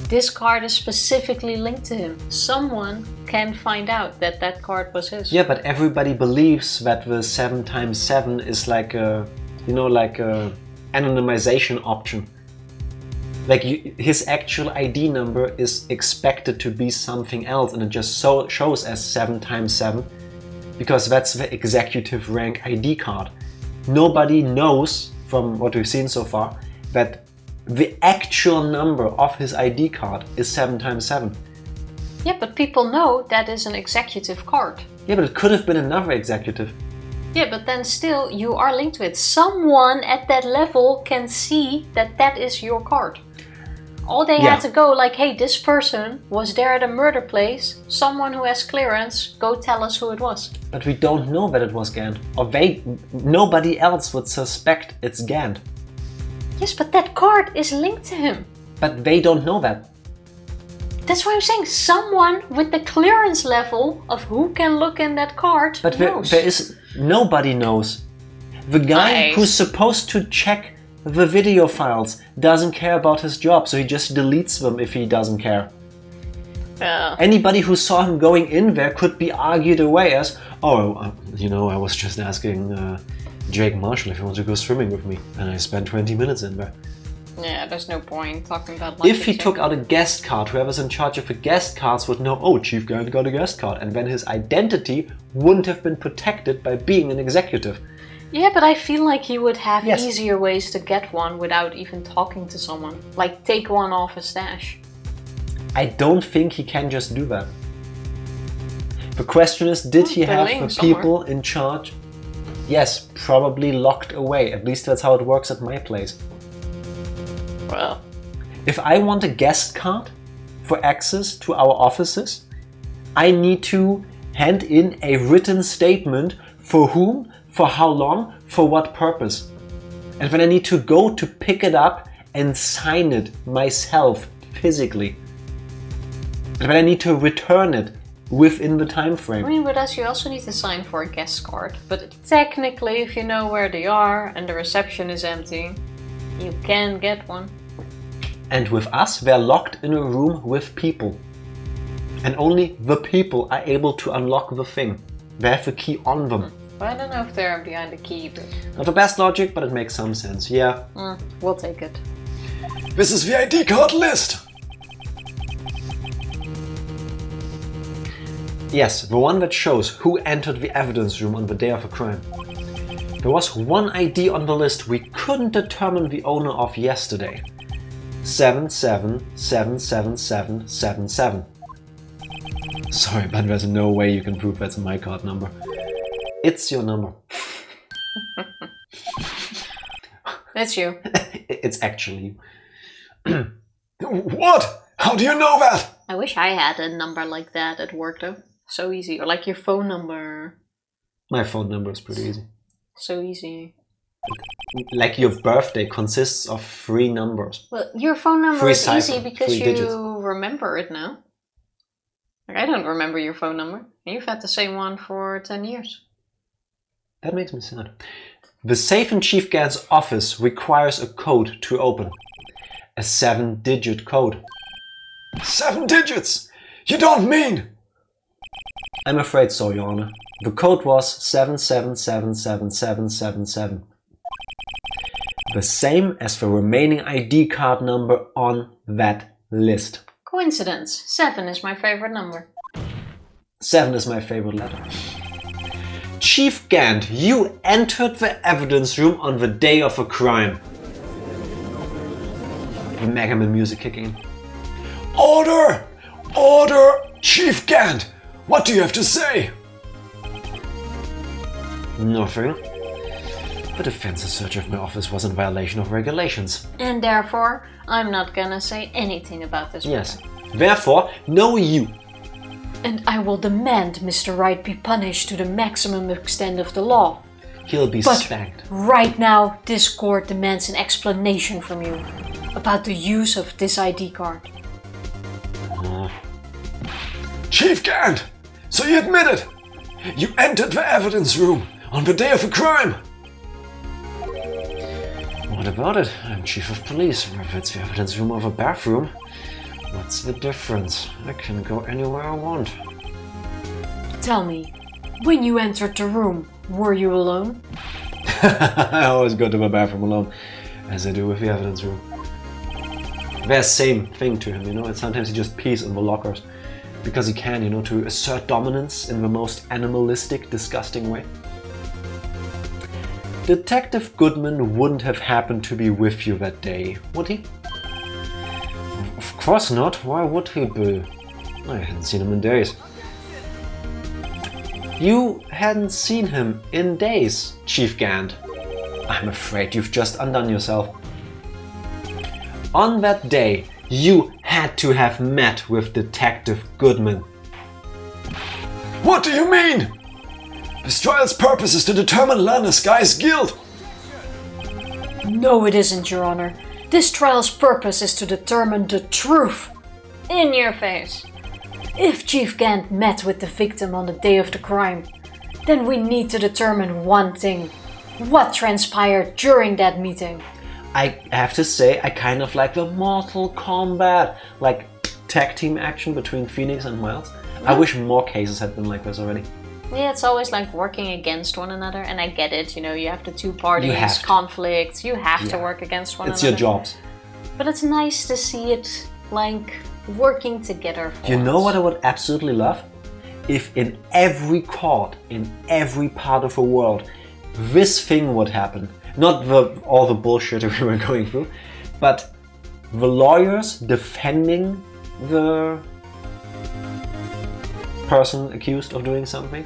This card is specifically linked to him. Someone can find out that that card was his. Yeah, but everybody believes that the 7x7 is like a, you know, like a anonymization option. Like his actual ID number is expected to be something else, and it just shows as 7x7 because that's the executive rank ID card. Nobody knows, from what we've seen so far, that the actual number of his ID card is 7x7. Yeah, but people know that is an executive card. Yeah, but it could have been another executive. Yeah, but then still you are linked to it. Someone at that level can see that that is your card. All they had to go like, hey, this person was there at a murder place. Someone who has clearance, go tell us who it was. But we don't know that it was Gant. Or nobody else would suspect it's Gant. Yes, but that card is linked to him. But they don't know that. That's why I'm saying someone with the clearance level of who can look in that card But knows. there is nobody knows. The guy Nice. who's supposed to check the video files doesn't care about his job, so he just deletes them if he doesn't care. Anybody who saw him going in there could be argued away as, oh, you know, I was just asking Jake Marshall if he wants to go swimming with me, and I spent 20 minutes in there. Yeah, there's no point talking about like If he took out a guest card, whoever's in charge of the guest cards would know, oh, Chief Gant got a guest card, and then his identity wouldn't have been protected by being an executive. Yeah, but I feel like he would have Yes. easier ways to get one without even talking to someone. Like take one off a stash. I don't think he can just do that. The question is, did he they're have laying the somewhere. people in charge? Yes, probably locked away. At least that's how it works at my place. Well, If I want a guest card for access to our offices, I need to hand in a written statement for whom, for how long, for what purpose. And then I need to go to pick it up and sign it myself physically. And then I need to return it within the time I frame. mean, with us you also need to sign for a guest card. But technically, if you know where they are and the reception is empty, you can get one. And with us, they're locked in a room with people. And only the people are able to unlock the thing. They have the key on them. But I don't know if they're behind the key, but Not the best logic, but it makes some sense. Yeah. we'll take it. This is the ID card list. Yes, the one that shows who entered the evidence room on the day of the crime. There was one ID on the list we couldn't determine the owner of yesterday. 777777. Sorry, but there's no way you can prove that's my card number. It's your number. That's you. It's actually you. What? How do you know that? I wish I had a number like that at work though. So easy. Or like your phone number. My phone number is pretty easy. So easy. Like your birthday consists of 3 numbers. Well, your phone number Three is easy cipher, because 3 you digits. remember it now. Like, I don't remember your phone number. You've had the same one for 10 years. That makes me sad. The safe in Chief Gant's office requires a code to open. A 7-digit code. 7 digits. You don't mean? I'm afraid so, Your Honor. The code was 77777777. The same as the remaining ID card number on that list. Coincidence. 7 is my favorite number. 7 is my favorite letter. Chief Gant, you entered the evidence room on the day of a crime. The Mega Man music kicking in. Order! Order! Chief Gant, what do you have to say? Nothing. The defense's search of my office was in violation of regulations. And therefore, I'm not gonna say anything about this. Yes. Therefore, no you. And I will demand Mr. Wright be punished to the maximum extent of the law. He'll be spanked. Right now, this court demands an explanation from you about the use of this ID card. Chief Gant, so you admit it! You entered the evidence room on the day of a crime! What about it? I'm chief of police. If it's the evidence room or the bathroom, what's the difference? I can go anywhere I want. Tell me, when you entered the room, were you alone? I always go to the bathroom alone, as I do with the evidence room. There's same thing to him, you know, and sometimes he just pees in the lockers. Because he can, you know, to assert dominance in the most animalistic, disgusting way. Detective Goodman wouldn't have happened to be with you that day, would he? Of course not. Why would he be? I hadn't seen him in days. You hadn't seen him in days, Chief Gant. I'm afraid you've just undone yourself. On that day, you had to have met with Detective Goodman. What do you mean? This trial's purpose is to determine Lana Sky's guilt. No, it isn't, Your Honor. This trial's purpose is to determine the truth. In your face. If Chief Gant met with the victim on the day of the crime, then we need to determine one thing. What transpired during that meeting? I have to say, I kind of like the Mortal Kombat, like tag team action between Phoenix and Miles. I wish more cases had been like this already. Yeah, it's always like working against one another, and I get it, you know, you have the two parties, have to. conflicts, you have to work against one It's another. your jobs. But it's nice to see it, like, working together for You know once. what I would absolutely love? If in every court, in every part of the world, this thing would happen. Not all the bullshit we were going through, but the lawyers defending the person accused of doing something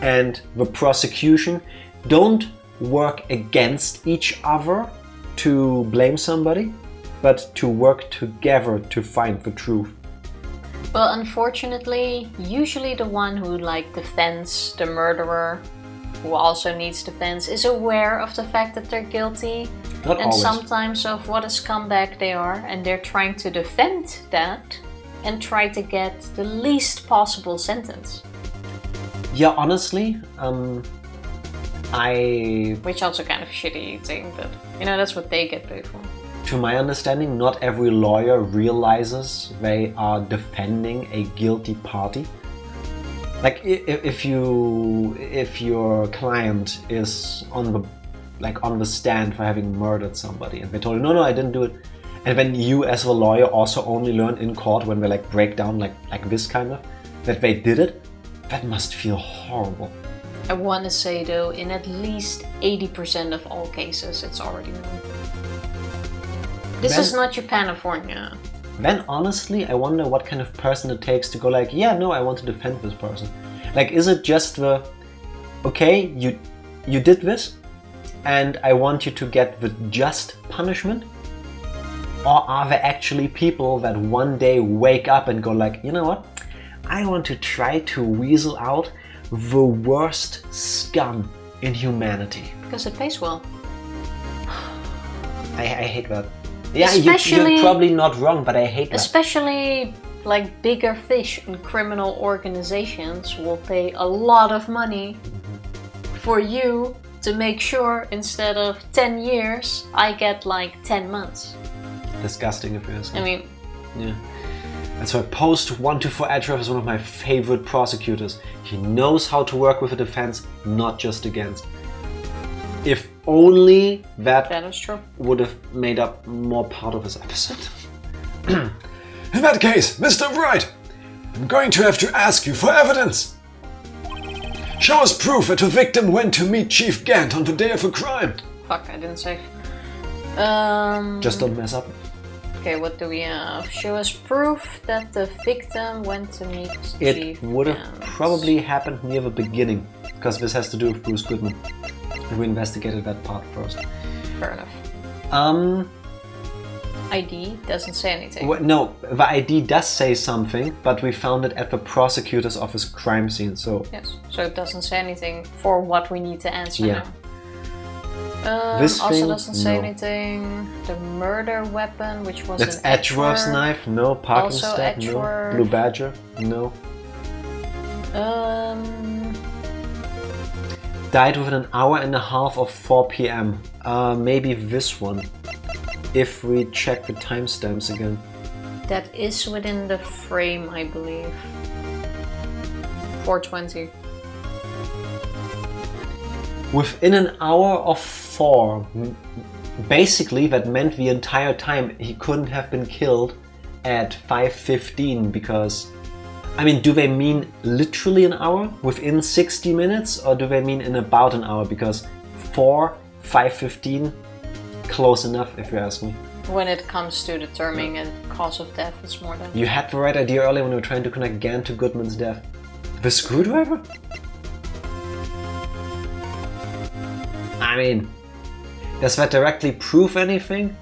and the prosecution don't work against each other to blame somebody, but to work together to find the truth. Well, unfortunately, usually the one who like defends the murderer, who also needs defense, is aware of the fact that they're guilty. Not and always. sometimes of what a scumbag they are, and they're trying to defend that and try to get the least possible sentence. Yeah, honestly, Which also kind of shitty thing, but you know, that's what they get paid for. to my understanding, not every lawyer realizes they are defending a guilty party. Like if your client is on the stand for having murdered somebody, and they told you, no, I didn't do it, and then you as a lawyer also only learn in court when they like break down like this kind of that they did it, that must feel horrible. I want to say though, in at least 80% of all cases, it's already known. This is not Japan-California. Then honestly, I wonder what kind of person it takes to go like, yeah, no, I want to defend this person. Like, is it just the, okay, you did this, and I want you to get the just punishment? Or are there actually people that one day wake up and go like, you know what, I want to try to weasel out the worst scum in humanity? Because it pays well. I hate that. Yeah, Especially- you're probably not wrong, but I hate that. Especially like bigger fish in criminal organizations will pay a lot of money for you to make sure instead of 10 years, I get like 10 months. Disgusting if you ask me. I mean, Yeah. That's why Post 124 Adref is one of my favorite prosecutors. He knows how to work with a defense, not just against. If only that That is true. would have made up more part of this episode. In that case, Mr. Wright, I'm going to have to ask you for evidence. Show us proof that the victim went to meet Chief Gant on the day of a crime. Fuck, I didn't save. Just don't mess up. Okay, what do we have? Show us proof that the victim went to meet It Chief would have Gant. probably happened near the beginning, because this has to do with Bruce Goodman. And we investigated that part first. Fair enough. ID doesn't say anything. No, the ID does say something, but we found it at the prosecutor's office crime scene, so... Yes, so it doesn't say anything for what we need to answer Yeah. now. This also thing, doesn't say no. anything. The murder weapon, which was That's an Edgeworth's Edgeworth. knife, no. Parking Also step, no. Edgeworth. Blue Badger, no. Died within an hour and a half of 4 p.m. Maybe this one. If we check the timestamps again. that is within the frame, I believe. 4:20. Within an hour of 4. Basically, that meant the entire time he couldn't have been killed at 5:15 because... I mean, do they mean literally an hour? Within 60 minutes? Or do they mean in about an hour? Because 4, 5:15, close enough if you ask me. When it comes to determining a cause of death, it's more than... You had the right idea earlier when we were trying to connect Gant to Goodman's death. The screwdriver? I mean, does that directly prove anything?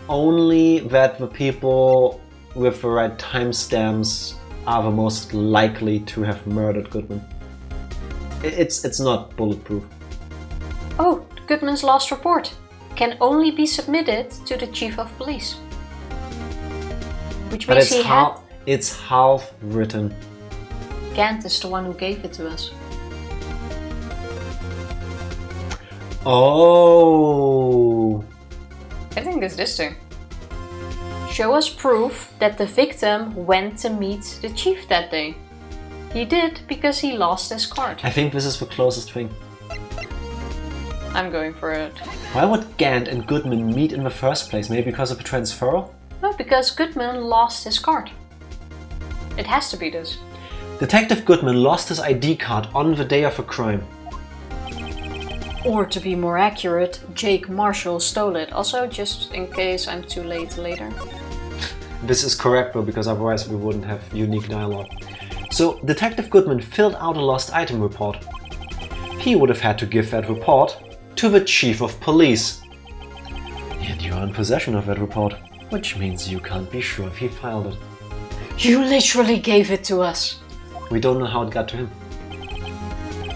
Only that the people with the right timestamps are the most likely to have murdered Goodman. It's not bulletproof. Oh, Goodman's last report can only be submitted to the Chief of Police. Which But means he had... it's half written. Gant is the one who gave it to us. Oh. I think it's this thing. Show us proof that the victim went to meet the chief that day. He did because he lost his card. I think this is the closest thing. I'm going for it. Why would Gant and Goodman meet in the first place? Maybe because of a transfer? No, because Goodman lost his card. It has to be this. Detective Goodman lost his ID card on the day of a crime. Or to be more accurate, Jake Marshall stole it. Also, just in case I'm too late later. This is correct though, because otherwise we wouldn't have unique dialogue. So, Detective Goodman filled out a lost item report. He would have had to give that report to the Chief of Police. And you're in possession of that report, which means you can't be sure if he filed it. You literally gave it to us. We don't know how it got to him.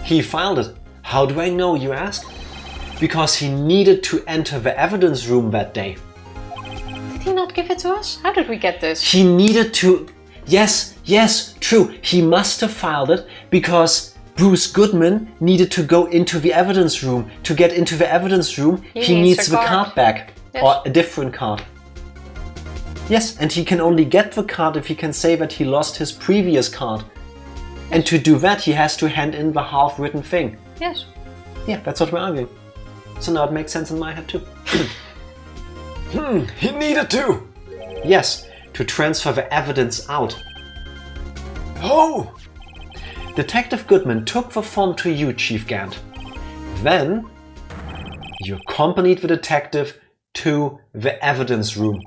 He filed it. How do I know, you ask? Because he needed to enter the evidence room that day. Did he not give it to us? How did we get this? He needed to... Yes, true. He must have filed it because Bruce Goodman needed to go into the evidence room. To get into the evidence room, he needs the card back. Yes. Or a different card. Yes, and he can only get the card if he can say that he lost his previous card. And to do that, he has to hand in the half-written thing. Yes. Yeah, that's what we're arguing. So now it makes sense in my head too. He needed to. Yes, to transfer the evidence out. Oh! Detective Goodman took the form to you, Chief Gant. Then, you accompanied the detective to the evidence room.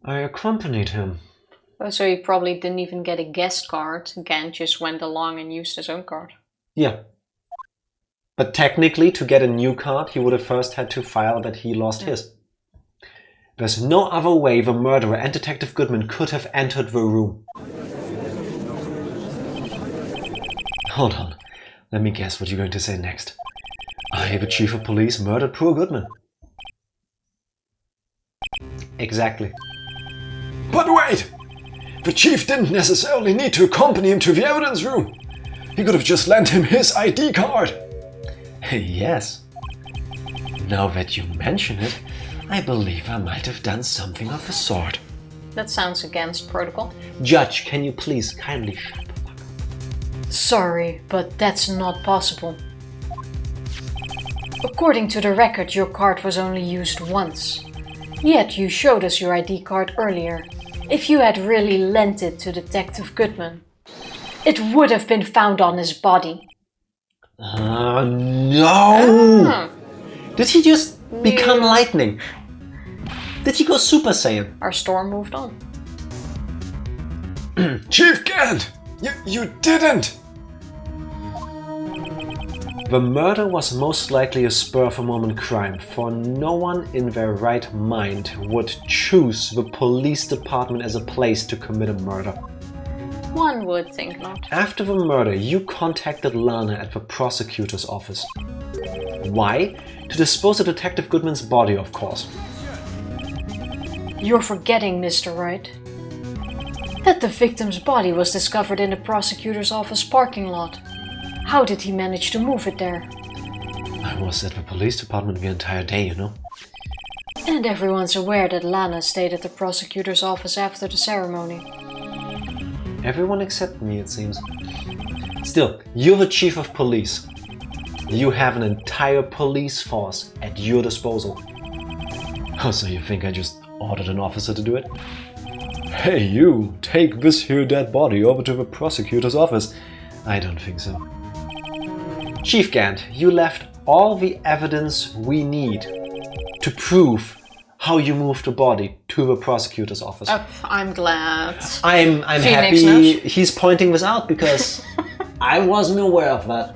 I accompanied him. Oh, so he probably didn't even get a guest card. Gant just went along and used his own card. Yeah. But technically, to get a new card, he would have first had to file that he lost his. There's no other way the murderer and Detective Goodman could have entered the room. Hold on. Let me guess what you're going to say next. I, the Chief of Police, murdered poor Goodman. Exactly. But wait! The chief didn't necessarily need to accompany him to the evidence room. He could have just lent him his ID card. Yes. Now that you mention it, I believe I might have done something of the sort. That sounds against protocol. Judge, can you please kindly shut the fuck Sorry, but that's not possible. According to the record, your card was only used once. Yet you showed us your ID card earlier. If you had really lent it to Detective Goodman, it would have been found on his body. No! Did he just become lightning? Did he go Super Saiyan? Our storm moved on. Chief Gant! You didn't! The murder was most likely a spur-of-the-moment crime, for no one in their right mind would choose the police department as a place to commit a murder. One would think not. After the murder, you contacted Lana at the prosecutor's office. Why? To dispose of Detective Goodman's body, of course. You're forgetting, Mr. Wright, that the victim's body was discovered in the prosecutor's office parking lot. How did he manage to move it there? I was at the police department the entire day, you know. And everyone's aware that Lana stayed at the prosecutor's office after the ceremony. Everyone except me, it seems. Still, you're the chief of police. You have an entire police force at your disposal. Oh, so you think I just ordered an officer to do it? Hey you, take this here dead body over to the prosecutor's office. I don't think so. Chief Gant, you left all the evidence we need to prove how you moved the body to the prosecutor's office. Oh, I'm glad. I'm Phoenix happy knows. he's pointing this out because I wasn't aware of that.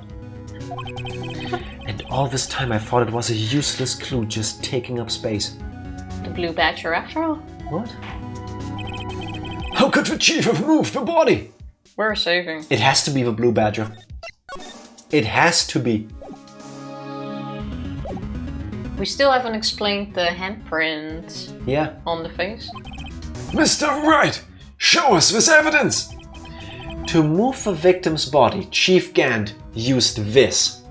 And all this time I thought it was a useless clue just taking up space. The Blue Badger after all. What? How could the chief have moved the body? We're saving. It has to be the Blue Badger. It has to be. We still haven't explained the handprint Yeah. on the face. Mr. Wright, show us this evidence! To move the victim's body, Chief Gant used this.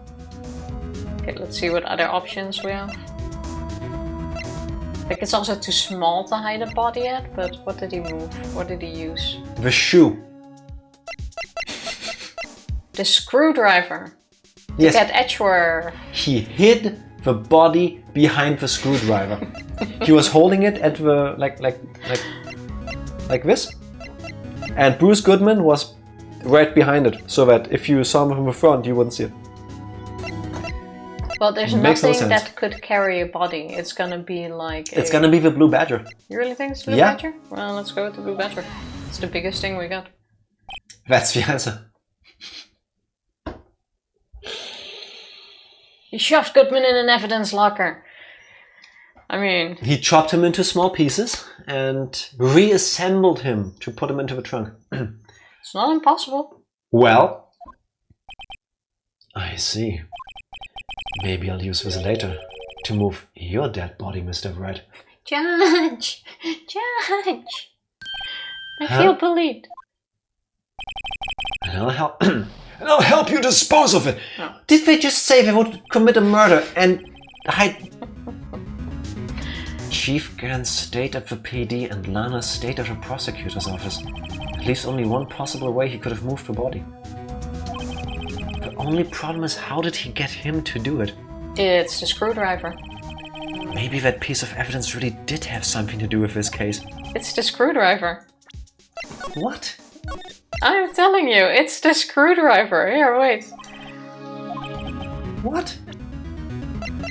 Okay, let's see what other options we have. Like, it's also too small to hide a body at, but what did he move? What did he use? The shoe. The screwdriver. Yes. Get Edgeworth. He hid the body behind the screwdriver. He was holding it at the like this. And Bruce Goodman was right behind it, so that if you saw him from the front, you wouldn't see it. Well, there's Makes no nothing sense. that could carry a body. It's gonna be like It's gonna be the Blue Badger. You really think it's the Blue Yeah. Badger? Well, let's go with the Blue Badger. It's the biggest thing we got. That's the answer. He shoved Goodman in an evidence locker. I mean, He chopped him into small pieces and reassembled him to put him into the trunk. it's not impossible. Well, I see. Maybe I'll use this later to move your dead body, Mr. Wright. Judge! Judge! I Huh? feel bullied. And I'll help. And I'll help you dispose of it! Did they just say they would commit a murder and hide? Chief Gant stayed at the PD and Lana stayed at the prosecutor's office. At least only one possible way he could have moved the body. The only problem is, how did he get him to do it? It's the screwdriver. Maybe that piece of evidence really did have something to do with this case. It's the screwdriver. What? I'm telling you, it's the screwdriver. Here, wait. What?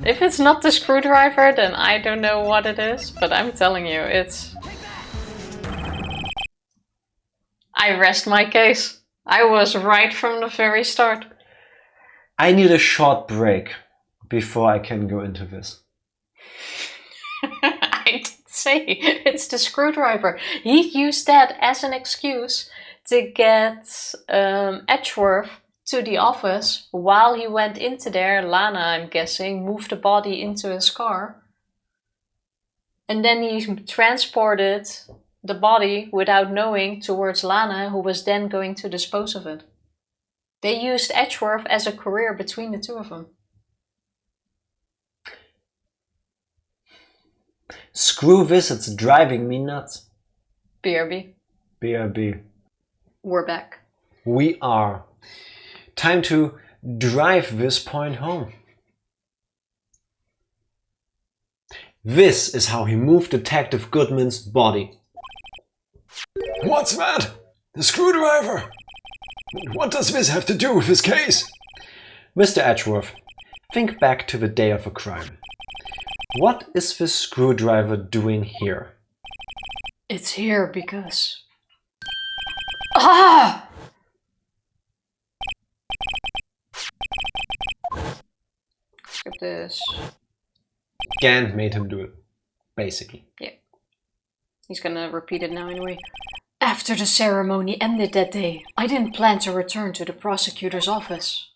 If it's not the screwdriver, then I don't know what it is, but I'm telling you, it's... I rest my case. I was right from the very start. I need a short break before I can go into this. I did say it's the screwdriver. He used that as an excuse to get Edgeworth to the office. While he went into there, Lana, I'm guessing, moved the body into his car. And then he transported the body without knowing towards Lana, who was then going to dispose of it. They used Edgeworth as a courier between the two of them. Screw this, it's driving me nuts. BRB. BRB. We're back. We are Time to drive this point home. This is how he moved Detective Goodman's body. What's that? The screwdriver? What does this have to do with his case? Mr. Edgeworth, think back to the day of the crime. What is this screwdriver doing here? It's here because... Ah! Skip this. Gant made him do it, basically. Yeah. He's gonna repeat it now anyway. After the ceremony ended that day, I didn't plan to return to the prosecutor's office.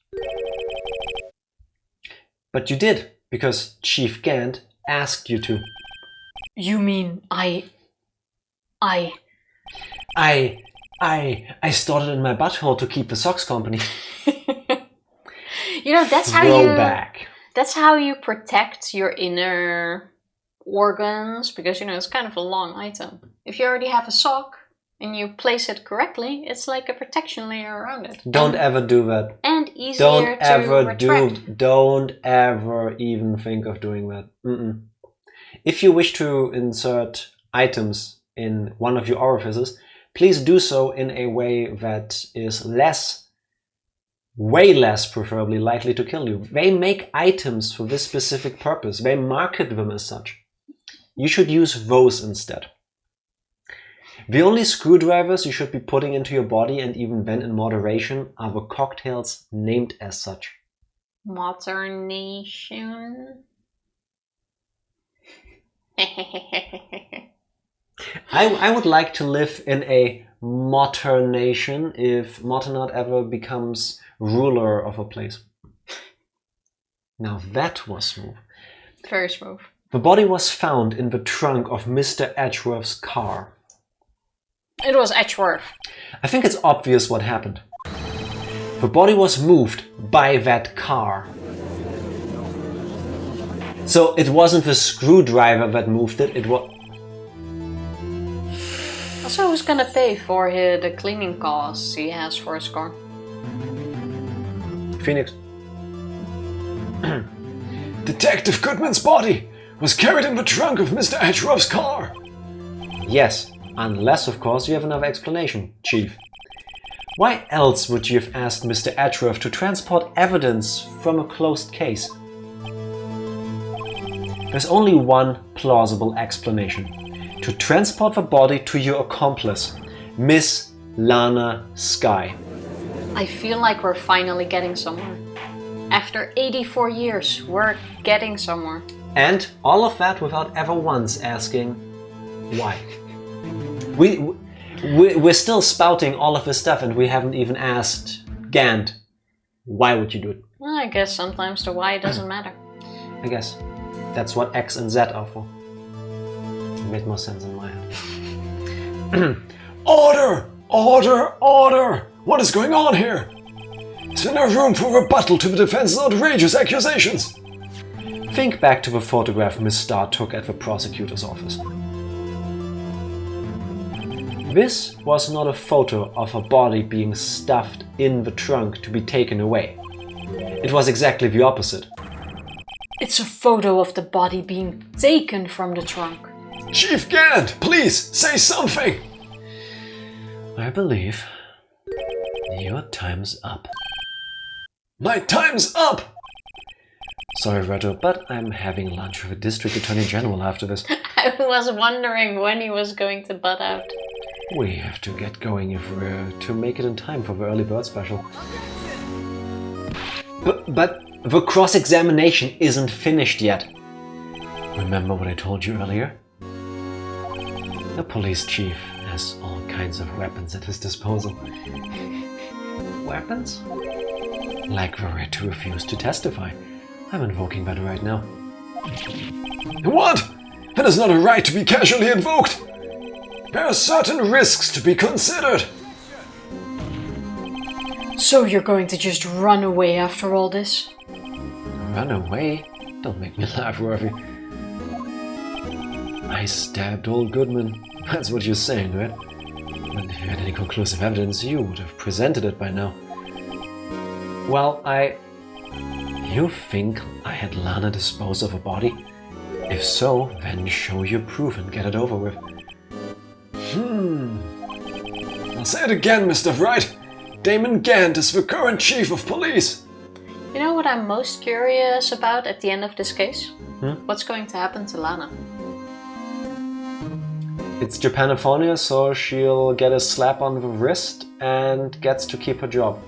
But you did, because Chief Gant asked you to. You mean I stored it in my butthole to keep the socks company. You know, that's how Throwback. That's how you protect your inner organs, because, you know, it's kind of a long item. If you already have a sock and you place it correctly, it's like a protection layer around it. Don't ever do that. And easier to retract. Don't ever even think of doing that. If you wish to insert items in one of your orifices, please do so in a way that is way less preferably likely to kill you. They make items for this specific purpose. They market them as such. You should use those instead. The only screwdrivers you should be putting into your body, and even then in moderation, are the cocktails named as such. Modernation. I would like to live in a modern nation if Moternot ever becomes ruler of a place. Now that was smooth. Very smooth. The body was found in the trunk of Mr. Edgeworth's car. It was Edgeworth. I think it's obvious what happened. The body was moved by that car. So it wasn't the screwdriver that moved it, it was... Also, who's gonna pay for the cleaning costs he has for his car? Phoenix. Detective Goodman's body was carried in the trunk of Mr. Edgeworth's car. Yes, unless of course you have another explanation, Chief. Why else would you have asked Mr. Edgeworth to transport evidence from a closed case? There's only one plausible explanation. To transport the body to your accomplice, Miss Lana Skye. I feel like we're finally getting somewhere. After 84 years, we're getting somewhere. And all of that without ever once asking why. We're still spouting all of this stuff, and we haven't even asked Gant, why would you do it? Well, I guess sometimes the why doesn't matter. I guess that's what X and Z are for. It made more sense in my head. Order! Order! Order! What is going on here? Is there no room for rebuttal to the defense's outrageous accusations? Think back to the photograph Miss Starr took at the prosecutor's office. This was not a photo of a body being stuffed in the trunk to be taken away. It was exactly the opposite. It's a photo of the body being taken from the trunk. Chief Gant, please, say something! I believe your time's up. My time's up! Sorry, Reto, but I'm having lunch with the District Attorney General after this. I was wondering when he was going to butt out. We have to get going if we're to make it in time for the early bird special. But the cross-examination isn't finished yet. Remember what I told you earlier? The police chief has all kinds of weapons at his disposal. Weapons? Like the right to refuse to testify. I'm invoking that right now. What? That is not a right to be casually invoked! There are certain risks to be considered! So you're going to just run away after all this? Run away? Don't make me laugh, Worthy. I stabbed old Goodman. That's what you're saying, right? And if you had any conclusive evidence, you would have presented it by now. Well, You think I had Lana dispose of a body? If so, then show your proof and get it over with. I'll say it again, Mr. Wright. Damon Gant is the current chief of police. You know what I'm most curious about at the end of this case? What's going to happen to Lana? It's Japanophobia, so she'll get a slap on the wrist and gets to keep her job.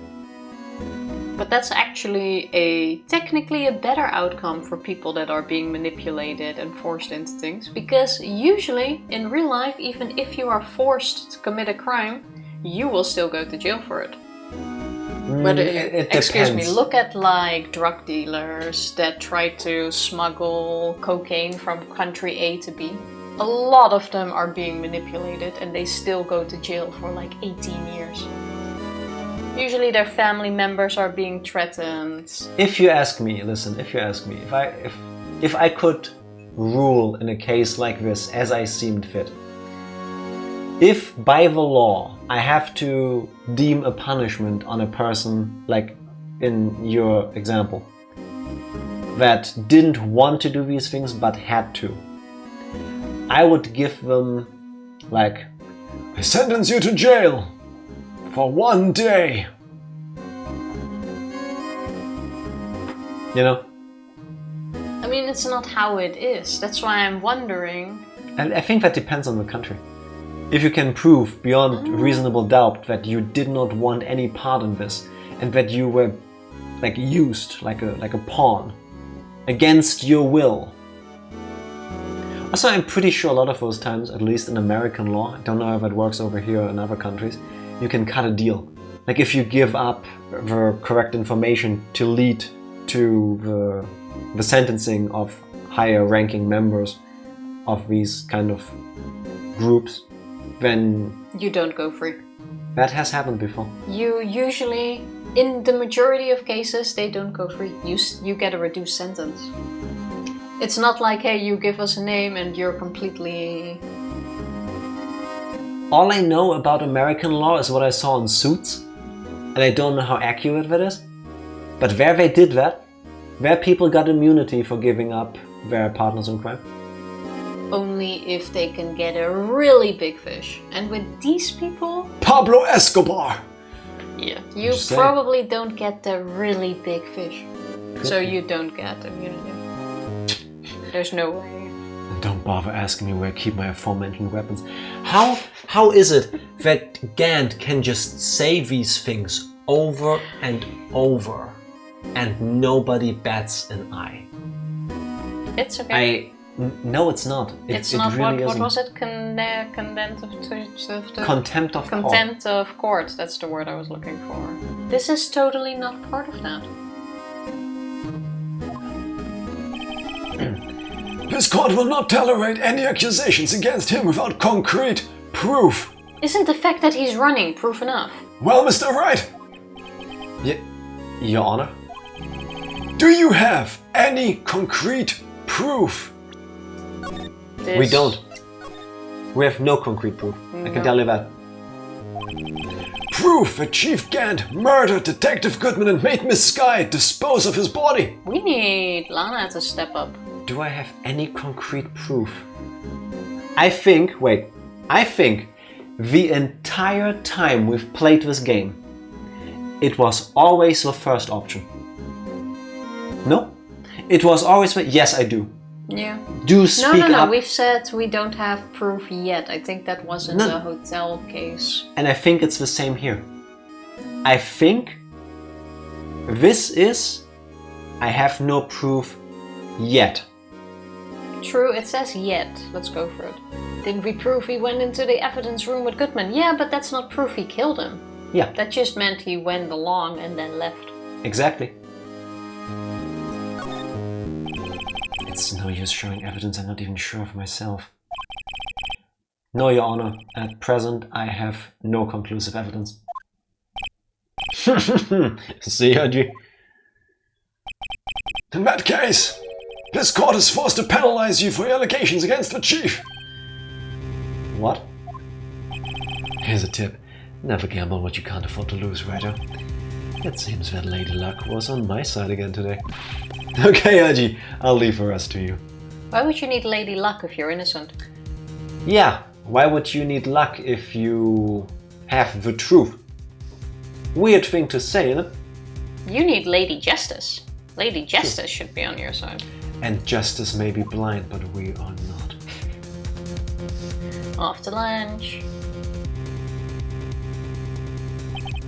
But that's actually technically a better outcome for people that are being manipulated and forced into things. Because usually, in real life, even if you are forced to commit a crime, you will still go to jail for it. But excuse me, look at like drug dealers that try to smuggle cocaine from country A to B. A lot of them are being manipulated and they still go to jail for like 18 years. Usually their family members are being threatened. If you ask me, listen, if I could rule in a case like this as I seemed fit, if by the law I have to deem a punishment on a person, like in your example, that didn't want to do these things but had to, I would give them, like, I sentence you to jail for 1 day. You know? I mean, it's not how it is. That's why I'm wondering. And I think that depends on the country. If you can prove beyond reasonable doubt that you did not want any part in this and that you were like used like a pawn against your will. Also, I'm pretty sure a lot of those times, at least in American law, I don't know if it works over here or in other countries, you can cut a deal. Like if you give up the correct information to lead to the sentencing of higher ranking members of these kind of groups, then you don't go free. That has happened before. You usually, in the majority of cases, they don't go free. You get a reduced sentence. It's not like, hey, you give us a name and you're completely... All I know about American law is what I saw in Suits, and I don't know how accurate that is. But where they did that, where people got immunity for giving up their partners in crime. Only if they can get a really big fish. And with these people... Pablo Escobar! Yeah, you probably don't get the really big fish. So you don't get immunity. There's no way. Don't bother asking me where I keep my aforementioned weapons. How is it that Gant can just say these things over and over and nobody bats an eye? It's okay. No, it's not. It's not. Really what isn't. was it? Contempt of court. Contempt of court. That's the word I was looking for. This is totally not part of that. This court will not tolerate any accusations against him without concrete proof. Isn't the fact that he's running proof enough? Well, Mr. Wright. Your Honor? Do you have any concrete proof? We don't. We have no concrete proof. I can tell you that. Proof that Chief Gant murdered Detective Goodman and made Miss Skye dispose of his body. We need Lana to step up. Do I have any concrete proof? I think the entire time we've played this game, it was always the first option. No? It was always, yes, I do. Yeah. Do speak up. No, we've said we don't have proof yet. I think that was in the hotel case. And I think it's the same here. I think this is, I have no proof yet. True, it says yet. Let's go for it. Didn't we prove he went into the evidence room with Goodman? Yeah, but that's not proof he killed him. Yeah. That just meant he went along and then left. Exactly. It's no use showing evidence I'm not even sure of myself. No, Your Honor. At present, I have no conclusive evidence. See, Audrey? In that case, this court is forced to penalize you for your allegations against the chief. What? Here's a tip. Never gamble what you can't afford to lose, Ryder. It seems that Lady Luck was on my side again today. Okay, Algie, I'll leave the rest to you. Why would you need Lady Luck if you're innocent? Yeah, why would you need luck if you have the truth? Weird thing to say, isn't it? You need Lady Justice. Lady Justice should be on your side. And justice may be blind, but we are not. Off to lunch.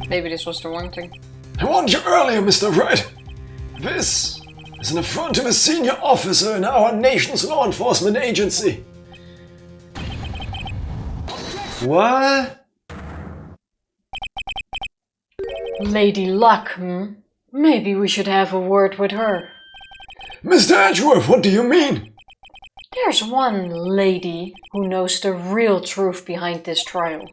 Maybe this was the wrong thing. I warned you earlier, Mr. Wright. This is an affront to a senior officer in our nation's law enforcement agency. What? Lady Luck, Maybe we should have a word with her. Mr. Edgeworth, what do you mean? There's one lady who knows the real truth behind this trial.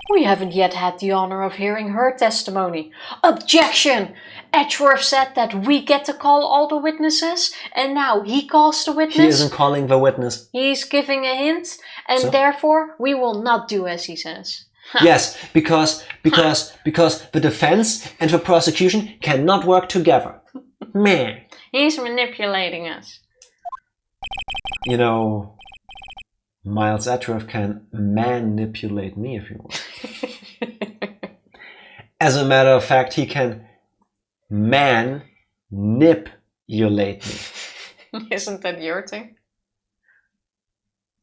We haven't yet had the honor of hearing her testimony. Objection! Edgeworth said that we get to call all the witnesses, and now he calls the witness. He isn't calling the witness. He's giving a hint, and therefore we will not do as he says. Yes, because the defense and the prosecution cannot work together. Meh. He's manipulating us. You know, Miles Edgeworth can manipulate me if he wants. As a matter of fact, he can manipulate me. Isn't that your thing?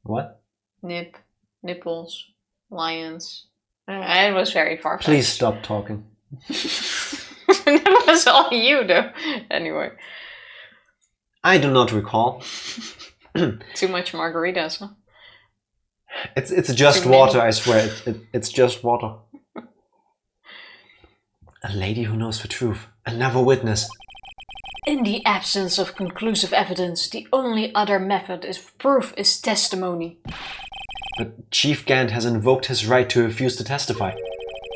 What? Nipples, lions. It was very far-fetched. Please stop talking. That was all you, though. Anyway. I do not recall. Too much margaritas, huh? It's just water, I swear. It's just water. A lady who knows the truth. Another witness. In the absence of conclusive evidence, the only other method of proof is testimony. But Chief Gant has invoked his right to refuse to testify.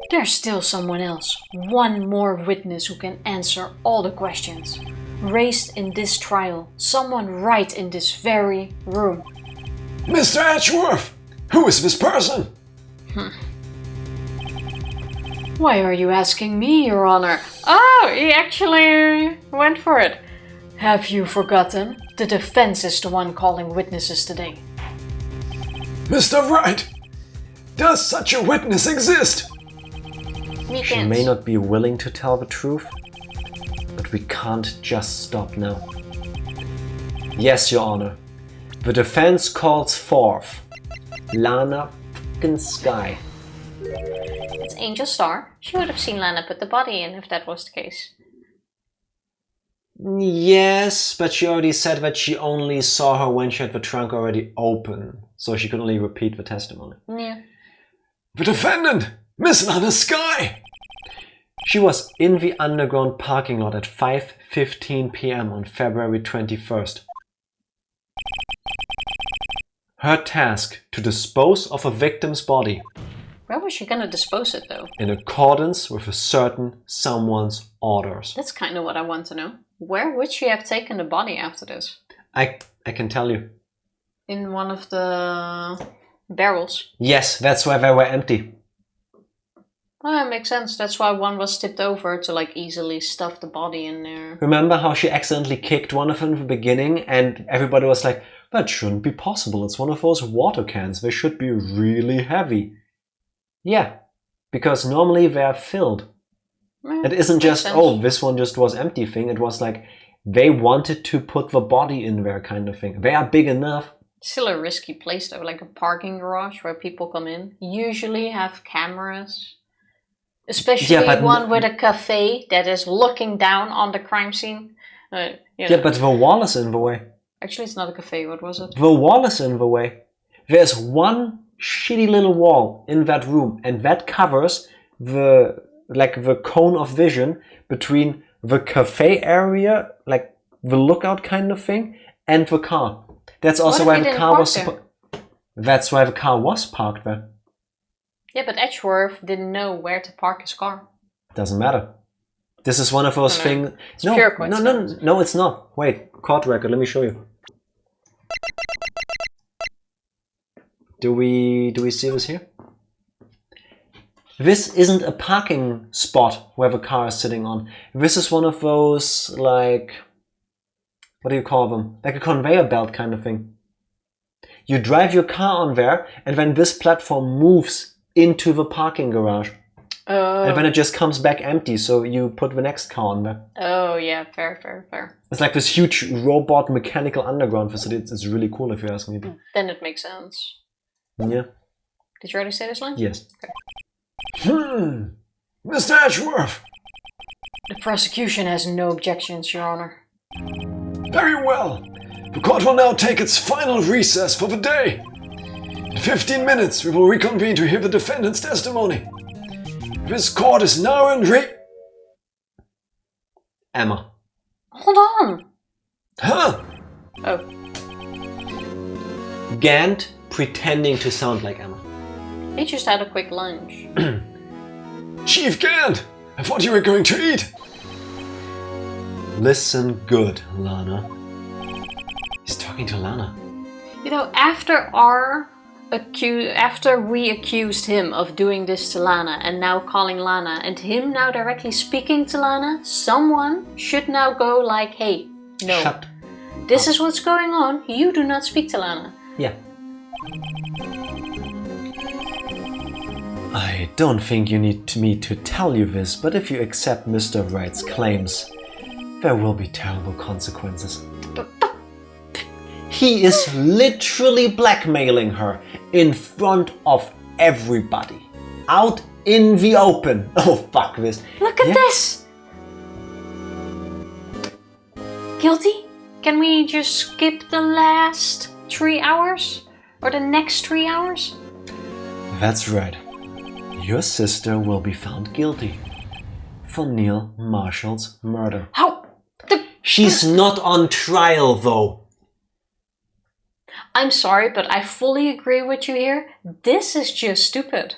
There's still someone else. One more witness who can answer all the questions raised in this trial. Someone right in this very room. Mr. Edgeworth! Who is this person? Why are you asking me, Your Honor? Oh, he actually went for it. Have you forgotten? The defense is the one calling witnesses today. Mr. Wright! Does such a witness exist? She may not be willing to tell the truth, but we can't just stop now. Yes, Your Honor. The defense calls forth Lana f***ing Sky. It's Angel Star. She would have seen Lana put the body in if that was the case. Yes, but she already said that she only saw her when she had the trunk already open, so she could only repeat the testimony. Yeah. The defendant, Miss Lana Sky! She was in the underground parking lot at 5:15 p.m. on February 21st. Her task to dispose of a victim's body. Where was she gonna dispose it, though? In accordance with a certain someone's orders. That's kind of what I want to know. Where would she have taken the body after this? I can tell you. In one of the barrels. Yes, that's why they were empty. Oh, that makes sense. That's why one was tipped over to like easily stuff the body in there. Remember how she accidentally kicked one of them in the beginning and everybody was like, that shouldn't be possible. It's one of those water cans. They should be really heavy. Yeah, because normally they're filled. It isn't just, oh, this one just was empty thing. It was like they wanted to put the body in there kind of thing. They are big enough. Still a risky place though, like a parking garage where people come in. Usually have cameras. Especially one with a cafe that is looking down on the crime scene. Yeah, but the wall is in the way. Actually, it's not a cafe. What was it? The wall is in the way. There's one shitty little wall in that room, and that covers the cone of vision between the cafe area, like the lookout kind of thing, and the car. That's also why the car was. That's why the car was parked there. Yeah, but Edgeworth didn't know where to park his car. Doesn't matter. This is one of those things. It's pure coincidence. No, it's not. Wait, court record. Let me show you. Do we see this here? This isn't a parking spot where the car is sitting on. This is one of those, like, what do you call them? Like a conveyor belt kind of thing. You drive your car on there, and then this platform moves into the parking garage. Oh. And then it just comes back empty, so you put the next car on there. Oh, yeah, fair. It's like this huge robot mechanical underground facility. It's really cool if you ask me. Then it makes sense. Yeah. Did you already say this line? Yes. Okay. Mr. Edgeworth. The prosecution has no objections, Your Honor. Very well. The court will now take its final recess for the day. In 15 minutes, we will reconvene to hear the defendant's testimony. This court is now in Emma. Hold on. Huh? Oh. Gant pretending to sound like Emma. He just had a quick lunch. Chief Gant, I thought you were going to eat. Listen good, Lana. He's talking to Lana. You know, after we accused him of doing this to Lana and now calling Lana and him now directly speaking to Lana, someone should now go like, hey, no. Shut This is what's going on. You do not speak to Lana. Yeah. I don't think you need me to tell you this, but if you accept Mr. Wright's claims, there will be terrible consequences. He is literally blackmailing her in front of everybody. Out in the open. Oh, fuck this. Look at this! Guilty? Can we just skip the last 3 hours? Or the next 3 hours? That's right. Your sister will be found guilty for Neil Marshall's murder. How? She's not on trial, though. I'm sorry, but I fully agree with you here. This is just stupid.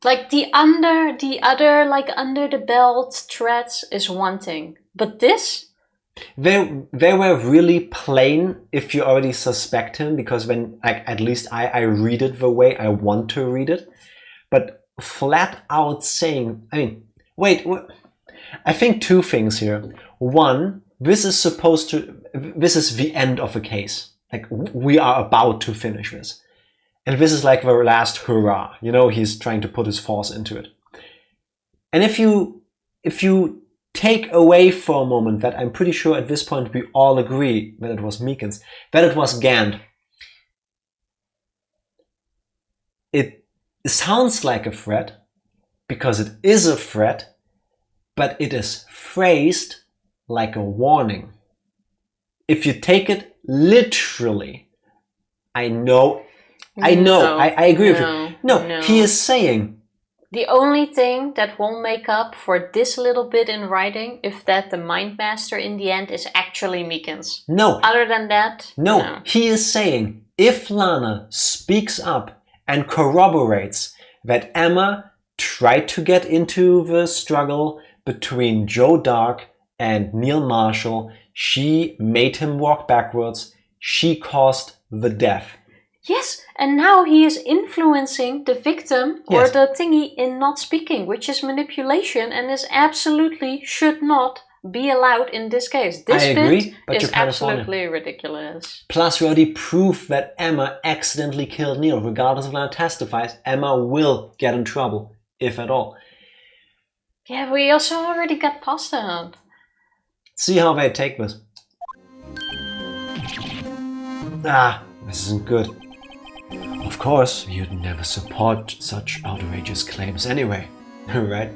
Like the under the belt threats is one thing, but this? They were really plain if you already suspect him, because when, like, at least I read it the way I want to read it, but flat out saying, I mean, wait, I think two things here. One, this is the end of a case. Like, we are about to finish this. And this is like the last hurrah. You know, he's trying to put his force into it. And if you take away for a moment that I'm pretty sure at this point we all agree that it was Meekins, that it was Gant. It sounds like a threat, because it is a threat, but it is phrased like a warning. If you take it literally, I agree with you. No, he is saying, the only thing that won't make up for this little bit in writing is that the Mindmaster in the end is actually Meekins. No. Other than that, no. He is saying, if Lana speaks up and corroborates that Emma tried to get into the struggle between Joe Dark and Neil Marshall, she made him walk backwards, she caused the death. Yes, and now he is influencing the victim or Yes. the thingy in not speaking, which is manipulation and is absolutely should not be allowed in this case. This I agree, bit but is you're California. absolutely ridiculous. Plus, we already proved that Emma accidentally killed Neil. Regardless of Lana testifies, Emma will get in trouble, if at all. Yeah, we also already got past that. See how they take this. Ah, this isn't good. Of course, you'd never support such outrageous claims anyway, right?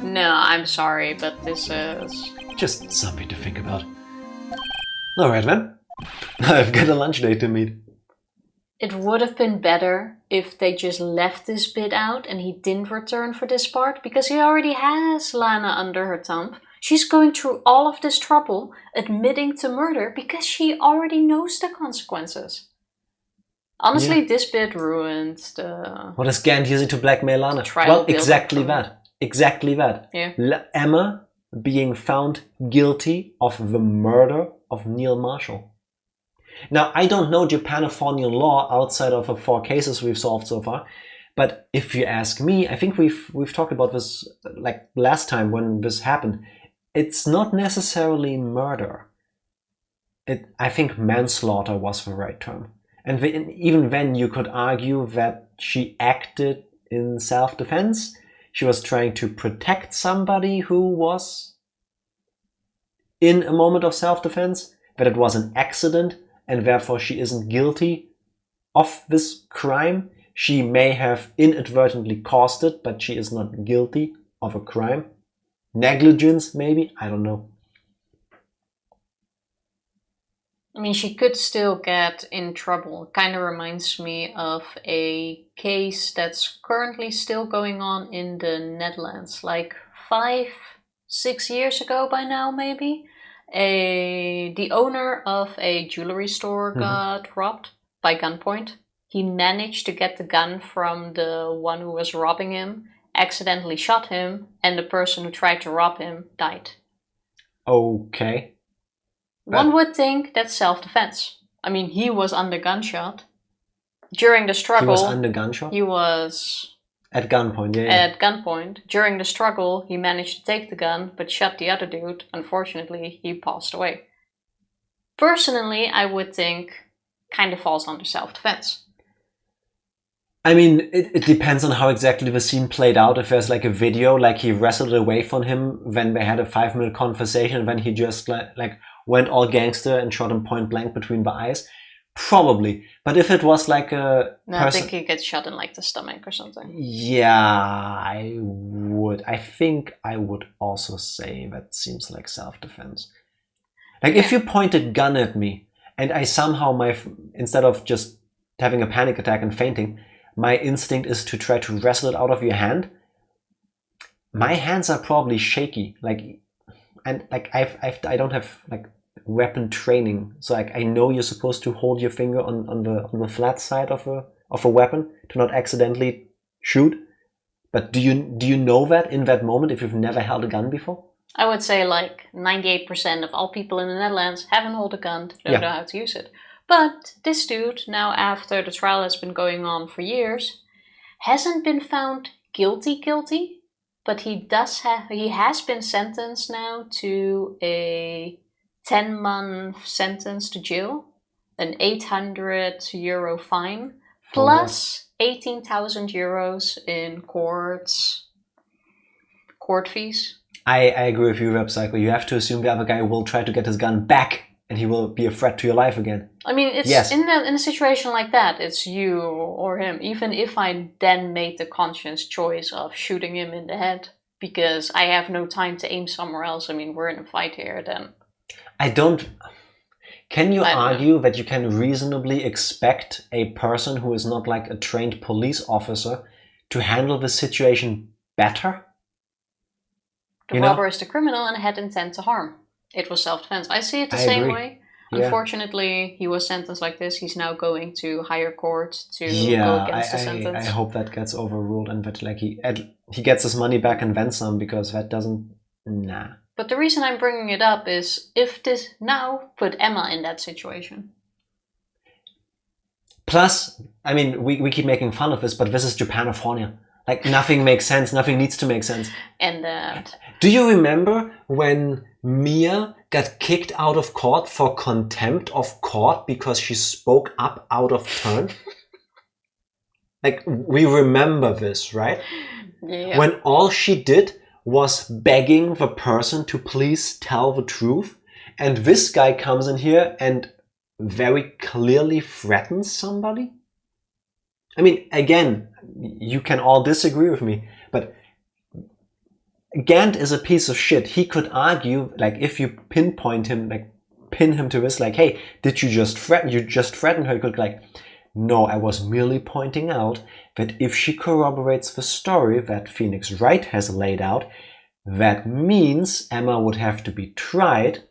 No, I'm sorry, but this is... Just something to think about. Alright then, I've got a lunch date to meet. It would have been better if they just left this bit out and he didn't return for this part, because he already has Lana under her thumb. She's going through all of this trouble, admitting to murder, because she already knows the consequences. Honestly, this bit ruined the... What is Gant using to blackmail Lana? Trial Well, build-up exactly from- that. Exactly that. Yeah. Emma being found guilty of the murder of Neil Marshall. Now, I don't know Japanifornian law outside of the 4 cases we've solved so far, But if you ask me, I think we've talked about this like last time when this happened. It's not necessarily murder. I think manslaughter was the right term. And even then you could argue that she acted in self-defense. She was trying to protect somebody who was in a moment of self-defense, that it was an accident, and therefore she isn't guilty of this crime. She may have inadvertently caused it, but she is not guilty of a crime. Negligence, maybe? I don't know. I mean, she could still get in trouble. Kind of reminds me of a case that's currently still going on in the Netherlands. Like 5-6 years ago by now, maybe. The owner of a jewelry store got robbed by gunpoint. He managed to get the gun from the one who was robbing him, accidentally shot him, and the person who tried to rob him died. Okay. One would think that's self-defense. I mean, he was under gunshot. During the struggle... He was under gunshot? He was... At gunpoint, yeah. At gunpoint. During the struggle, he managed to take the gun, but shot the other dude. Unfortunately, he passed away. Personally, I would think kind of falls under self-defense. I mean, it depends on how exactly the scene played out. If there's like a video, like he wrestled away from him when they had a 5-minute conversation, and then he just like went all gangster and shot him point blank between the eyes, probably. But if it was like a no, I think he gets shot in like the stomach or something. Yeah, I think I would also say that seems like self-defense. Like if you point a gun at me and I somehow instead of just having a panic attack and fainting, my instinct is to try to wrestle it out of your hand. My hands are probably shaky, I don't have like weapon training, so like I know you're supposed to hold your finger on the flat side of a weapon to not accidentally shoot. But do you know that in that moment if you've never held a gun before? I would say like 98% of all people in the Netherlands haven't held a gun, don't know how to use it. But this dude, now after the trial has been going on for years, hasn't been found guilty, but he has been sentenced now to a 10-month sentence to jail, an €800 fine, plus 18,000 euros in court fees. I agree with you, Webcycle. You have to assume the other guy will try to get his gun back and he will be a threat to your life again. I mean, it's in a situation like that, it's you or him. Even if I then made the conscious choice of shooting him in the head because I have no time to aim somewhere else. I mean, we're in a fight here then. Can you argue that you can reasonably expect a person who is not like a trained police officer to handle the situation better? The robber is the criminal and had intent to harm. It was self-defense. I see it the same way. Yeah. Unfortunately, he was sentenced like this. He's now going to higher court to go against the sentence. I hope that gets overruled and that like he gets his money back and then some, because that doesn't... Nah. But the reason I'm bringing it up is if this now put Emma in that situation. Plus, I mean, we keep making fun of this, but this is Japanifornia. Like, nothing makes sense. Nothing needs to make sense. And do you remember when Mia got kicked out of court for contempt of court because she spoke up out of turn? Like, we remember this, right? Yeah. When all she did was begging the person to please tell the truth, and this guy comes in here and very clearly threatens somebody? I mean, again, you can all disagree with me, but Gant is a piece of shit. He could argue, like, if you pinpoint him, like, pin him to this, like, hey, did you just threaten? You just threatened her. He could, like, no, I was merely pointing out that if she corroborates the story that Phoenix Wright has laid out, that means Emma would have to be tried,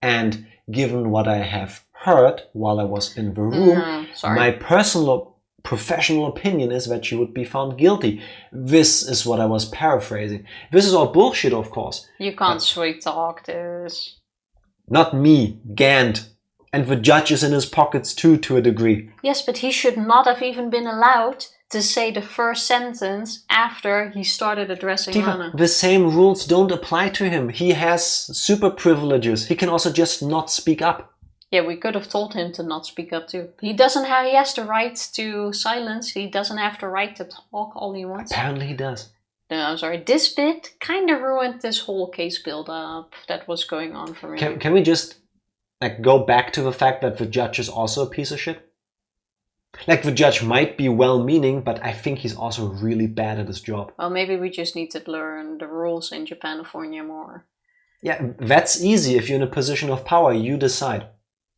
and given what I have heard while I was in the room, my professional opinion is that she would be found guilty. This is what I was paraphrasing. This is all bullshit, of course. You can't sweet talk this. Not me, Gant. And the judge is in his pockets too, to a degree. Yes, but he should not have even been allowed to to say the first sentence after he started addressing Tifa, Lana. the same rules don't apply to him. He has super privileges. He can also just not speak up. Yeah, we could have told him to not speak up too. He has the right to silence. He doesn't have the right to talk all he wants. Apparently he does. No, I'm sorry. This bit kind of ruined this whole case build-up that was going on for me. Can we just like go back to the fact that the judge is also a piece of shit? Like, the judge might be well-meaning, but I think he's also really bad at his job. Well, maybe we just need to learn the rules in Japanofornia more. Yeah, that's easy. If you're in a position of power, you decide.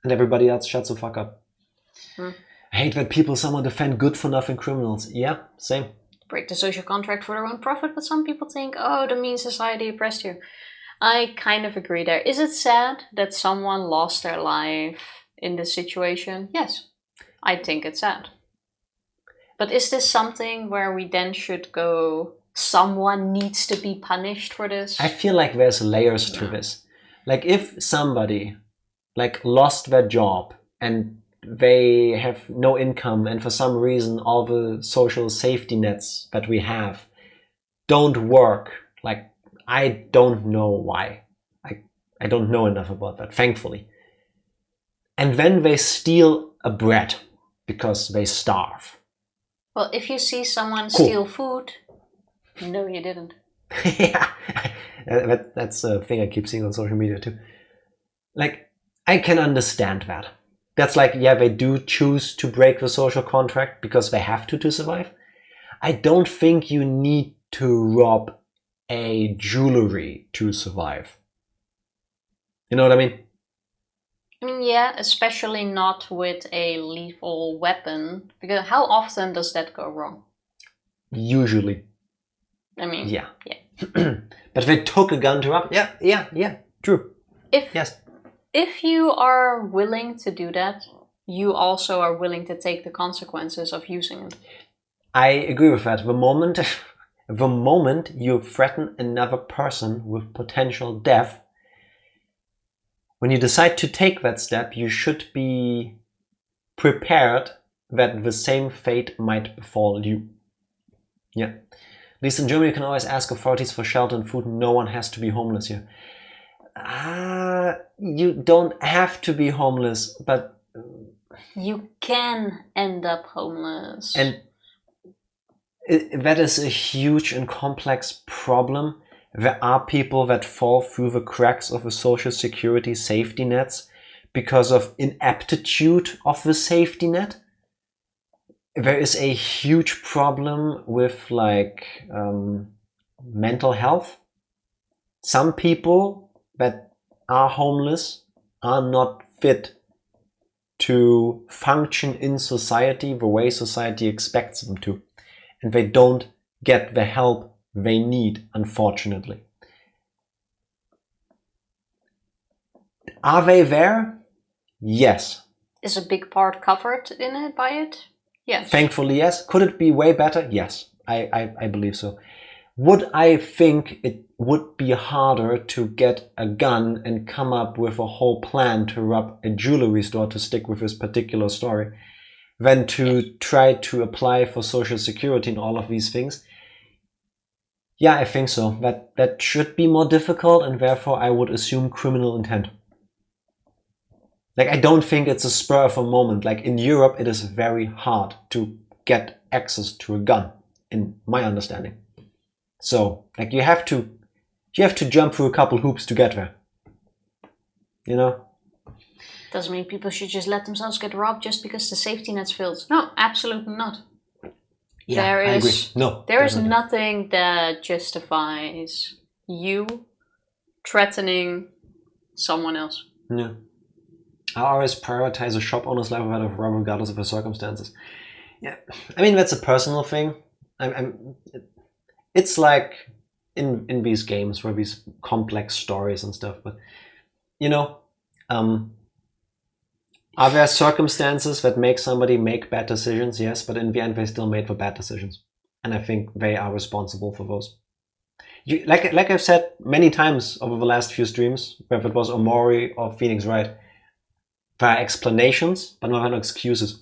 And everybody else shuts the fuck up. I hate that people somehow defend good-for-nothing criminals. Yeah, same. Break the social contract for their own profit, but some people think, oh, the mean society oppressed you. I kind of agree there. Is it sad that someone lost their life in this situation? Yes. I think it's sad. But is this something where we then should go, someone needs to be punished for this? I feel like there's layers to this. Like, if somebody like lost their job and they have no income, and for some reason all the social safety nets that we have don't work, like, I don't know why. I don't know enough about that, thankfully. And then they steal a bread because they starve. Well, if you see someone steal food, no, you didn't. Yeah, that's a thing I keep seeing on social media too. Like, I can understand that. That's like, yeah, they do choose to break the social contract because they have to survive. I don't think you need to rob a jewelry to survive. You know what I mean? I mean, yeah, especially not with a lethal weapon. Because how often does that go wrong? Usually. I mean, yeah. But they took a gun to rob. Yeah, true. Yes. If you are willing to do that, you also are willing to take the consequences of using it. I agree with that. The moment you threaten another person with potential death, when you decide to take that step, you should be prepared that the same fate might befall you. Yeah. At least in Germany, you can always ask authorities for shelter and food. No one has to be homeless here. You don't have to be homeless, but you can end up homeless. And that is a huge and complex problem. There are people that fall through the cracks of the social security safety nets because of ineptitude of the safety net. There is a huge problem with mental health. Some people that are homeless are not fit to function in society the way society expects them to. And they don't get the help they need, unfortunately. Are they there? Yes. Is a big part covered in it by it? Yes. Thankfully, yes. Could it be way better? Yes, I believe so. Would I think it would be harder to get a gun and come up with a whole plan to rob a jewelry store, to stick with this particular story, than to try to apply for social security and all of these things? Yeah, I think so. That should be more difficult, and therefore I would assume criminal intent. Like, I don't think it's a spur of a moment. Like, in Europe, it is very hard to get access to a gun, in my understanding. So, like, you have to jump through a couple hoops to get there. You know? Doesn't mean people should just let themselves get robbed just because the safety net's failed. No, absolutely not. Yeah, I agree. No, there is nothing that justifies you threatening someone else. Yeah. I always prioritize a shop owner's life ahead of robber regardless of the circumstances. Yeah, I mean, that's a personal thing. It's like in these games where these complex stories and stuff, but you know, are there circumstances that make somebody make bad decisions? Yes, but in the end, they still made the bad decisions, and I think they are responsible for those. Like I've said many times over the last few streams, whether it was Omori or Phoenix Wright, there are explanations, but not excuses.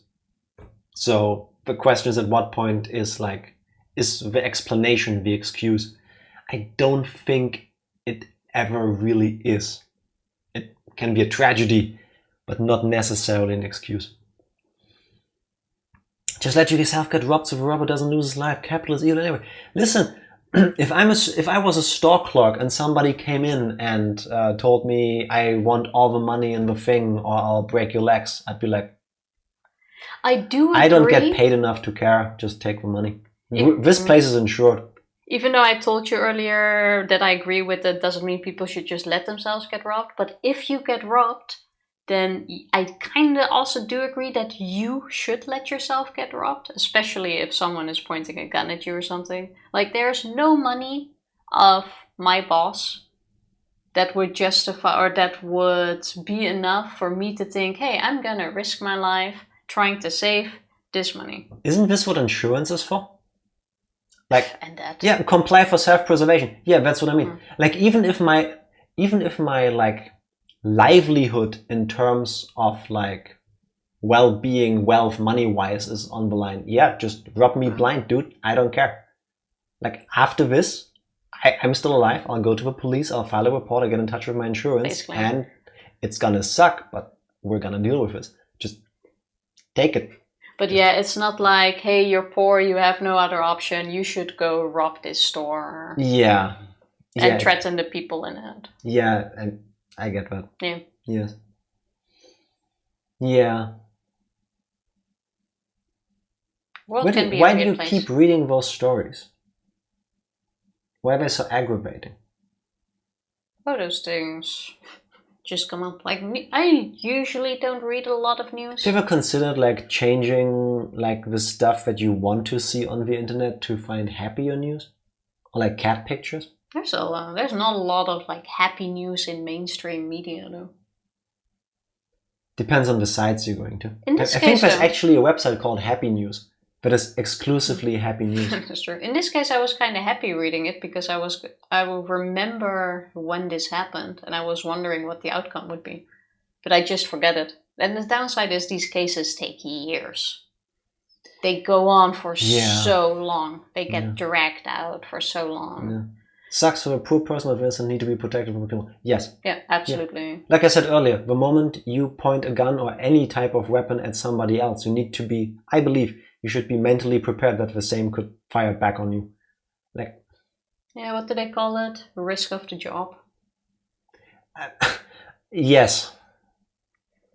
So the question is, at what point is the explanation the excuse? I don't think it ever really is. It can be a tragedy, but not necessarily an excuse. Just let yourself get robbed so the robber doesn't lose his life. Capital is evil anyway. Listen, if I was a store clerk and somebody came in and told me I want all the money in the thing or I'll break your legs, I'd be like, I do agree. I don't get paid enough to care. Just take the money. This place is insured. Even though I told you earlier that I agree with it, doesn't mean people should just let themselves get robbed. But if you get robbed, then I kind of also do agree that you should let yourself get robbed, especially if someone is pointing a gun at you or something. Like, there's no money of my boss that would justify or that would be enough for me to think, hey, I'm gonna risk my life trying to save this money. Isn't this what insurance is for? Like, and that. Yeah, comply for self-preservation. Yeah, that's what I mean. Like, even if my like livelihood in terms of like well-being, wealth, money-wise is on the line. Yeah, just rob me blind, dude. I don't care. Like, after this, I'm still alive. I'll go to the police. I'll file a report. I'll get in touch with my insurance. Basically. And it's gonna suck, but we're gonna deal with this. Just take it. But yeah, it's not like, hey, you're poor, you have no other option, you should go rob this store. Yeah. And threaten the people in it. Yeah, and I get that. Yeah. Yes. Yeah. World can be why a do you place. keep reading those stories? Why are they so aggravating? Oh, those things just come up. Like, I usually don't read a lot of news. Have you ever considered like changing like the stuff that you want to see on the internet to find happier news? Or like cat pictures? There's not a lot of like happy news in mainstream media though. Depends on the sites you're going to. In this I case, think there's actually a website called Happy News that is exclusively happy news. That's true. In this case, I was kind of happy reading it because I will remember when this happened and I was wondering what the outcome would be. But I just forget it. And the downside is these cases take years. They go on for so long. They get dragged out for so long. Yeah. Sucks for a poor person of innocent need to be protected from criminal. Yes. Yeah, absolutely. Yeah. Like I said earlier, the moment you point a gun or any type of weapon at somebody else, you need to be, I believe, you should be mentally prepared that the same could fire back on you. Like, yeah, what do they call it? Risk of the job. Yes.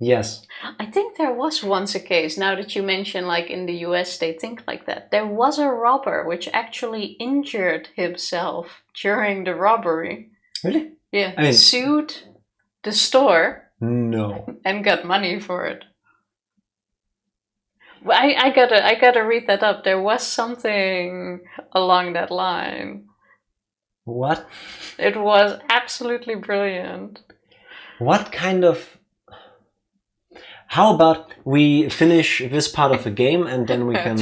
Yes. I think there was once a case, now that you mention like in the US they think like that. There was a robber which actually injured himself during the robbery. Really? Yeah. I mean, sued the store. No. And got money for it. I gotta read that up. There was something along that line. What? It was absolutely brilliant. What kind of... How about we finish this part of the game and then we can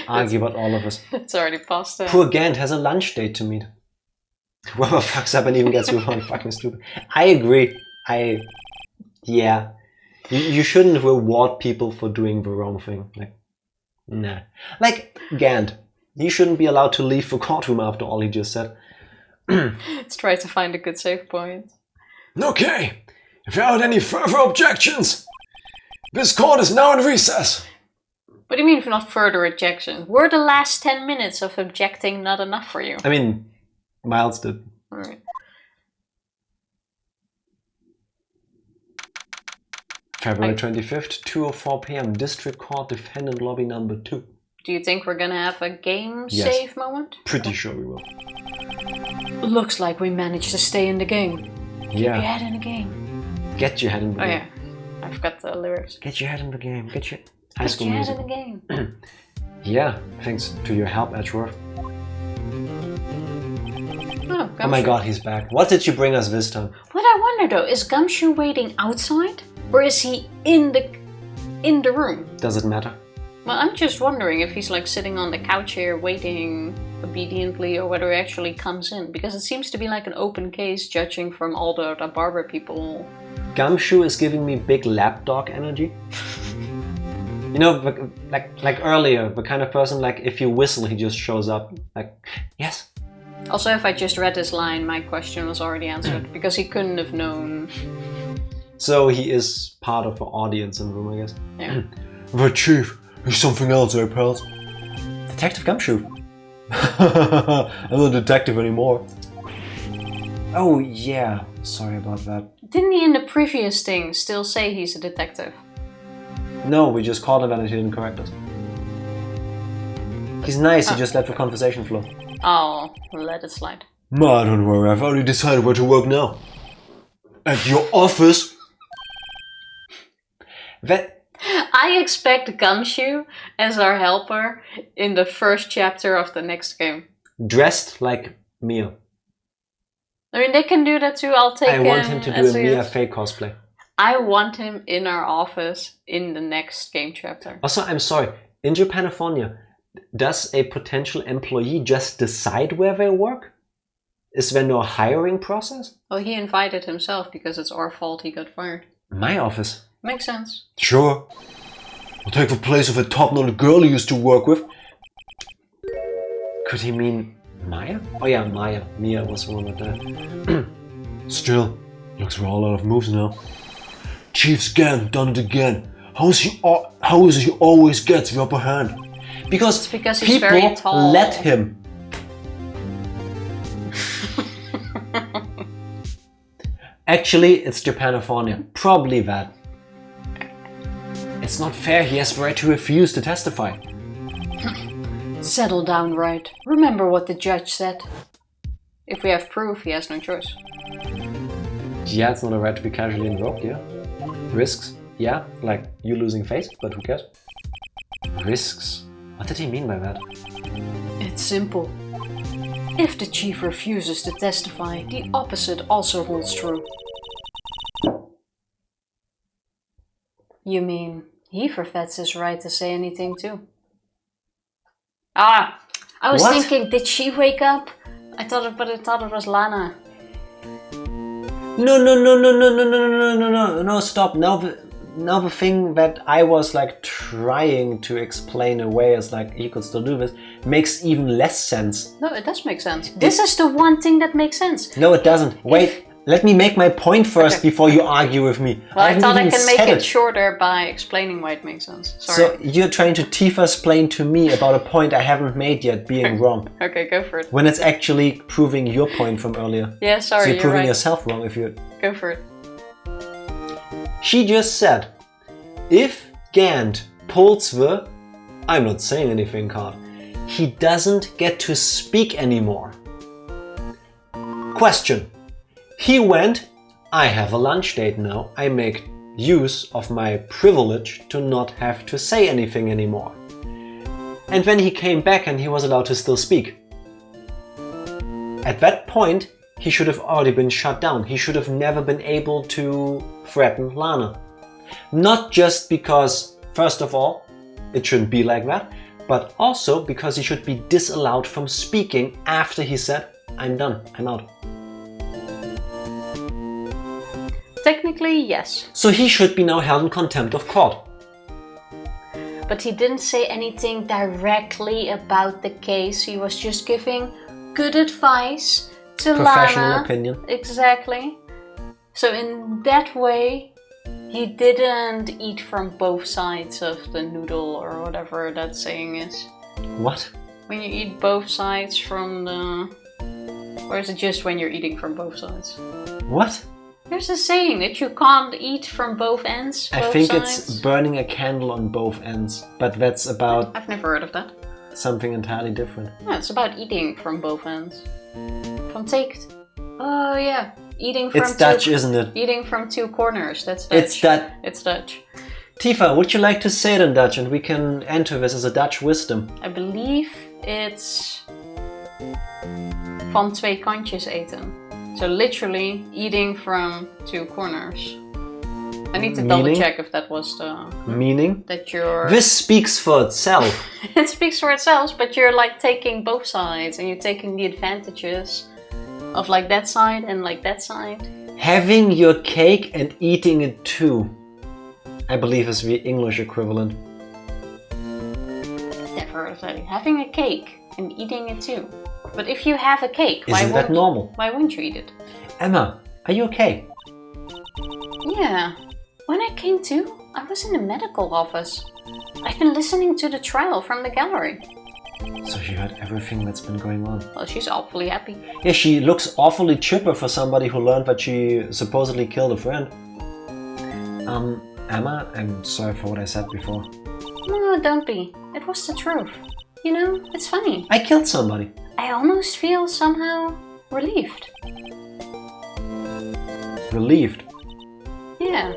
argue about all of this. It's already past it. Poor Gant has a lunch date to meet. Whoever fucks up and even gets around fucking stupid. I agree. Yeah. You shouldn't reward people for doing the wrong thing. Like, nah. Like, Gant. He shouldn't be allowed to leave the courtroom after all he just said. Let's try to find a good save point. Okay. If you have any further objections, this court is now in recess. What do you mean if not further objections? Were the last 10 minutes of objecting not enough for you? I mean, Miles did. Alright. February 25th, 2:04 p.m. District Court, Defendant Lobby number 2. Do you think we're gonna have a game save moment? Pretty sure we will. Looks like we managed to stay in the game. Keep your Yeah. head in the game. Get your head in the Oh game. yeah, I forgot the lyrics. Get your head in the game. Get your high Get school your music. head in the game. Yeah, thanks to your help, Edgeworth. Oh, Oh my god, he's back. What did you bring us this time? What I wonder though, is Gumshoe waiting outside? Or is he in the room? Does it matter? Well, I'm just wondering if he's like sitting on the couch here waiting obediently or whether he actually comes in. Because it seems to be like an open case judging from all the barber people. Gumshoe is giving me big lapdog energy. You know, like earlier, the kind of person, like, if you whistle, he just shows up. Like, yes. Also, if I just read this line, my question was already answered, because he couldn't have known. So he is part of the audience in the room, I guess. Yeah. The chief is something else, eh, pals? Detective Gumshoe. I'm not a detective anymore. Oh, yeah. Sorry about that. Didn't he in the previous thing still say he's a detective? No, we just called him and he didn't correct us. He's nice, he just let the conversation flow. I'll let it slide. Ma, don't worry, I've already decided where to work now. At your office? That... I expect Gumshoe as our helper in the first chapter of the next game. Dressed like Mia. I mean, they can do that too. I'll take him. I want him to do as a he Mia is. fake cosplay. I want him in our office in the next game chapter. Also, I'm sorry, in Japanifornia, does a potential employee just decide where they work? Is there no hiring process? Well, he invited himself because it's our fault he got fired. My office. Makes sense. Sure. I'll take the place of a top-notch girl he used to work with. Could he mean Maya? Oh yeah, Maya. Mia was one of the... Still, looks we're all out of moves now. Chief Scan done it again. How is he always gets the upper hand? Because because he's people very tall. let him. Actually, it's Japanifornia. Probably that. It's not fair, he has the right to refuse to testify. Settle down, Wright. Remember what the judge said. If we have proof, he has no choice. Yeah, it's not a right to be casually invoked, yeah. Risks, yeah, like you losing face, but who cares? Risks? What did he mean by that? It's simple. If the chief refuses to testify, the opposite also holds true. You mean he forfeits his right to say anything too? Ah, I was What? thinking, did she wake up? I thought it was Lana. No, stop. Now the thing that I was like trying to explain away as like he could still do this makes even less sense. No, it does make sense. This is the one thing that makes sense. No, it doesn't. Wait, let me make my point first before you argue with me. Well, I haven't thought I even can make said it shorter by explaining why it makes sense. Sorry. So you're trying to Tifa-splain to me about a point I haven't made yet being wrong. Okay, go for it. When it's actually proving your point from earlier. Yeah, sorry, So you're you're proving right. yourself wrong if you... Go for it. She just said, if Gant pulls the I'm not saying anything card, he doesn't get to speak anymore. Question. He went, I have a lunch date now, I make use of my privilege to not have to say anything anymore. And then he came back and he was allowed to still speak. At that point, he should have already been shut down. He should have never been able to threaten Lana. Not just because, first of all, it shouldn't be like that, but also because he should be disallowed from speaking after he said, I'm done, I'm out. Technically, yes. So he should be now held in contempt of court. But he didn't say anything directly about the case. He was just giving good advice to Professional Lana. opinion. Exactly. So in that way, he didn't eat from both sides of the noodle or whatever that saying is. What? When you eat both sides from the... Or is it just when you're eating from both sides? What? There's a saying that you can't eat from both ends, I both think sides. it's burning a candle on both ends, but that's about I've never heard of that. something entirely different. Yeah, it's about eating from both ends. From take... Oh yeah, eating from It's Dutch, isn't it? Eating from two corners, that's Dutch. It's that. It's Dutch. Tifa, would you like to say it in Dutch and we can enter this as a Dutch wisdom? I believe it's... Van twee kantjes eten. So literally eating from two corners. I need to double Meaning? check if that was the... Meaning? That you're... This speaks for itself. It speaks for itself, but you're like taking both sides and you're taking the advantages of like that side and like that side. Having your cake and eating it too, I believe is the English equivalent. heard of that. Having a cake and eating it too. But if you have a cake, Isn't that normal? Why wouldn't you eat it? Emma, are you okay? Yeah. When I came to, I was in the medical office. I've been listening to the trial from the gallery. So she heard everything that's been going on. Well, she's awfully happy. Yeah, she looks awfully chipper for somebody who learned that she supposedly killed a friend. Emma, I'm sorry for what I said before. No, don't be. It was the truth. You know, it's funny. I killed somebody. I almost feel somehow relieved. Relieved? Yeah.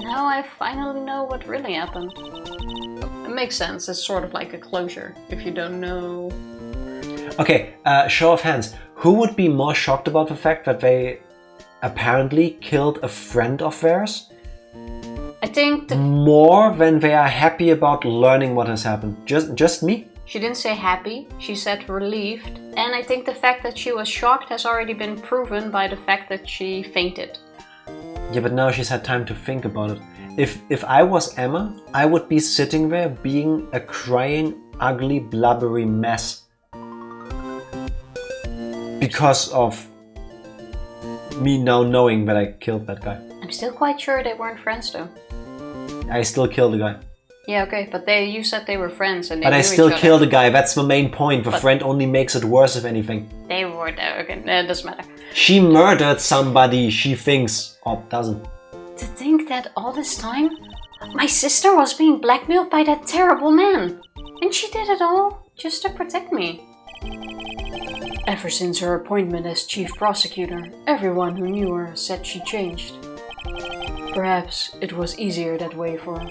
Now I finally know what really happened. It makes sense. It's sort of like a closure, if you don't know. Okay, show of hands. Who would be more shocked about the fact that they apparently killed a friend of theirs? I think more than they are happy about learning what has happened. Just me? She didn't say happy, she said relieved. And I think the fact that she was shocked has already been proven by the fact that she fainted. Yeah, but now she's had time to think about it. If I was Emma, I would be sitting there being a crying, ugly, blubbery mess. Because of me now knowing that I killed that guy. I'm still quite sure they weren't friends though. I still killed the guy. Yeah, okay, but you said they were friends and they But knew I still each other. killed the guy, that's the main point. The friend only makes it worse if anything. They were there, okay, it doesn't matter. She murdered somebody she thinks, or doesn't. To think that all this time, my sister was being blackmailed by that terrible man. And she did it all just to protect me. Ever since her appointment as chief prosecutor, everyone who knew her said she changed. Perhaps it was easier that way for her.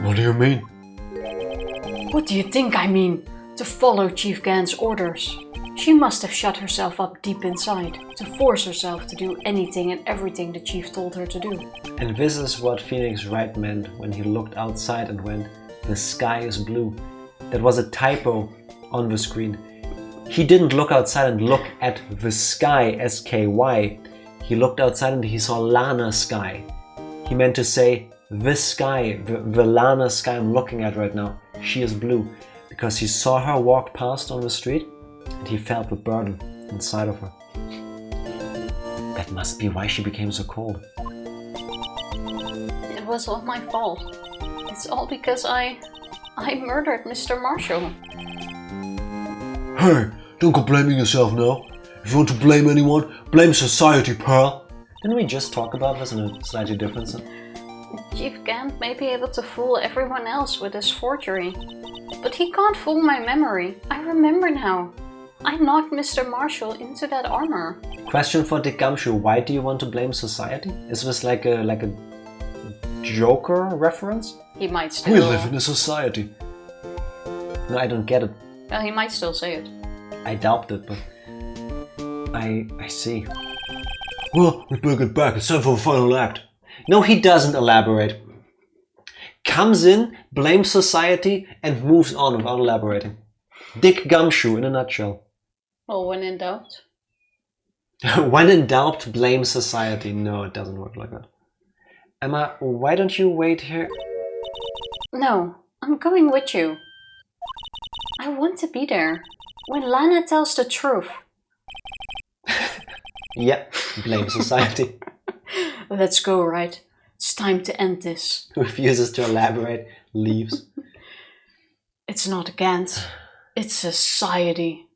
What do you mean? What do you think I mean? To follow Chief Gant's orders. She must have shut herself up deep inside, to force herself to do anything and everything the chief told her to do. And this is what Phoenix Wright meant when he looked outside and went, "The sky is blue." That was a typo on the screen. He didn't look outside and look at the sky, S-K-Y. He looked outside and he saw Lana's sky. He meant to say, the sky, the Lana sky I'm looking at right now, she is blue. Because he saw her walk past on the street and he felt the burden inside of her. That must be why she became so cold. It was all my fault. It's all because I murdered Mr. Marshall. Hey, don't go blaming yourself now. If you want to blame anyone, blame society, Pearl. Didn't we just talk about this in a slightly different sense? Chief Gant may be able to fool everyone else with his forgery. But he can't fool my memory. I remember now. I knocked Mr. Marshall into that armor. Question for Dick Gumshoe, why do you want to blame society? Is this like a Joker reference? He might still... We live in a society. No, I don't get it. Well, he might still say it. I doubt it, but I see. Well, we better get back. It's time for the final act. No, he doesn't elaborate. Comes in, blames society, and moves on without elaborating. Dick Gumshoe in a nutshell. Well, when in doubt. When in doubt, blame society. No, it doesn't work like that. Emma, why don't you wait here? No, I'm going with you. I want to be there. When Lana tells the truth. Yeah, blame society. Let's go, right? It's time to end this. Refuses to elaborate, leaves. It's not Gant. It's society.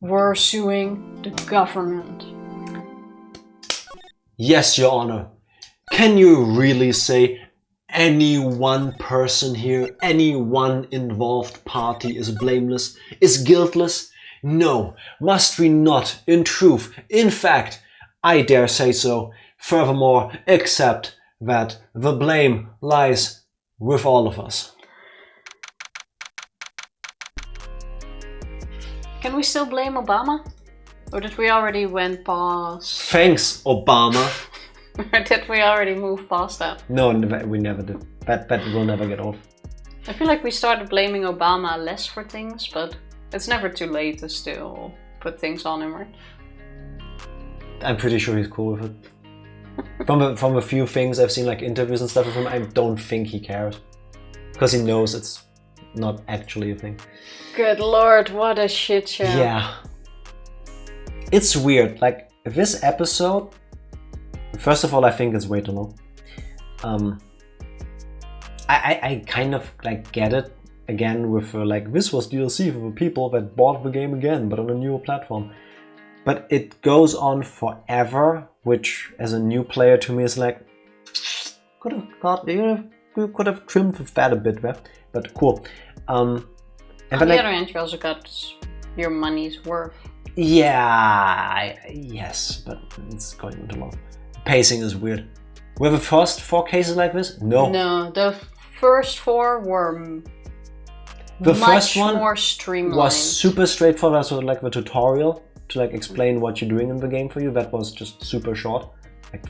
We're suing the government. Yes, Your Honor. Can you really say any one person here, any one involved party is blameless, is guiltless? No, must we not, in truth, in fact, I dare say so, furthermore, accept that the blame lies with all of us. Can we still blame Obama? Or did we already went past... Thanks, Obama. Or did we already move past that? No, we never did. That will never get old. I feel like we started blaming Obama less for things, but it's never too late to still put things on him, right? I'm pretty sure he's cool with it. From a few things I've seen, like interviews and stuff with him, I don't think he cares. Because he knows it's not actually a thing. Good lord, what a shit show. Yeah. It's weird. Like, this episode, first of all, I think it's way too long. I kind of like get it again with like, this was DLC for the people that bought the game again, but on a newer platform. But it goes on forever, which as a new player to me is like, you could have trimmed the fat a bit there, but cool. On the other hand, you also got your money's worth. Yeah, yes, but it's going on too long. Pacing is weird. Were the first 4 cases like this? No. No, the first 4 were the much first one more streamlined. Was super straightforward, so like the tutorial to like explain what you're doing in the game for you. That was just super short, like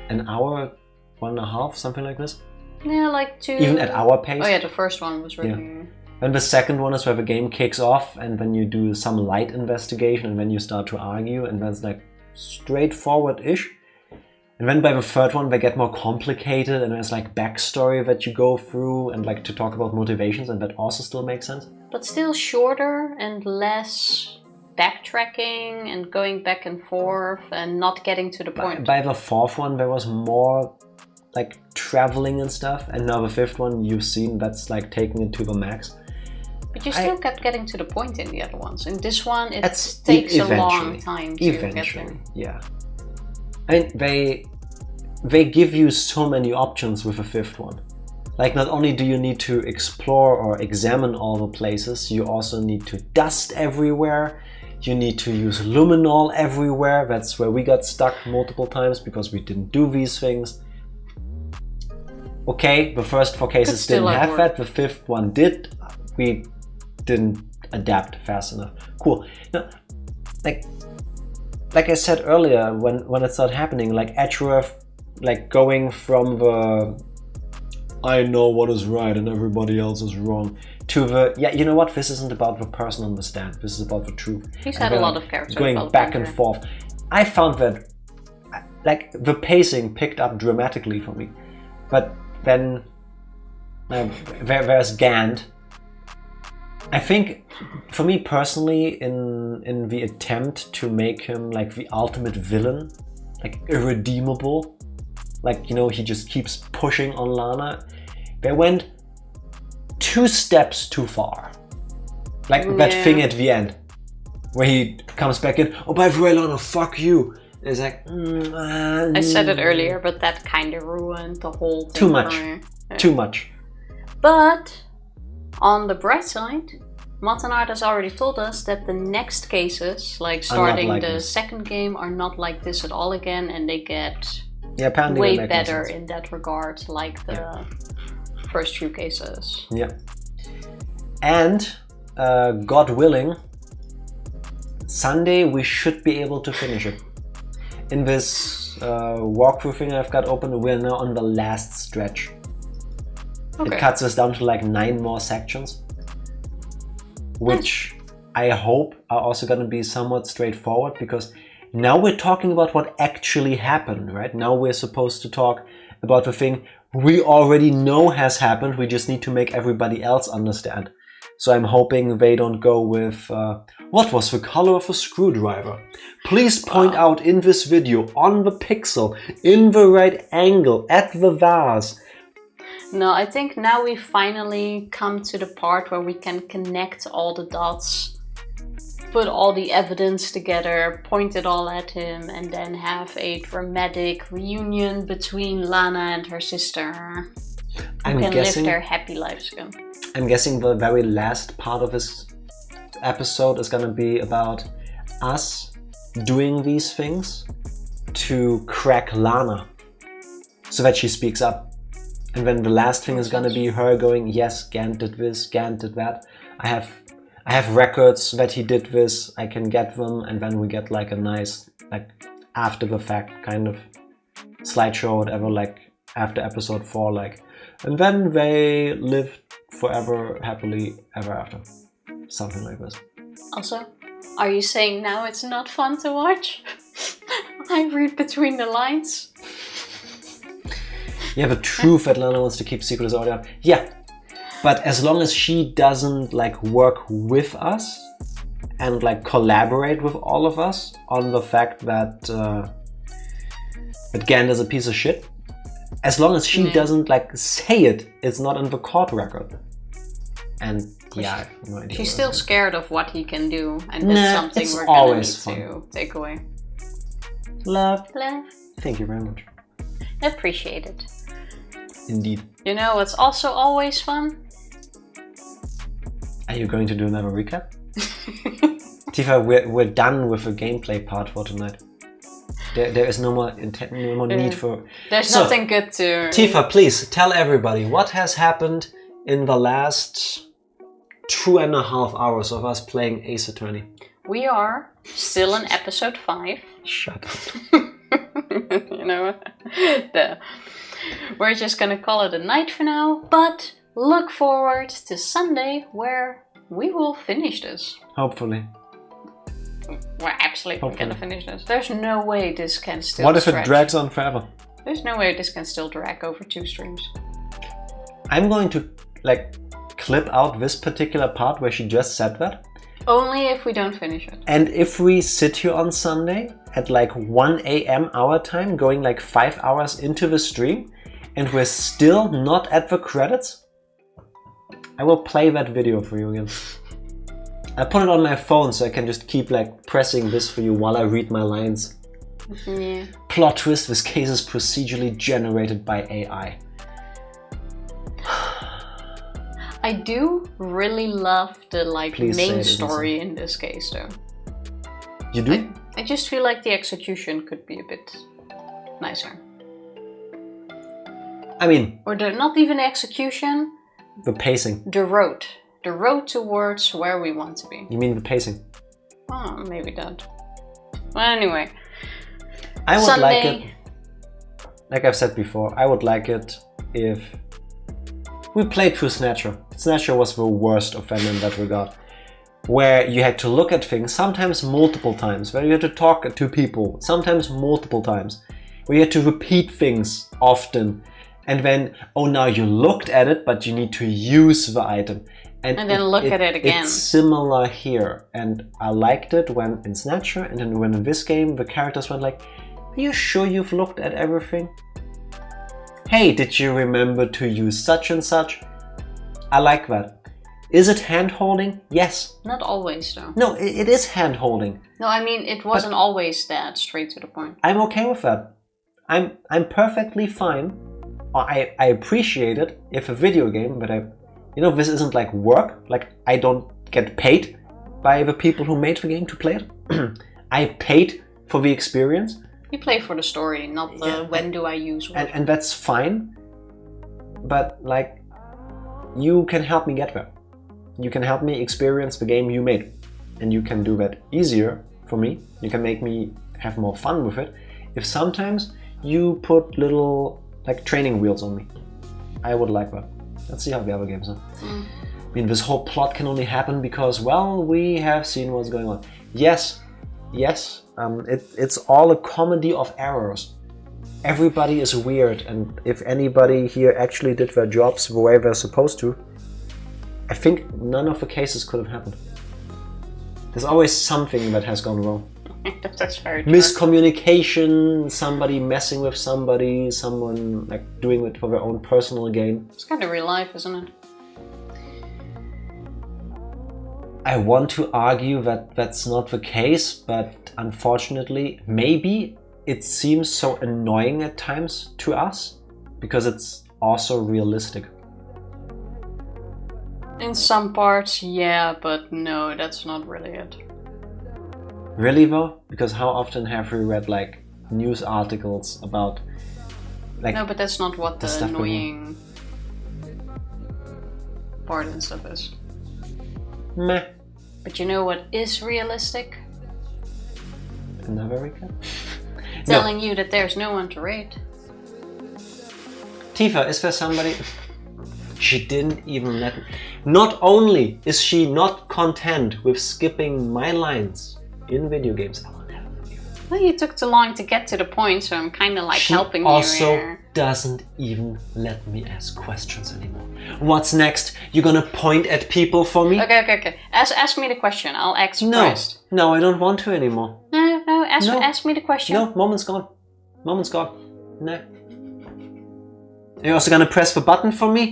an hour, 1.5, something like this. Yeah, like 2. Even at our pace. Oh yeah, the first one was really. Yeah. And the second one is where the game kicks off, and then you do some light investigation, and then you start to argue, and that's like straightforward-ish. And then by the third one, they get more complicated, and there's like backstory that you go through, and like to talk about motivations, and that also still makes sense. But still shorter and less backtracking and going back and forth and not getting to the point. By the fourth one, there was more like traveling and stuff, and now the fifth one you've seen, that's like taking it to the max. But you still kept getting to the point in the other ones. In this one, it takes a long time to get there. Yeah. I mean, they give you so many options with the fifth one. Like, not only do you need to explore or examine all the places, you also need to dust everywhere. You need to use luminol everywhere. That's where we got stuck multiple times because we didn't do these things. Okay, the first 4 cases didn't have that. The fifth one did. We didn't adapt fast enough. Cool. Now, like I said earlier, when it started happening, like Edgeworth, like going from the I know what is right and everybody else is wrong to the you know what, this isn't about the person on the stand, this is about the truth. He's had a lot of character going back and forth. I found that like the pacing picked up dramatically for me, but then there's Gant. I think for me personally, in the attempt to make him like the ultimate villain, like irredeemable, like, you know, he just keeps pushing on Lana, they went 2 steps too far. Like that thing at the end where he comes back in, oh, by the way, Lana, fuck you. It's like I said it earlier, but that kind of ruined the whole thing. Too much. Too much. But on the bright side, Matanard has already told us that the next cases, like starting the second game, are not like this at all again, and they get way better in that regard, like the first few cases. Yeah. And God willing, Sunday we should be able to finish it. In this walkthrough thing I've got open, we're now on the last stretch. Okay. It cuts us down to like 9 more sections, which I hope are also going to be somewhat straightforward, because now we're talking about what actually happened, right? Now we're supposed to talk about the thing we already know has happened, we just need to make everybody else understand. So I'm hoping they don't go with, what was the color of a screwdriver? Please point out in this video, on the pixel, in the right angle, at the vase. No, I think now we finally come to the part where we can connect all the dots, put all the evidence together, point it all at him, and then have a dramatic reunion between Lana and her sister. Who can live their happy lives again. I'm guessing the very last part of this episode is gonna be about us doing these things to crack Lana so that she speaks up. And then the last thing is gonna be her going, yes, Gant did this, Gant did that. I have records that he did this, I can get them, and then we get like a nice, like, after the fact kind of slideshow, whatever, like after episode 4, like, and then they lived forever, happily ever after. Something like this. Also, are you saying now it's not fun to watch? I read between the lines. Yeah, the truth that Lana wants to keep secret is already out. Yeah, But as long as she doesn't like work with us and like collaborate with all of us on the fact that Gander's a piece of shit, as long as she doesn't like say it, it's not in the court record. And yeah, I have no idea. She's still scared of what he can do, and that's something it's we're gonna need fun. to take away. Love. Love. Thank you very much. Appreciate it. Indeed. You know what's also always fun? Are you going to do another recap? Tifa, we're done with the gameplay part for tonight. There is no more need for... There's nothing good to... Tifa, please tell everybody what has happened in the last 2.5 hours of us playing Ace Attorney. We are still in episode 5. Shut up. You know, we're just gonna call it a night for now, but look forward to Sunday where we will finish this. Hopefully. We're absolutely gonna finish this. There's no way this can still What if stretch. it drags on forever? There's no way this can still drag over 2 streams. I'm going to like clip out this particular part where she just said that. Only if we don't finish it. And if we sit here on Sunday at like 1 a.m. our time, going like 5 hours into the stream, and we're still not at the credits, I will play that video for you again. I put it on my phone so I can just keep like pressing this for you while I read my lines. Yeah. Plot twist, this case is procedurally generated by AI. I do really love the Please say main it isn't story in this case though. You do? I just feel like the execution could be a bit nicer. I mean... Or not even the execution. The pacing. The road. The road towards where we want to be. You mean the pacing? Oh, maybe that. Well, anyway. I would Sunday. like it... Like I've said before, I would like it if... We played through Snatcher. Snatcher was the worst offender in that regard. Where you had to look at things, sometimes multiple times. Where you had to talk to people, sometimes multiple times. Where you had to repeat things often. And then, oh, now you looked at it, but you need to use the item. And then look at it again. It's similar here. And I liked it when in Snatcher, and then when in this game, the characters went like, are you sure you've looked at everything? Hey, did you remember to use such and such? I like that. Is it hand-holding? Yes. Not always though. No, it is hand-holding. No, I mean, it wasn't always that straight to the point. I'm okay with that. I'm perfectly fine. I appreciate it if a video game, but this isn't like work. Like, I don't get paid by the people who made the game to play it. I paid for the experience. You play for the story, not the when do I use what. And that's fine. But like, you can help me get there. You can help me experience the game you made. And you can do that easier for me. You can make me have more fun with it. If sometimes you put little like training wheels on me. I would like that. Let's see how the other games are. I mean, this whole plot can only happen because, well, we have seen what's going on. Yes. It's all a comedy of errors. Everybody is weird, and if anybody here actually did their jobs the way they're supposed to, I think none of the cases could have happened. There's always something that has gone wrong. That's very true. Miscommunication, somebody messing with somebody, someone like doing it for their own personal gain. It's kind of real life, isn't it? I want to argue that that's not the case, but unfortunately, maybe it seems so annoying at times to us because it's also realistic. In some parts, yeah, but no, that's not really it. Really though? Because how often have we read like news articles about like... No, but that's not what the stuff annoying part and stuff is. Meh. But you know what is realistic? Another recap? Telling you that there's no one to rate. Tifa, is there somebody... She didn't even let me... Not only is she not content with skipping my lines in video games, I will never forgive her. Well, you took too long to get to the point, so I'm kind of like helping you also here. doesn't even let me ask questions anymore. What's next? You're gonna point at people for me? Okay. Ask me the question. I'll act No, surprised. no, I don't want to anymore. No. No. Ask me the question. No, moment's gone. No. You're also gonna press the button for me?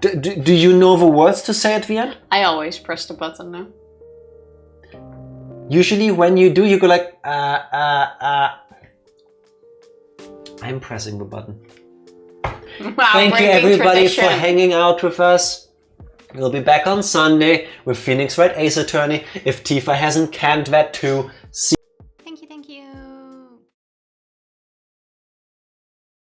Do you know the words to say at the end? I always press the button now. Usually when you do, you go like, I'm pressing the button. Wow, Thank you breaking everybody tradition. for hanging out with us. We'll be back on Sunday with Phoenix Wright, Ace Attorney, if Tifa hasn't canned that too.